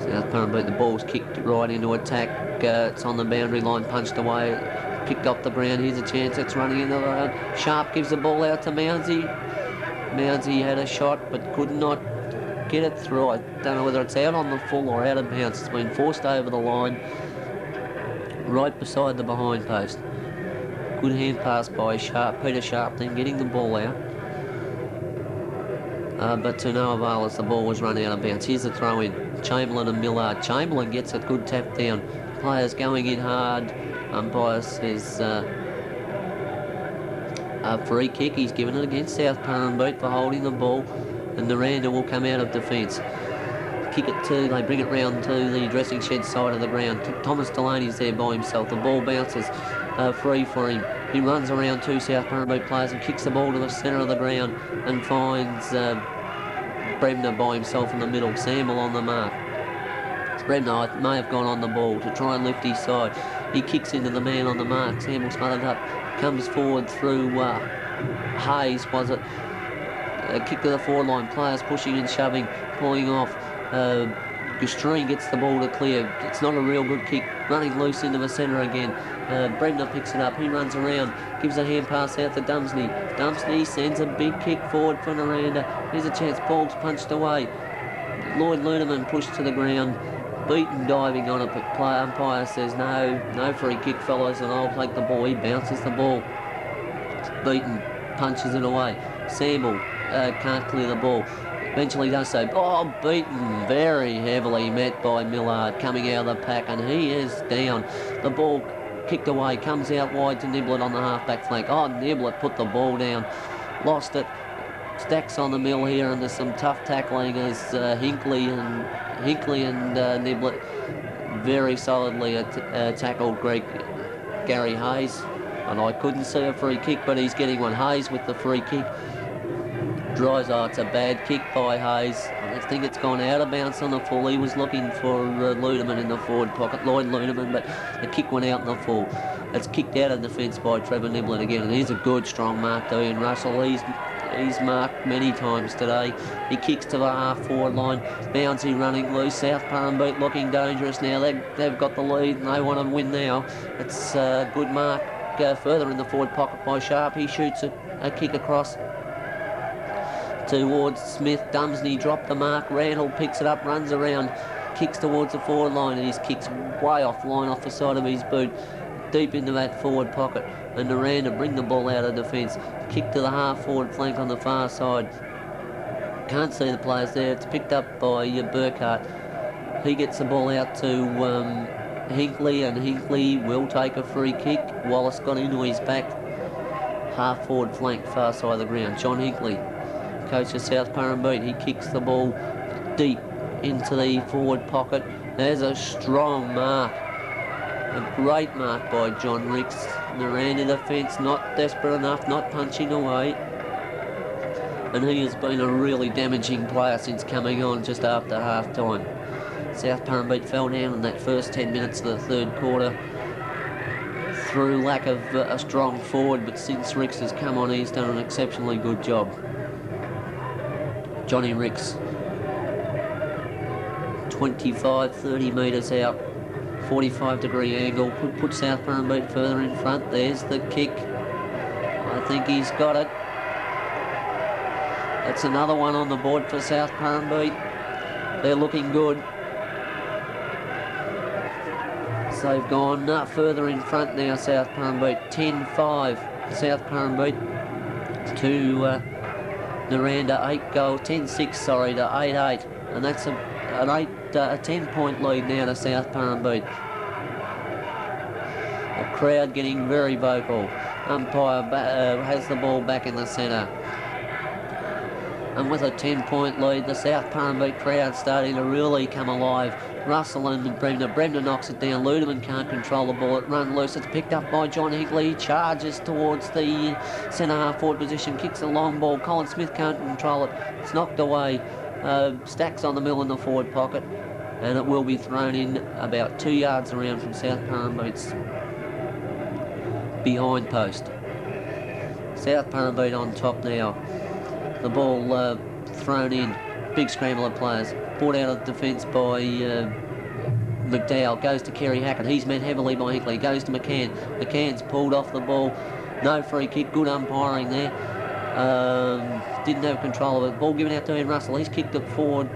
South Purrumbete. The ball's kicked right into attack. It's on the boundary line, punched away, picked off the ground. Here's a chance. It's running into the road. Sharp gives the ball out to Mounsey. Mounsey had a shot but could not get it through. I don't know whether it's out on the full or out of bounds. It's been forced over the line, right beside the behind post. Good hand pass by Peter Sharp, then getting the ball out. But to no avail as the ball was run out of bounds. Here's the throw in. Chamberlain and Millard. Chamberlain gets a good tap down. Players going in hard. Umpire says a free kick. He's given it against South Purrumbete for holding the ball. And Nirranda will come out of defence. Kick it to, they bring it round to the dressing shed side of the ground. Thomas Delaney's there by himself. The ball bounces free for him. He runs around two South Purrumbete players and kicks the ball to the centre of the ground and finds Bremner by himself in the middle. Samble on the mark. Bremner may have gone on the ball to try and lift his side. He kicks into the man on the mark. Samble smothered up. Comes forward through Hayes, was it? Kick to the forward line. Players pushing and shoving, pulling off. Gustrine gets the ball to clear. It's not a real good kick. Running loose into the centre again. Bremner picks it up. He runs around. Gives a hand pass out to Dumsney. Dumsney sends a big kick forward for Nirranda. Here's a chance. Ball's punched away. Lloyd Ludeman pushed to the ground. Beaton diving on it, but umpire says no free kick, fellas, and I'll take the ball. He bounces the ball. Beaton punches it away. Samble can't clear the ball. Eventually does so. Oh, Beaton very heavily met by Millard coming out of the pack, and he is down. The ball kicked away, comes out wide to Niblett on the half-back flank. Oh, Niblett put the ball down, lost it. Stacks on the mill here, and there's some tough tackling as Hinkley and Niblett very solidly tackled Gary Hayes. And I couldn't see a free kick, but he's getting one. Hayes with the free kick. It's a bad kick by Hayes. I think it's gone out of bounds on the full. He was looking for Ludeman in the forward pocket, Lloyd Ludeman, but the kick went out in the full. It's kicked out of defence by Trevor Niblett again, and here's a good strong mark to Ian Russell. He's marked many times today. He kicks to the half-forward line. Bouncy running loose. South Purrumbete looking dangerous now. They've got the lead and they want to win now. It's a good mark further in the forward pocket by Sharp. He shoots a kick across towards Smith. Dumsney dropped the mark. Randall picks it up, runs around, kicks towards the forward line, and his kick's way off line off the side of his boot, deep into that forward pocket. And Nirranda bring the ball out of defence. Kick to the half-forward flank on the far side. Can't see the players there. It's picked up by Burkhart. He gets the ball out to Hinkley, and Hinkley will take a free kick. Wallace got into his back. Half-forward flank, far side of the ground. John Hinkley, coach of South Purrumbete. He kicks the ball deep into the forward pocket. There's a strong mark. A great mark by John Ricks. Nirranda defence, not desperate enough, not punching away. And he has been a really damaging player since coming on just after half-time. South Purrumbete fell down in that first 10 minutes of the third quarter through lack of a strong forward, but since Ricks has come on, he's done an exceptionally good job. Johnny Ricks, 25, 30 metres out, 45-degree angle, could put South Purrumbete further in front. There's the kick. I think he's got it. That's another one on the board for South Purrumbete. They're looking good. So they've gone further in front now, South Purrumbete. 10-5, South Purrumbete to Nirranda. 10-6, to 8-8. And that's a 10-point lead now to South Purrumbete. The crowd getting very vocal. Umpire has the ball back in the centre. And with a 10-point lead, the South Purrumbete crowd starting to really come alive. Russell and Bremner knocks it down. Ludeman can't control the ball. It run loose. It's picked up by John Hinkley. He charges towards the centre half-forward position. Kicks a long ball. Colin Smith can't control it. It's knocked away. Stacks on the mill in the forward pocket. And it will be thrown in about 2 yards around from South Purrumbete's behind post. South Purrumbete on top now. The ball thrown in. Big scramble of players. Brought out of defence by McDowell goes to Kerry Hackett. He's met heavily by Hinkley. Goes to McCann. McCann's pulled off the ball. No free kick. Good umpiring there. Didn't have control of it. Ball given out to Ian Russell. He's kicked it forward,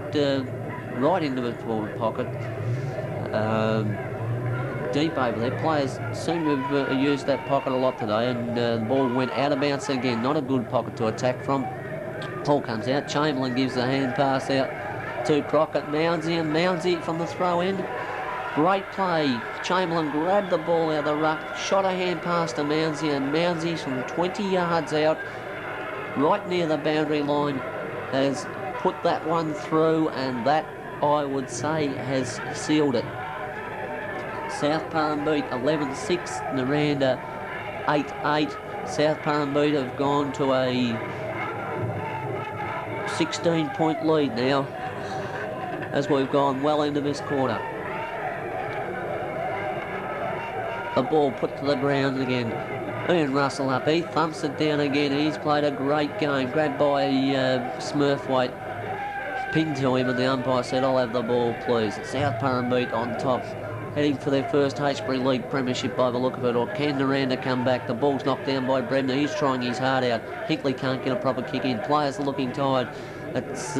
right into the forward pocket. Deep over there. Players seem to have used that pocket a lot today, and the ball went out of bounds again. Not a good pocket to attack from. Ball comes out. Chamberlain gives the hand pass out to Crockett. Mounsey, and Mounsey from the throw end. Great play. Chamberlain grabbed the ball out of the ruck, shot a hand pass to Mounsey, and Mounsey from 20 yards out, right near the boundary line, has put that one through, and that, I would say, has sealed it. South Purrumbete 11-6, Nirranda 8-8. South Purrumbete have gone to a 16-point lead now, as we've gone well into this quarter. The ball put to the ground again. Ian Russell up. He thumps it down again. He's played a great game. Grabbed by Smurthwaite. Pinned to him, and the umpire said, "I'll have the ball, please." South Purrumbete on top, heading for their first Heytesbury League premiership by the look of it. Or can Nirranda come back? The ball's knocked down by Bremner. He's trying his heart out. Hinkley can't get a proper kick in. Players are looking tired. It's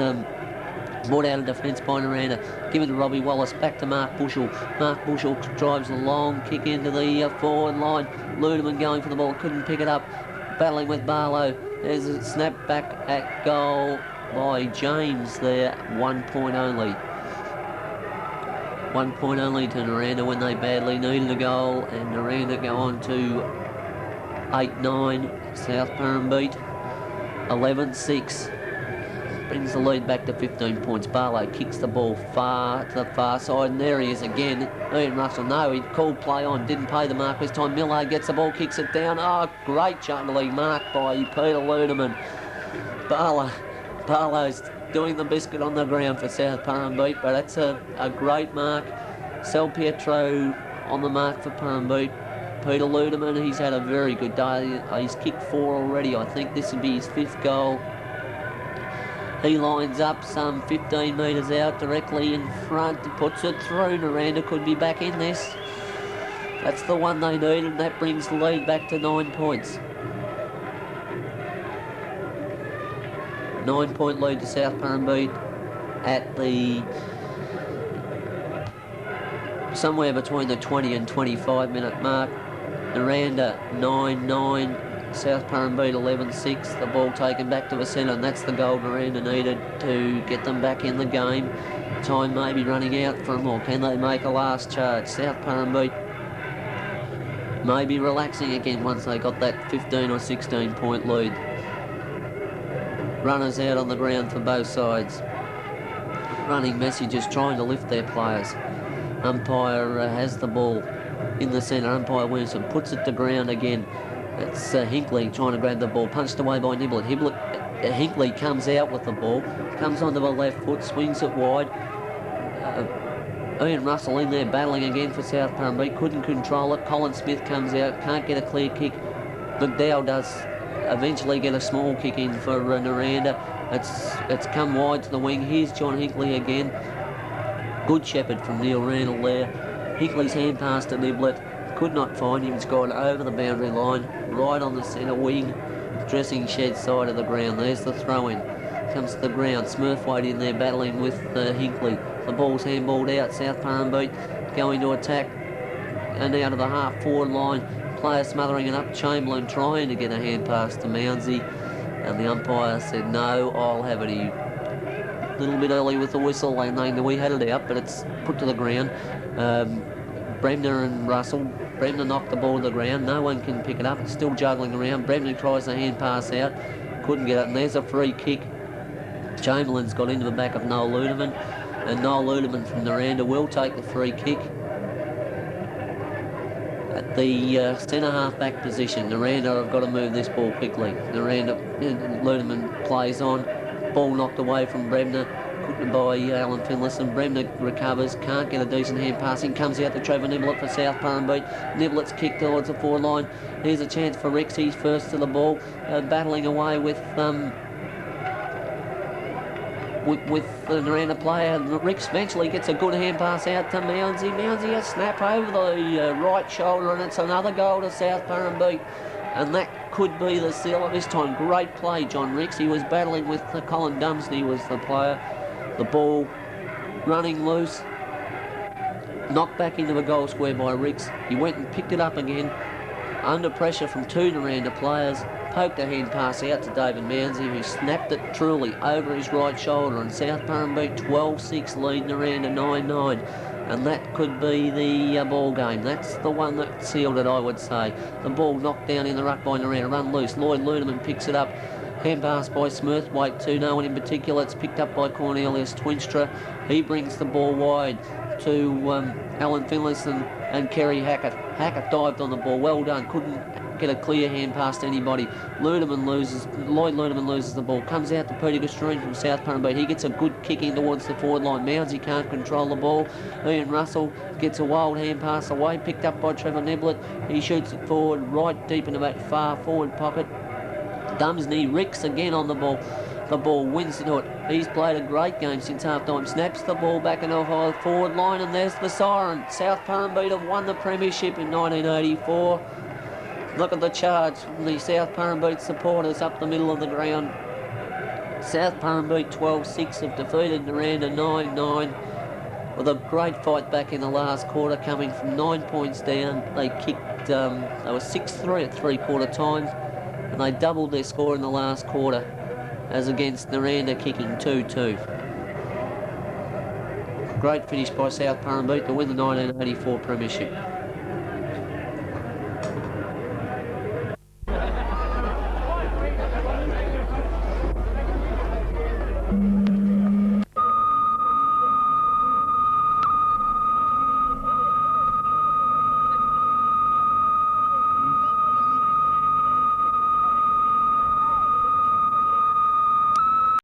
brought out of defence by Nirranda. Given to Robbie Wallace. Back to Mark Bushell. Mark Bushell drives a long kick into the forward line. Ludeman going for the ball. Couldn't pick it up. Battling with Barlow. There's a snap back at goal by James there. 1 point only. 1 point only to Nirranda when they badly needed a goal. And Nirranda go on to 8-9. South Purrumbete 11-6. Brings the lead back to 15 points. Barlow kicks the ball far to the far side, and there he is again. Ian Russell, no, he called play on, didn't pay the mark this time. Millard gets the ball, kicks it down. Oh, great juggling mark by Peter Ludeman. Barlow's doing the biscuit on the ground for South Purrumbete, but that's a great mark. Sal Pietro on the mark for Purrumbete. Peter Ludeman, he's had a very good day. He's kicked 4 already. I think this would be his 5th goal. He lines up some 15 metres out, directly in front, puts it through. Nirranda could be back in this. That's the one they need, and that brings the lead back to 9 points. 9 point lead to South Purrumbete at the somewhere between the 20 and 25 minute mark. Nirranda 9-9. South Purrumbete 11-6, the ball taken back to the centre, and that's the goal Nirranda needed to get them back in the game. Time may be running out for them, or can they make a last charge? South Purrumbete may be relaxing again once they got that 15 or 16 point lead. Runners out on the ground for both sides. Running messages trying to lift their players. Umpire has the ball in the centre. Umpire Wilson puts it to ground again. It's Hinkley trying to grab the ball, punched away by Niblett. Hinkley comes out with the ball, comes onto the left foot, swings it wide. Ian Russell in there battling again for South Purrumbete, couldn't control it. Colin Smith comes out, can't get a clear kick. McDowell does eventually get a small kick in for Nirranda. It's come wide to the wing. Here's John Hinkley again. Good shepherd from Neil Randall there. Hinkley's hand pass to Niblett. Could not find him. It's gone over the boundary line, right on the centre wing, dressing shed side of the ground. There's the throw-in. Comes to the ground. Smurthwaite in there battling with Hinkley. The ball's handballed out. South Purrumbete going to attack. And out of the half-forward line, player smothering it up. Chamberlain trying to get a hand pass to Mounsey. And the umpire said, "No, I'll have it." He a little bit early with the whistle, and we had it out, but it's put to the ground. Bremner and Russell. Bremner knocked the ball to the ground. No one can pick it up. It's still juggling around. Bremner tries the hand pass out. Couldn't get it. And there's a free kick. Chamberlain's got into the back of Noel Ludeman. And Noel Ludeman from Nirranda will take the free kick. At the centre half-back position, Nirranda have got to move this ball quickly. Ludeman plays on. Ball knocked away from Bremner. By Alan Finlayson. Bremner recovers, can't get a decent hand passing, comes out to Trevor Niblett for South Purrumbete. Niblett's kick towards the forward line. Here's a chance for Rix. He's first to the ball, battling away with with the Nirranda player. Ricks eventually gets a good hand pass out to Mounsey. Mounsey a snap over the right shoulder, and it's another goal to South Purrumbete. And that could be the seal at this time. Great play, John Ricks. He was battling with Colin Dumsney was the player. The ball running loose. Knocked back into the goal square by Ricks. He went and picked it up again. Under pressure from two Nirranda players. Poked a hand pass out to David Mounsey, who snapped it truly over his right shoulder. And South Purrumbete 12-6 lead Nirranda 9-9. And that could be the ball game. That's the one that sealed it, I would say. The ball knocked down in the ruck by Nirranda, run loose. Lloyd Ludeman picks it up. Hand pass by Smurthwaite to no one in particular. It's picked up by Cornelius Twinstra. He brings the ball wide to Alan Finlayson and Kerry Hackett. Hackett dived on the ball. Well done. Couldn't get a clear hand past anybody. Lloyd Ludeman loses the ball. Comes out to Peter Gastreen from South Purrumbete. He gets a good kick in towards the forward line. Mounsey can't control the ball. Ian Russell gets a wild hand pass away. Picked up by Trevor Neblett. He shoots it forward right deep into that far forward pocket. Dumsney, Ricks again on the ball. The ball wins to it. He's played a great game since half-time. Snaps the ball back in the high forward line, and there's the siren. South Purrumbete have won the premiership in 1984. Look at the charge from the South Purrumbete supporters up the middle of the ground. South Purrumbete 12-6 have defeated Nirranda 9-9 with a great fight back in the last quarter, coming from 9 points down. They kicked, they were 6-3 at three-quarter time, and they doubled their score in the last quarter, as against Nirranda kicking 2-2. Great finish by South Purrumbete to win the 1984 premiership.